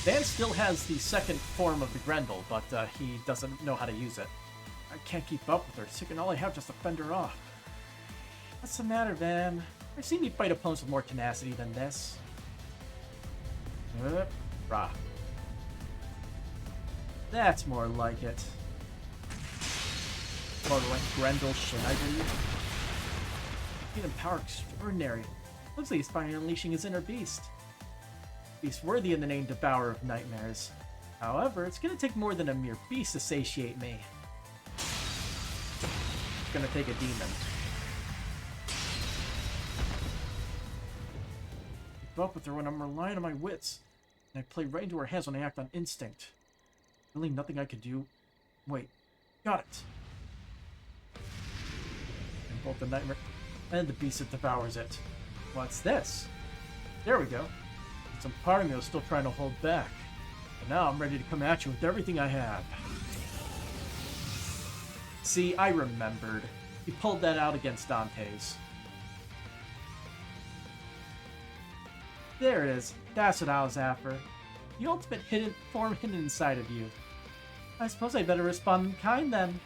Dan still has the second form of the Grendel, but he doesn't know how to use it. I can't keep up with her, sick and all I have just to fend her off. What's the matter, Van? I've seen you fight opponents with more tenacity than this. Rah. That's more like it. More like Grendel shit, I believe. Even power extraordinary. Looks like he's finally unleashing his inner beast. Beast worthy in the name Devourer of Nightmares. However, it's gonna take more than a mere beast to satiate me. It's gonna take a demon. I keep up with her when I'm relying on my wits, and I play right into her hands when I act on instinct. Really nothing I could do. Wait, got it. And both the nightmare and the beast that devours it. What's this? There we go. Some part of me was still trying to hold back. But now I'm ready to come at you with everything I have. See, I remembered. He pulled that out against Dante's. There it is. That's what I was after. The ultimate form hidden inside of you. I suppose I better respond in kind then.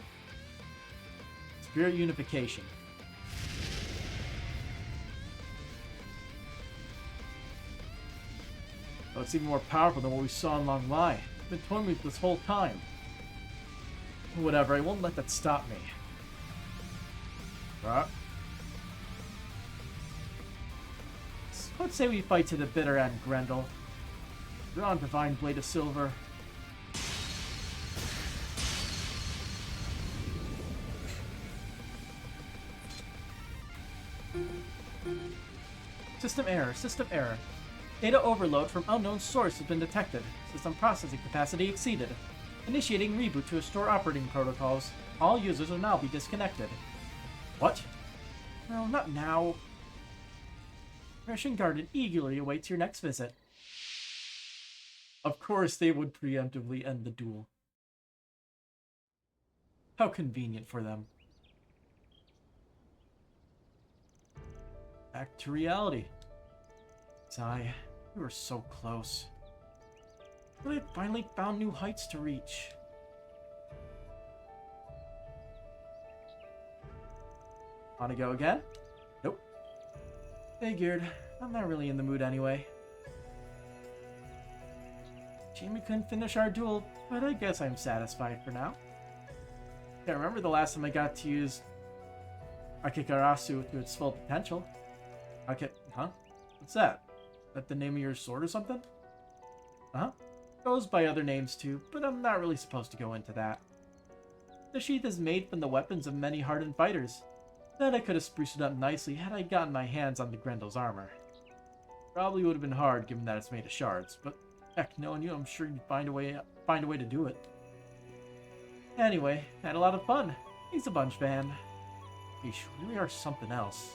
Spirit unification. Oh, it's even more powerful than what we saw in Long Lai. I've been toying with this whole time. Whatever, I won't let that stop me. Let's say we fight to the bitter end, Grendel. You're on Divine Blade of Silver. System error, system error. Data overload from unknown source has been detected. System processing capacity exceeded. Initiating reboot to restore operating protocols. All users will now be disconnected. What? No, not now. Ration Garden eagerly awaits your next visit. Of course they would preemptively end the duel. How convenient for them. Back to reality. Sigh, we were so close. But I finally found new heights to reach. Want to go again? Nope. Figured. I'm not really in the mood anyway. Shame we couldn't finish our duel, but I guess I'm satisfied for now. Can't remember the last time I got to use Akikarasu to its full potential. Huh? What's that? Is that the name of your sword or something? Uh-huh. Goes by other names too, but I'm not really supposed to go into that. The sheath is made from the weapons of many hardened fighters. Then I could have spruced it up nicely had I gotten my hands on the Grendel's armor. Probably would have been hard given that it's made of shards, but heck, knowing you, I'm sure you'd find a way to do it. Anyway, had a lot of fun. He's a bunch, man. You really are something else.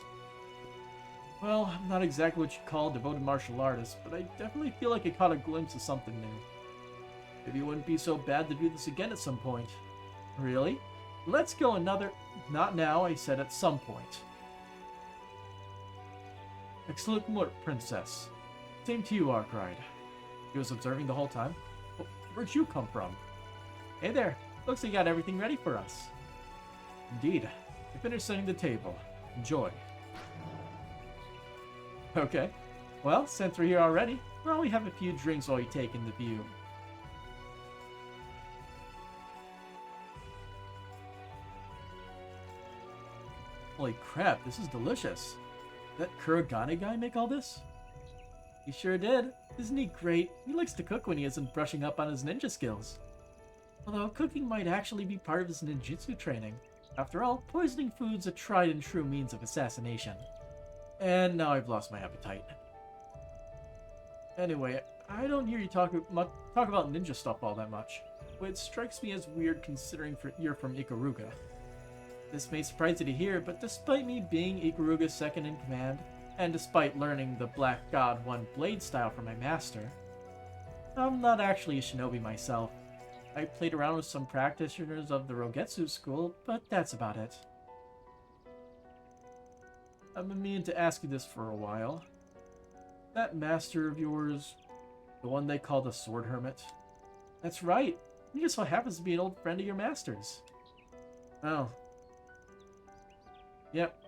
Well, I'm not exactly what you'd call a devoted martial artist, but I definitely feel like I caught a glimpse of something new. Maybe it wouldn't be so bad to do this again at some point. Really? Let's go another... Not now, I said at some point. Excellent work, Princess. Same to you, Arkride. He was observing the whole time. Where'd you come from? Hey there. Looks like you got everything ready for us. Indeed. I finished setting the table. Enjoy. Okay. Well, since we're here already, why don't we have a few drinks while you take in the view? Holy crap, this is delicious. Did that Kurogane guy make all this? He sure did. Isn't he great? He likes to cook when he isn't brushing up on his ninja skills. Although cooking might actually be part of his ninjutsu training. After all, poisoning food's a tried and true means of assassination. And now I've lost my appetite. Anyway, I don't hear you talk about ninja stuff all that much. It strikes me as weird considering you're from Ikaruga. This may surprise you to hear, but despite me being Ikaruga's second in command, and despite learning the Black God 1 blade style from my master, I'm not actually a shinobi myself. I played around with some practitioners of the Rogetsu school, but that's about it. I've been meaning to ask you this for a while. That master of yours, the one they call the Sword Hermit? That's right. He just so happens to be an old friend of your master's. Oh. Yep.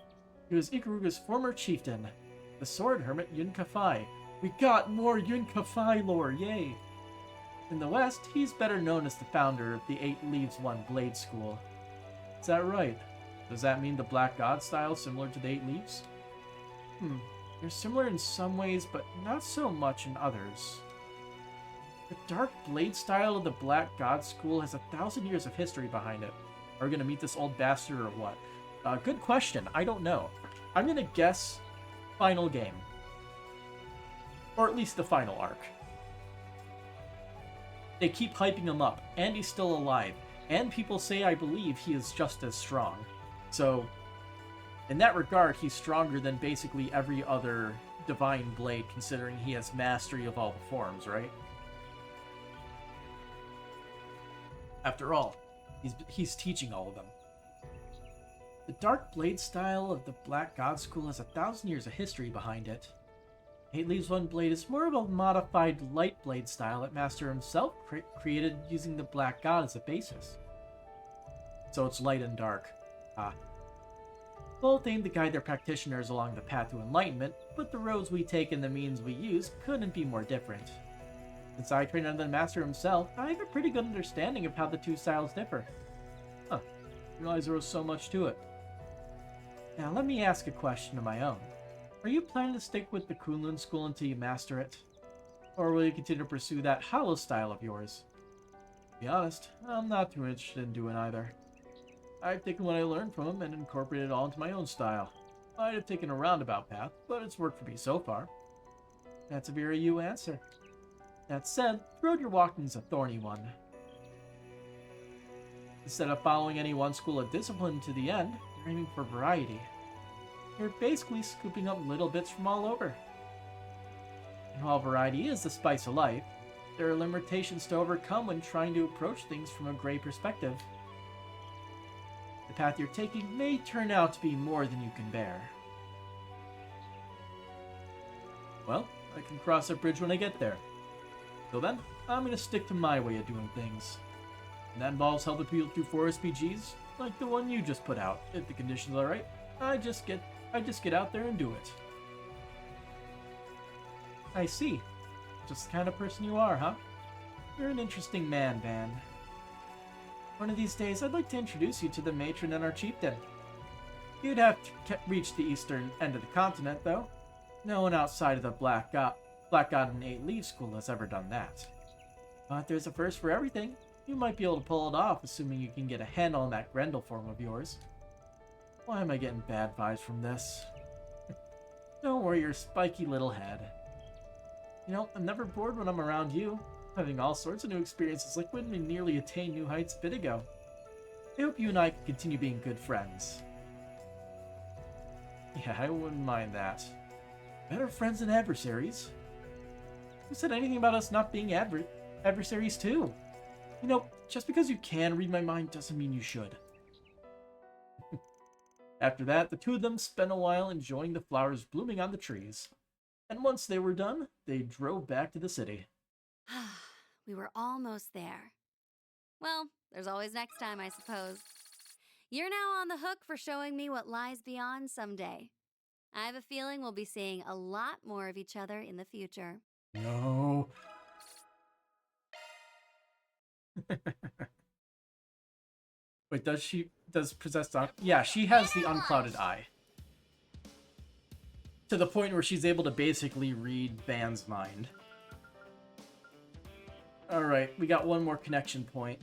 He was Ikaruga's former chieftain, the Sword Hermit Yun Kafai. We got more Yun Kafai lore, yay! In the West, he's better known as the founder of the 8 Leaves 1 Blade School. Is that right? Does that mean the Black God style similar to the 8 Leaves? They're similar in some ways, but not so much in others. The dark blade style of the Black God School has 1,000 years of history behind it. Are we gonna meet this old bastard or what? Good question. I don't know. I'm gonna guess final game. Or at least the final arc. They keep hyping him up, and he's still alive, and people say I believe he is just as strong. So, in that regard, he's stronger than basically every other Divine Blade, considering he has mastery of all the forms, right? After all, he's teaching all of them. The Dark Blade style of the Black God School has 1,000 years of history behind it. 8 Leaves 1 Blade is more of a modified light blade style that Master himself created using the Black God as a basis. So it's light and dark. Both aim to guide their practitioners along the path to enlightenment, but the roads we take and the means we use couldn't be more different. Since I trained under the Master himself, I have a pretty good understanding of how the two styles differ. I realized there was so much to it. Now let me ask a question of my own. Are you planning to stick with the Kunlun school until you master it? Or will you continue to pursue that hollow style of yours? To be honest, I'm not too interested in doing either. I've taken what I learned from him and incorporated it all into my own style. Might have taken a roundabout path, but it's worked for me so far. That's a very you answer. That said, the road you're walking is a thorny one. Instead of following any one school of discipline to the end, you're aiming for variety. You're basically scooping up little bits from all over. And while variety is the spice of life, there are limitations to overcome when trying to approach things from a gray perspective. The path you're taking may turn out to be more than you can bear. Well, I can cross that bridge when I get there. Till then, I'm gonna stick to my way of doing things. And that involves helping people through 4 SPGs, like the one you just put out. If the conditions are right, I just get out there and do it. I see. Just the kind of person you are, huh? You're an interesting man, Van. One of these days, I'd like to introduce you to the matron and our chieftain. You'd have to reach the eastern end of the continent, though. No one outside of the Black God and 8 Leaf School has ever done that. But there's a first for everything. You might be able to pull it off, assuming you can get a handle on that Grendel form of yours. Why am I getting bad vibes from this? Don't worry your spiky little head. You know, I'm never bored when I'm around you, having all sorts of new experiences like when we nearly attained new heights a bit ago. I hope you and I can continue being good friends. Yeah, I wouldn't mind that. Better friends than adversaries. Who said anything about us not being adversaries too? You know, just because you can read my mind doesn't mean you should. After that, the two of them spent a while enjoying the flowers blooming on the trees. And once they were done, they drove back to the city. We were almost there. Well, there's always next time, I suppose. You're now on the hook for showing me what lies beyond someday. I have a feeling we'll be seeing a lot more of each other in the future. No. Wait, does possessed eye? Yeah, she has the unclouded eye. To the point where she's able to basically read Van's mind. Alright, we got one more connection point.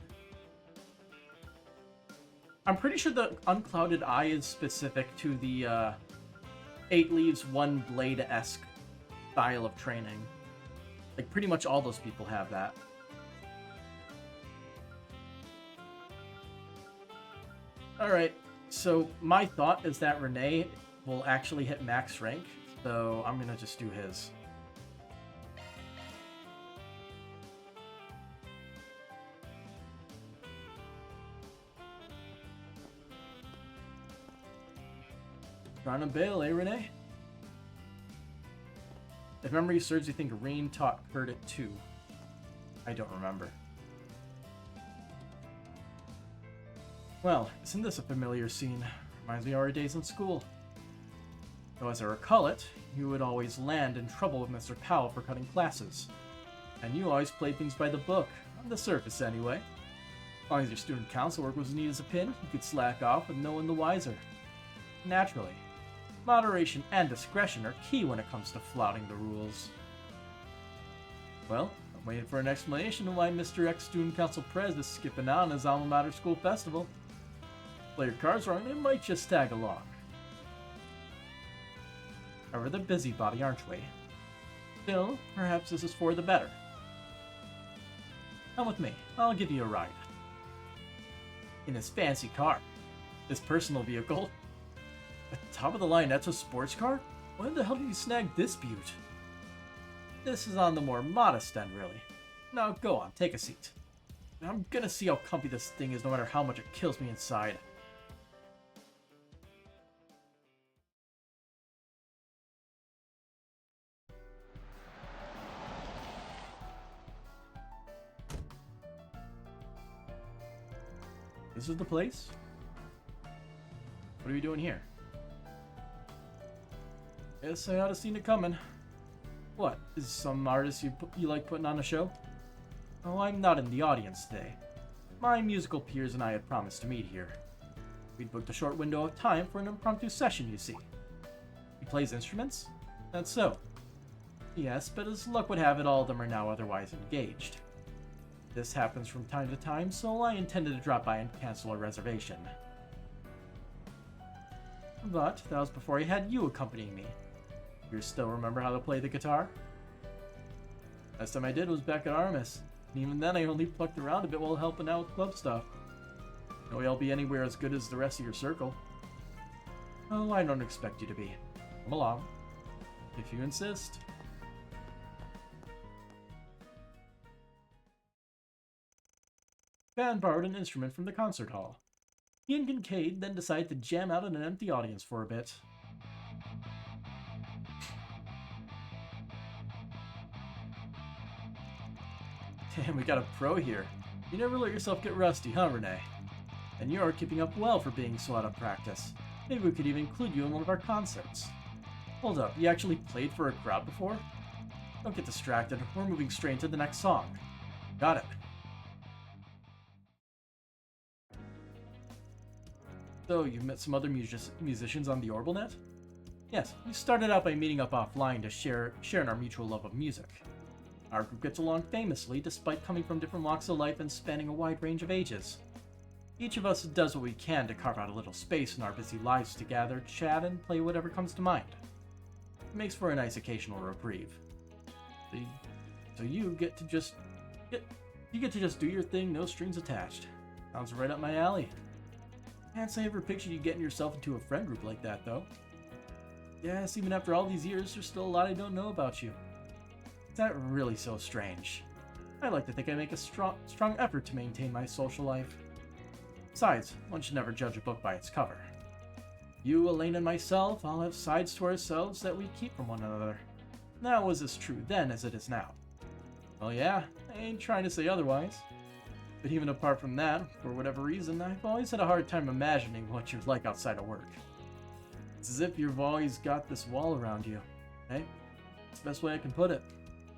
I'm pretty sure the unclouded eye is specific to the 8 Leaves, 1 Blade-esque style of training. Like, pretty much all those people have that. Alright, so my thought is that Renee will actually hit max rank, so I'm gonna just do his. Trying to bail, eh, Renee? If memory serves, you think Rain taught Kurt it too. I don't remember. Well, isn't this a familiar scene? Reminds me of our days in school. Though as I recall it, you would always land in trouble with Mr. Powell for cutting classes. And you always played things by the book, on the surface anyway. As long as your student council work was as neat as a pin, you could slack off with no one the wiser. Naturally, moderation and discretion are key when it comes to flouting the rules. Well, I'm waiting for an explanation of why Mr. X Student Council Prez is skipping out on his alma mater school festival. Play your cards wrong, they might just tag along. However, they're busybody, aren't we? Still, perhaps this is for the better. Come with me, I'll give you a ride. In his fancy car. His personal vehicle. At the top of the line, that's a sports car? When the hell did you snag this beaut? This is on the more modest end, really. Now go on, take a seat. I'm gonna see how comfy this thing is no matter how much it kills me inside. This is the place? What are we doing here? Guess I ought to seen it coming. What, is some artist you like putting on a show? Oh, I'm not in the audience today. My musical peers and I had promised to meet here. We'd booked a short window of time for an impromptu session, you see. He plays instruments? That's so. Yes, but as luck would have it, all of them are now otherwise engaged. This happens from time to time, so I intended to drop by and cancel a reservation. But that was before I had you accompanying me. You still remember how to play the guitar? Last time I did was back at Artemis, and even then I only plucked around a bit while helping out with club stuff. No way I'll be anywhere as good as the rest of your circle. Oh, I don't expect you to be. Come along, if you insist. Van borrowed an instrument from the concert hall. He and Kincaid then decided to jam out in an empty audience for a bit. Damn, we got a pro here. You never let yourself get rusty, huh, Renee? And you're keeping up well for being so out of practice. Maybe we could even include you in one of our concerts. Hold up, you actually played for a crowd before? Don't get distracted, we're moving straight into the next song. Got it. So, you've met some other musicians on the OrbitalNet? Yes, we started out by meeting up offline to share in our mutual love of music. Our group gets along famously, despite coming from different walks of life and spanning a wide range of ages. Each of us does what we can to carve out a little space in our busy lives to gather, chat, and play whatever comes to mind. It makes for a nice occasional reprieve. So you get to just do your thing, no strings attached. Sounds right up my alley. Can't say I ever pictured you getting yourself into a friend group like that, though. Yes, even after all these years, there's still a lot I don't know about you. Is that really so strange? I like to think I make a strong effort to maintain my social life. Besides, one should never judge a book by its cover. You, Elaine, and myself all have sides to ourselves that we keep from one another. That was as true then as it is now. Well, yeah, I ain't trying to say otherwise. But even apart from that, for whatever reason, I've always had a hard time imagining what you're like outside of work. It's as if you've always got this wall around you. Hey, it's the best way I can put it.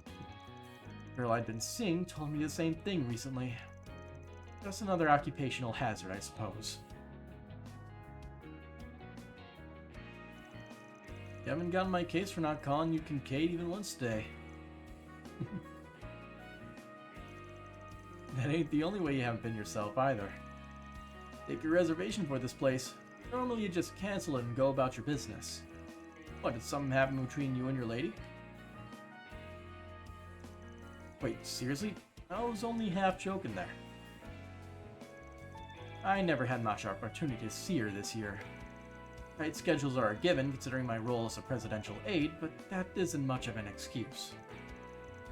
The girl I'd been seeing told me the same thing recently. Just another occupational hazard, I suppose. You haven't gotten my case for not calling you Kincaid even once today. That ain't the only way you haven't been yourself either. Take your reservation for this place. Normally you just cancel it and go about your business. What, did something happen between you and your lady? Wait, seriously? I was only half joking there. I never had much opportunity to see her this year. Tight schedules are a given considering my role as a presidential aide, but that isn't much of an excuse.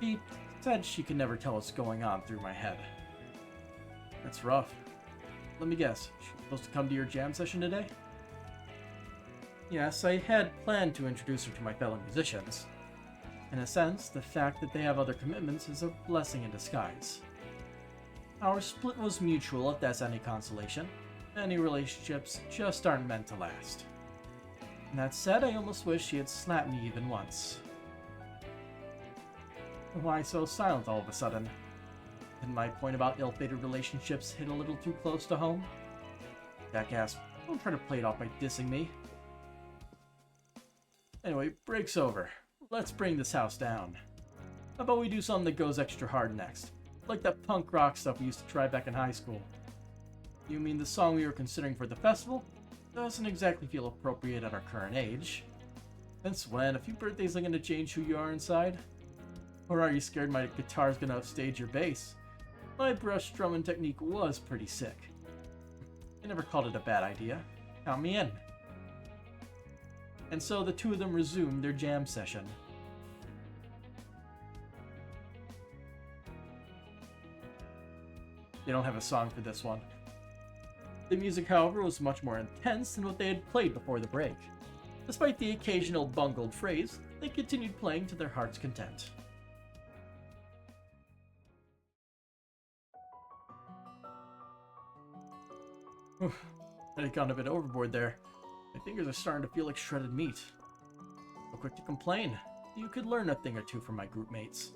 She said she could never tell what's going on through my head. That's rough. Let me guess, she's supposed to come to your jam session today? Yes, I had planned to introduce her to my fellow musicians. In a sense, the fact that they have other commitments is a blessing in disguise. Our split was mutual, if that's any consolation. Many relationships just aren't meant to last. And that said, I almost wish she had slapped me even once. Why so silent all of a sudden? Didn't my point about ill-fated relationships hit a little too close to home? Jackass, don't try to play it off by dissing me. Anyway, break's over. Let's bring this house down. How about we do something that goes extra hard next? Like that punk rock stuff we used to try back in high school. You mean the song we were considering for the festival? Doesn't exactly feel appropriate at our current age. Since when? A few birthdays are gonna change who you are inside? Or are you scared my guitar's gonna upstage your bass? My brush strumming technique was pretty sick. I never called it a bad idea. Count me in. And so the two of them resumed their jam session. They don't have a song for this one. The music, however, was much more intense than what they had played before the break. Despite the occasional bungled phrase, they continued playing to their heart's content. I'd gone a bit overboard there. My fingers are starting to feel like shredded meat. So quick to complain. You could learn a thing or two from my group mates.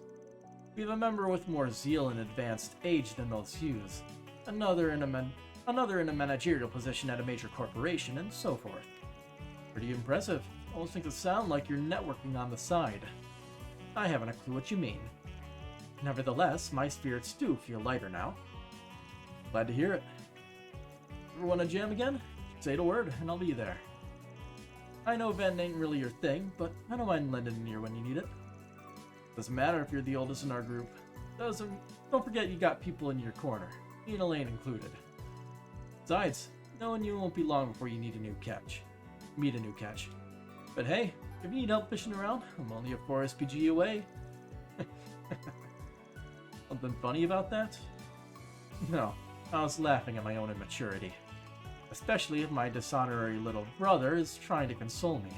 We have a member with more zeal and advanced age than most youths, another in a managerial position at a major corporation, and so forth. Pretty impressive. Almost makes it sound like you're networking on the side. I haven't a clue what you mean. Nevertheless, my spirits do feel lighter now. Glad to hear it. Ever want to jam again? Say the word, and I'll be there. I know Ven ain't really your thing, but I don't mind lending an ear when you need it. Doesn't matter if you're the oldest in our group. Don't forget you got people in your corner, me and Elaine included. Besides, knowing you won't be long before you need a new catch. Meet a new catch. But hey, if you need help fishing around, I'm only a 4 SPG away. Something funny about that? No, I was laughing at my own immaturity. Especially if my dishonorary little brother is trying to console me.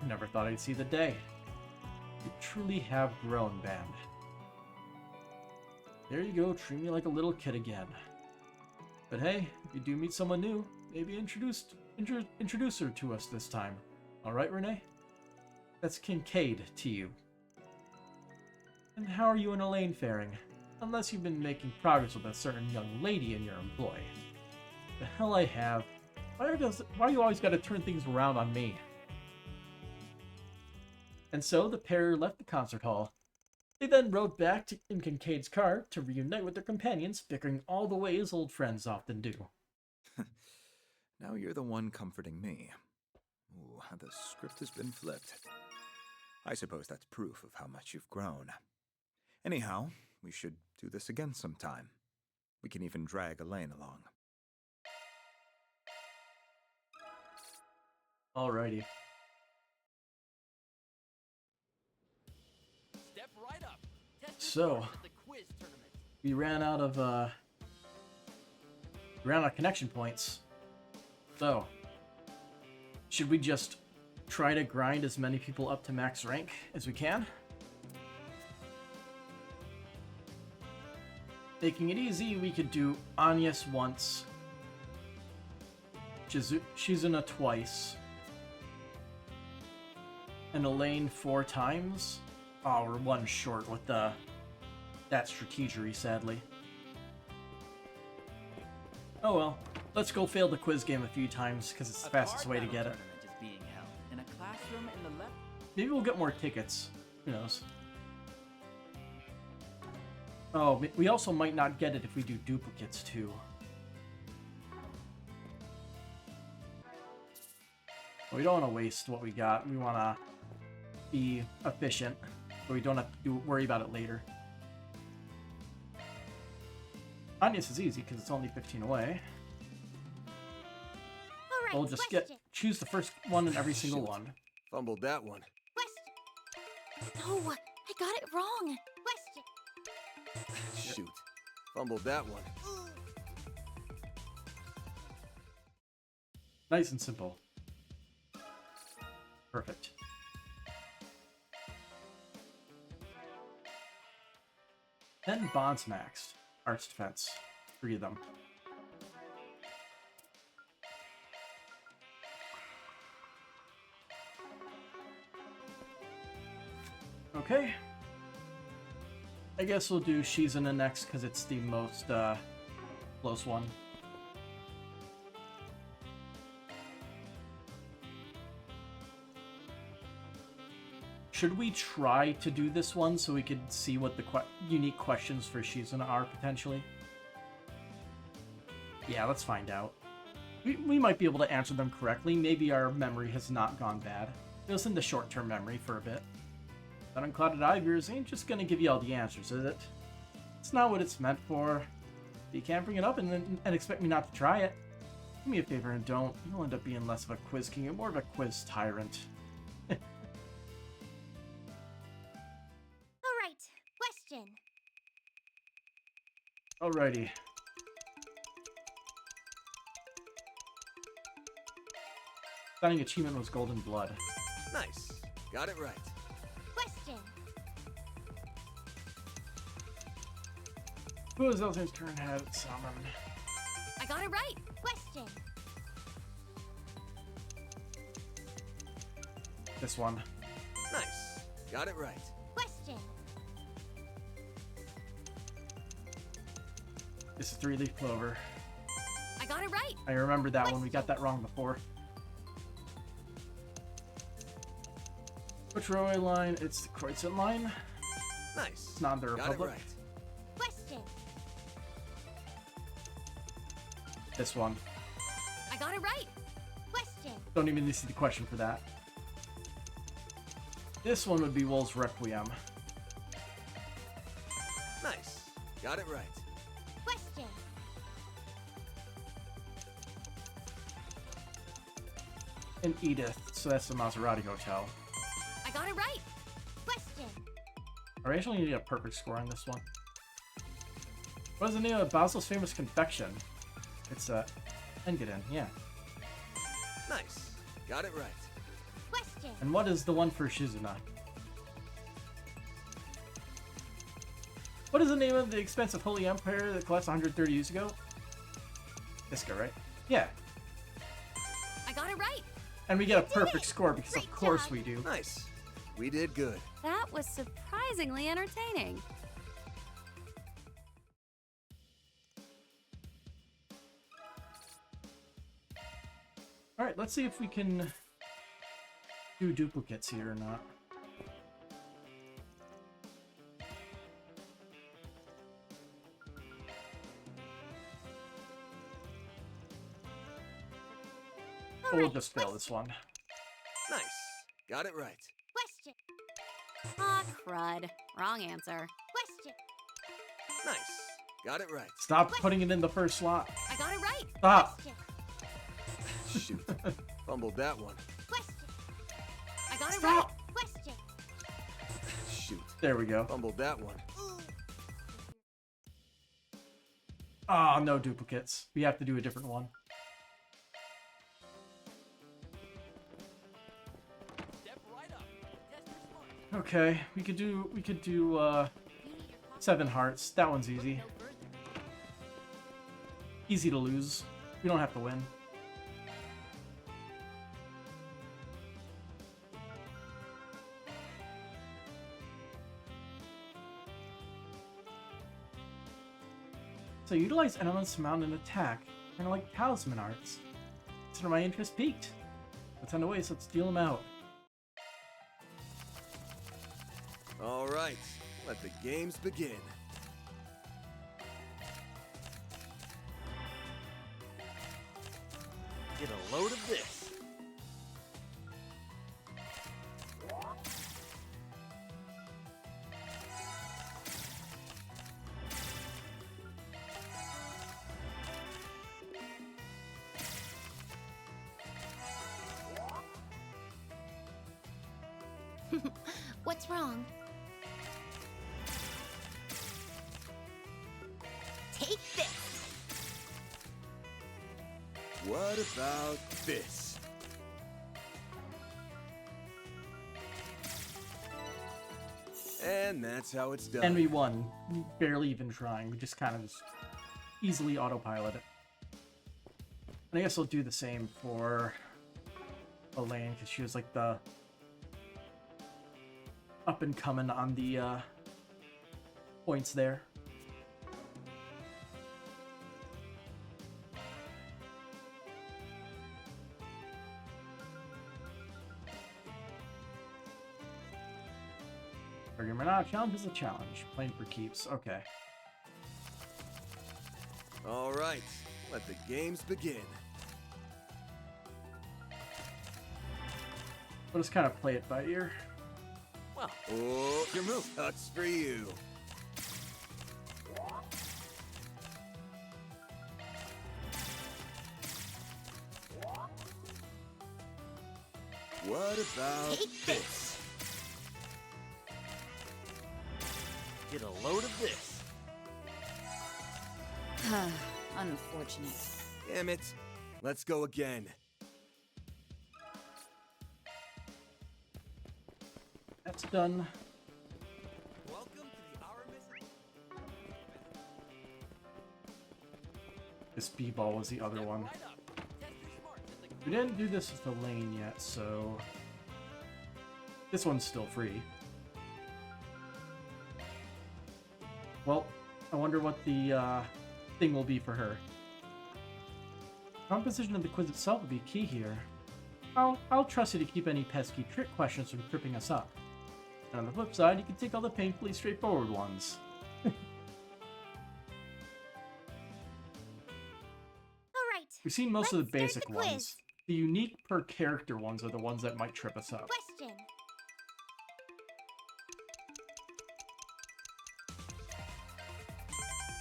I never thought I'd see the day. You truly have grown, band. There you go, treat me like a little kid again. But hey, if you do meet someone new, maybe introduce her to us this time. Alright, Renee? That's Kincaid to you. And how are you and Elaine faring? Unless you've been making progress with a certain young lady in your employ. The hell I have. Why you always gotta turn things around on me? And so the pair left the concert hall. They then rode back in Kincaid's car to reunite with their companions, bickering all the ways old friends often do. Now you're the one comforting me. Ooh, the script has been flipped. I suppose that's proof of how much you've grown. Anyhow, we should do this again sometime. We can even drag Elaine along. Alrighty. Step right up. So, we ran out of connection points. So, should we just try to grind as many people up to max rank as we can? Making it easy, we could do Agnes once, Shizuna twice, and Elaine 4 times. Oh, we're one short with that strategery, sadly. Oh well, let's go fail the quiz game a few times, because it's the fastest way to get it. Is being held in a classroom in the left. Maybe we'll get more tickets. Who knows? Oh, we also might not get it if we do duplicates, too. We don't want to waste what we got. We want to be efficient, so we don't have to worry about it later. Agnes is easy, because it's only 15 away. Alright, We'll just choose the first one in every single one. Fumbled that one. No, I got it wrong. Shoot. Fumbled that one. Nice and simple. Perfect. Then bonds maxed. Arts defense. 3 of them. Okay. I guess we'll do Shizuna next because it's the most close one. Should we try to do this one so we could see what the unique questions for Shizuna are potentially? Yeah, let's find out. We might be able to answer them correctly. Maybe our memory has not gone bad. It was in the short-term memory for a bit. That unclouded eye of yours ain't just gonna give you all the answers, is it? It's not what it's meant for. You can't bring it up and expect me not to try it. Do me a favor and don't. You'll end up being less of a quiz king and more of a quiz tyrant. Alright, question. Alrighty. Signing achievement was Golden Blood. Nice. Got it right. Question. Who is Elton's turn had summon? I got it right. Question. This one. Nice. Got it right. Question. This is 3-leaf clover. I got it right. I remember that one. We got that wrong before. Which railway line? It's the Kreuzit line. Nice. It's not the Republic. Got it right. Question. This one. I got it right. Question. Don't even need to see the question for that. This one would be Wolf's Requiem. Nice. Got it right. Question. And Edith, so that's the Maserati Hotel. I got it right. Question. I actually need a perfect score on this one. What is the name of Basil's famous confection? It's Engadin, yeah. Nice. Got it right. Question. And what is the one for Shizuna? What is the name of the expensive Holy Empire that collapsed 130 years ago? This guy, right? Yeah. I got it right. And we get a perfect score because of course we do. Nice. We did good. That was surprisingly entertaining. Alright, let's see if we can do duplicates here or not. We'll just fail this one. Nice. Got it right. Question. Ah, crud. Wrong answer. Question. Nice. Got it right. Stop putting it in the first slot. I got it right. Stop. Shoot. Fumbled that one. Question. I got it Stop. right. Question. Shoot. There we go. Fumbled that one. Ah, no duplicates. We have to do a different one. Okay, we could do 7 hearts. That one's easy. Easy to lose. We don't have to win. So utilize elements to mount an attack, kind of like talisman arts. Consider my interest peaked. Let's end away, so let's deal them out. All right. Let the games begin. Get a load of this. What's wrong? Take this. What about this? And that's how it's done. And we won. Barely even trying. We just kind of just easily autopilot it. And I guess I'll do the same for Elaine, because she was like the up and coming on the points there. Remember, not a challenge is a challenge. Playing for keeps. Okay. All right. Let the games begin. We'll just kind of play it by ear. Well, Oh, your move. Sucks for you. What about Take this? get a load of this. Unfortunate. Damn it. Let's go again. That's done. Welcome to the Aramis. This B-ball was the other one. We didn't do this with Elaine yet, so this one's still free. Well, I wonder what the thing will be for her. Composition of the quiz itself will be key here. I'll trust you to keep any pesky trick questions from tripping us up. And on the flip side, you can take all the painfully straightforward ones. All right. We've seen most of the Let's start basic the quiz. ones. The unique per character ones are the ones that might trip us up. Question.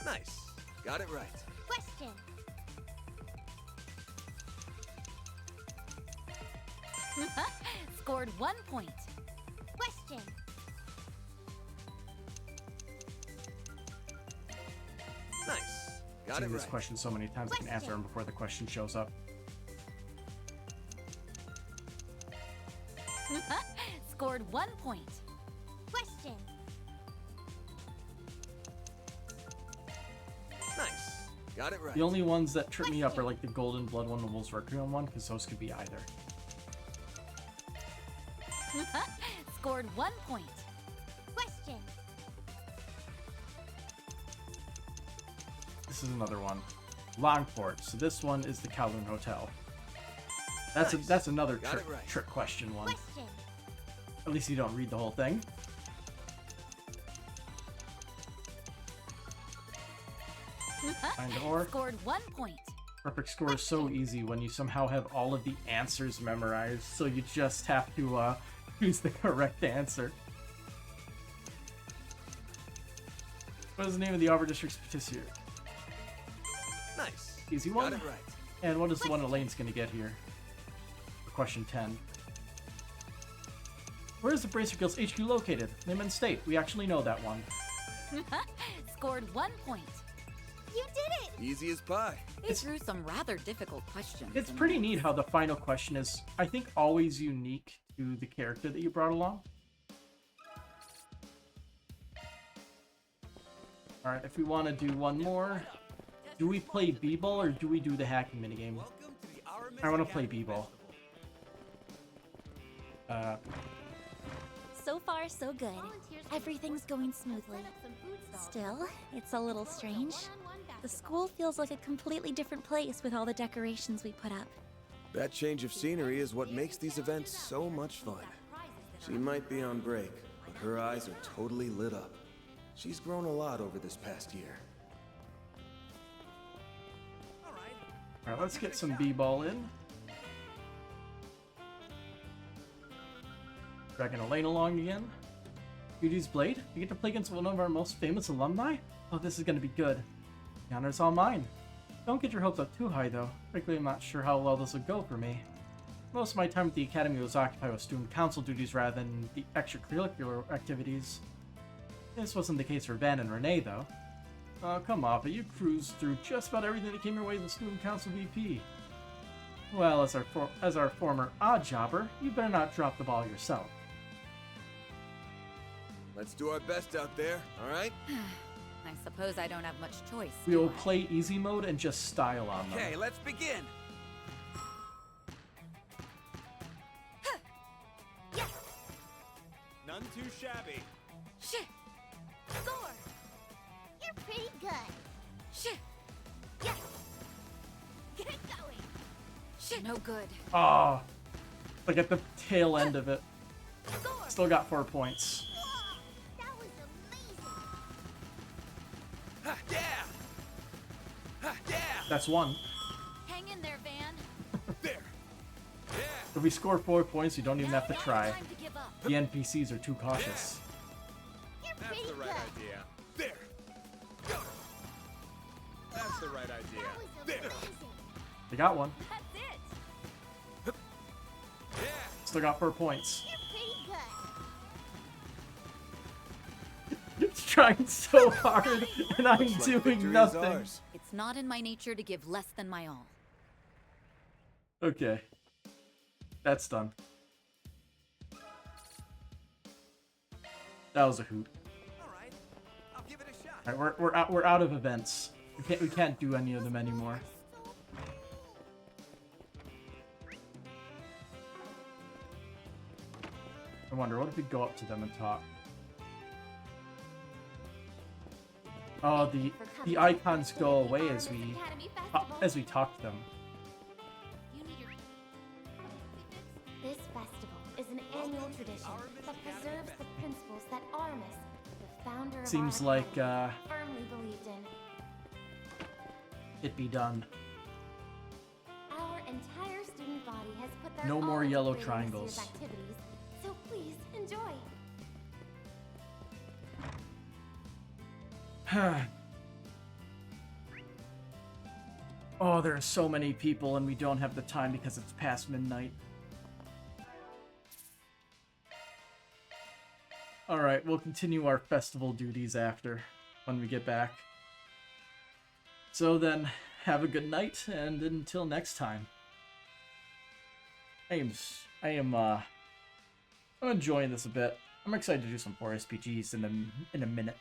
Nice. Got it right. Question. Scored 1 point. Question. Nice. Got I've it seen this right. question so many times I can answer them before the question shows up. Scored 1 point. Question. Nice. Got it right. The only ones that trip me up are like the Golden Blood one and the Wolves Requiem one, because those could be either. Scored 1 point. Question. This is another one. Longport. So this one is the Kowloon Hotel. That's Nice. that's another Got trick, it right. trick question one. Question. At least you don't read the whole thing. Find the ore. Scored 1 point. Perfect score is so easy when you somehow have all of the answers memorized, so you just have to choose the correct answer. What is the name of the Arbor District's patisserie? Nice. Easy one. Got it right. And what is the one Elaine's gonna get here? For question 10. Where is the Bracer Guild's HQ located? Name and state. We actually know that one. Scored 1 point. You did it! Easy as pie. They threw some rather difficult questions. It's in pretty there. neat how the final question is, I think, always unique to the character that you brought along. Alright, if we want to do one more, do we play b-ball or do we do the hacking minigame? I want to play b-ball. So far, so good. Everything's going smoothly. Still, it's a little strange. The school feels like a completely different place with all the decorations we put up. That change of scenery is what makes these events so much fun. She might be on break, but her eyes are totally lit up. She's grown a lot over this past year. Alright, let's get some b-ball in. Dragging Elaine along again. Beauty's Blade? You get to play against one of our most famous alumni? Oh, this is gonna be good. The honor's all mine. Don't get your hopes up too high, though. Frankly, I'm not sure how well this will go for me. Most of my time at the academy was occupied with student council duties rather than the extracurricular activities. This wasn't the case for Van and Renee, though. Oh, come off it. You cruised through just about everything that came your way as a student council VP. Well, as our former odd jobber, you better not drop the ball yourself. Let's do our best out there, alright? I suppose I don't have much choice. We will do I? play easy mode and just style on them. Okay, let's begin. None too shabby. Shit! Score! You're pretty good. Shit! Yes! Get it going! Shit! No good. Oh, like at the tail end of it. Score! Still got 4 points. Whoa! That was amazing! Ha, yeah! Ha, yeah! That's one. Hang in there, Van. There! Yeah! If we score 4 points, you don't even have to try. Time to give up. The NPCs are too cautious. You're That's pretty the right good. idea. There! Go! That's the right idea. That was There. amazing! They got one. That's it. Yeah! Still got 4 points. You're pretty good. It's trying so hard, and I'm Looks like doing victory is nothing. ours. It's not in my nature to give less than my all. Okay. That's done. That was a hoot. Alright, I'll give it a shot. Alright, we're out of events. We can't do any of them anymore. I wonder, what if we go up to them and talk? Oh, the icons go away as we talk to them. This festival is an annual tradition that preserves the principles that Artemis, the founder of Seems our like academy, firmly believed in. it be done. Our entire student body No more yellow triangles. Activities, so please enjoy. Oh, there are so many people and we don't have the time because it's past midnight. Alright, we'll continue our festival duties after, when we get back. So then, have a good night, and until next time. I'm enjoying this a bit. I'm excited to do some 4SPGs in a minute.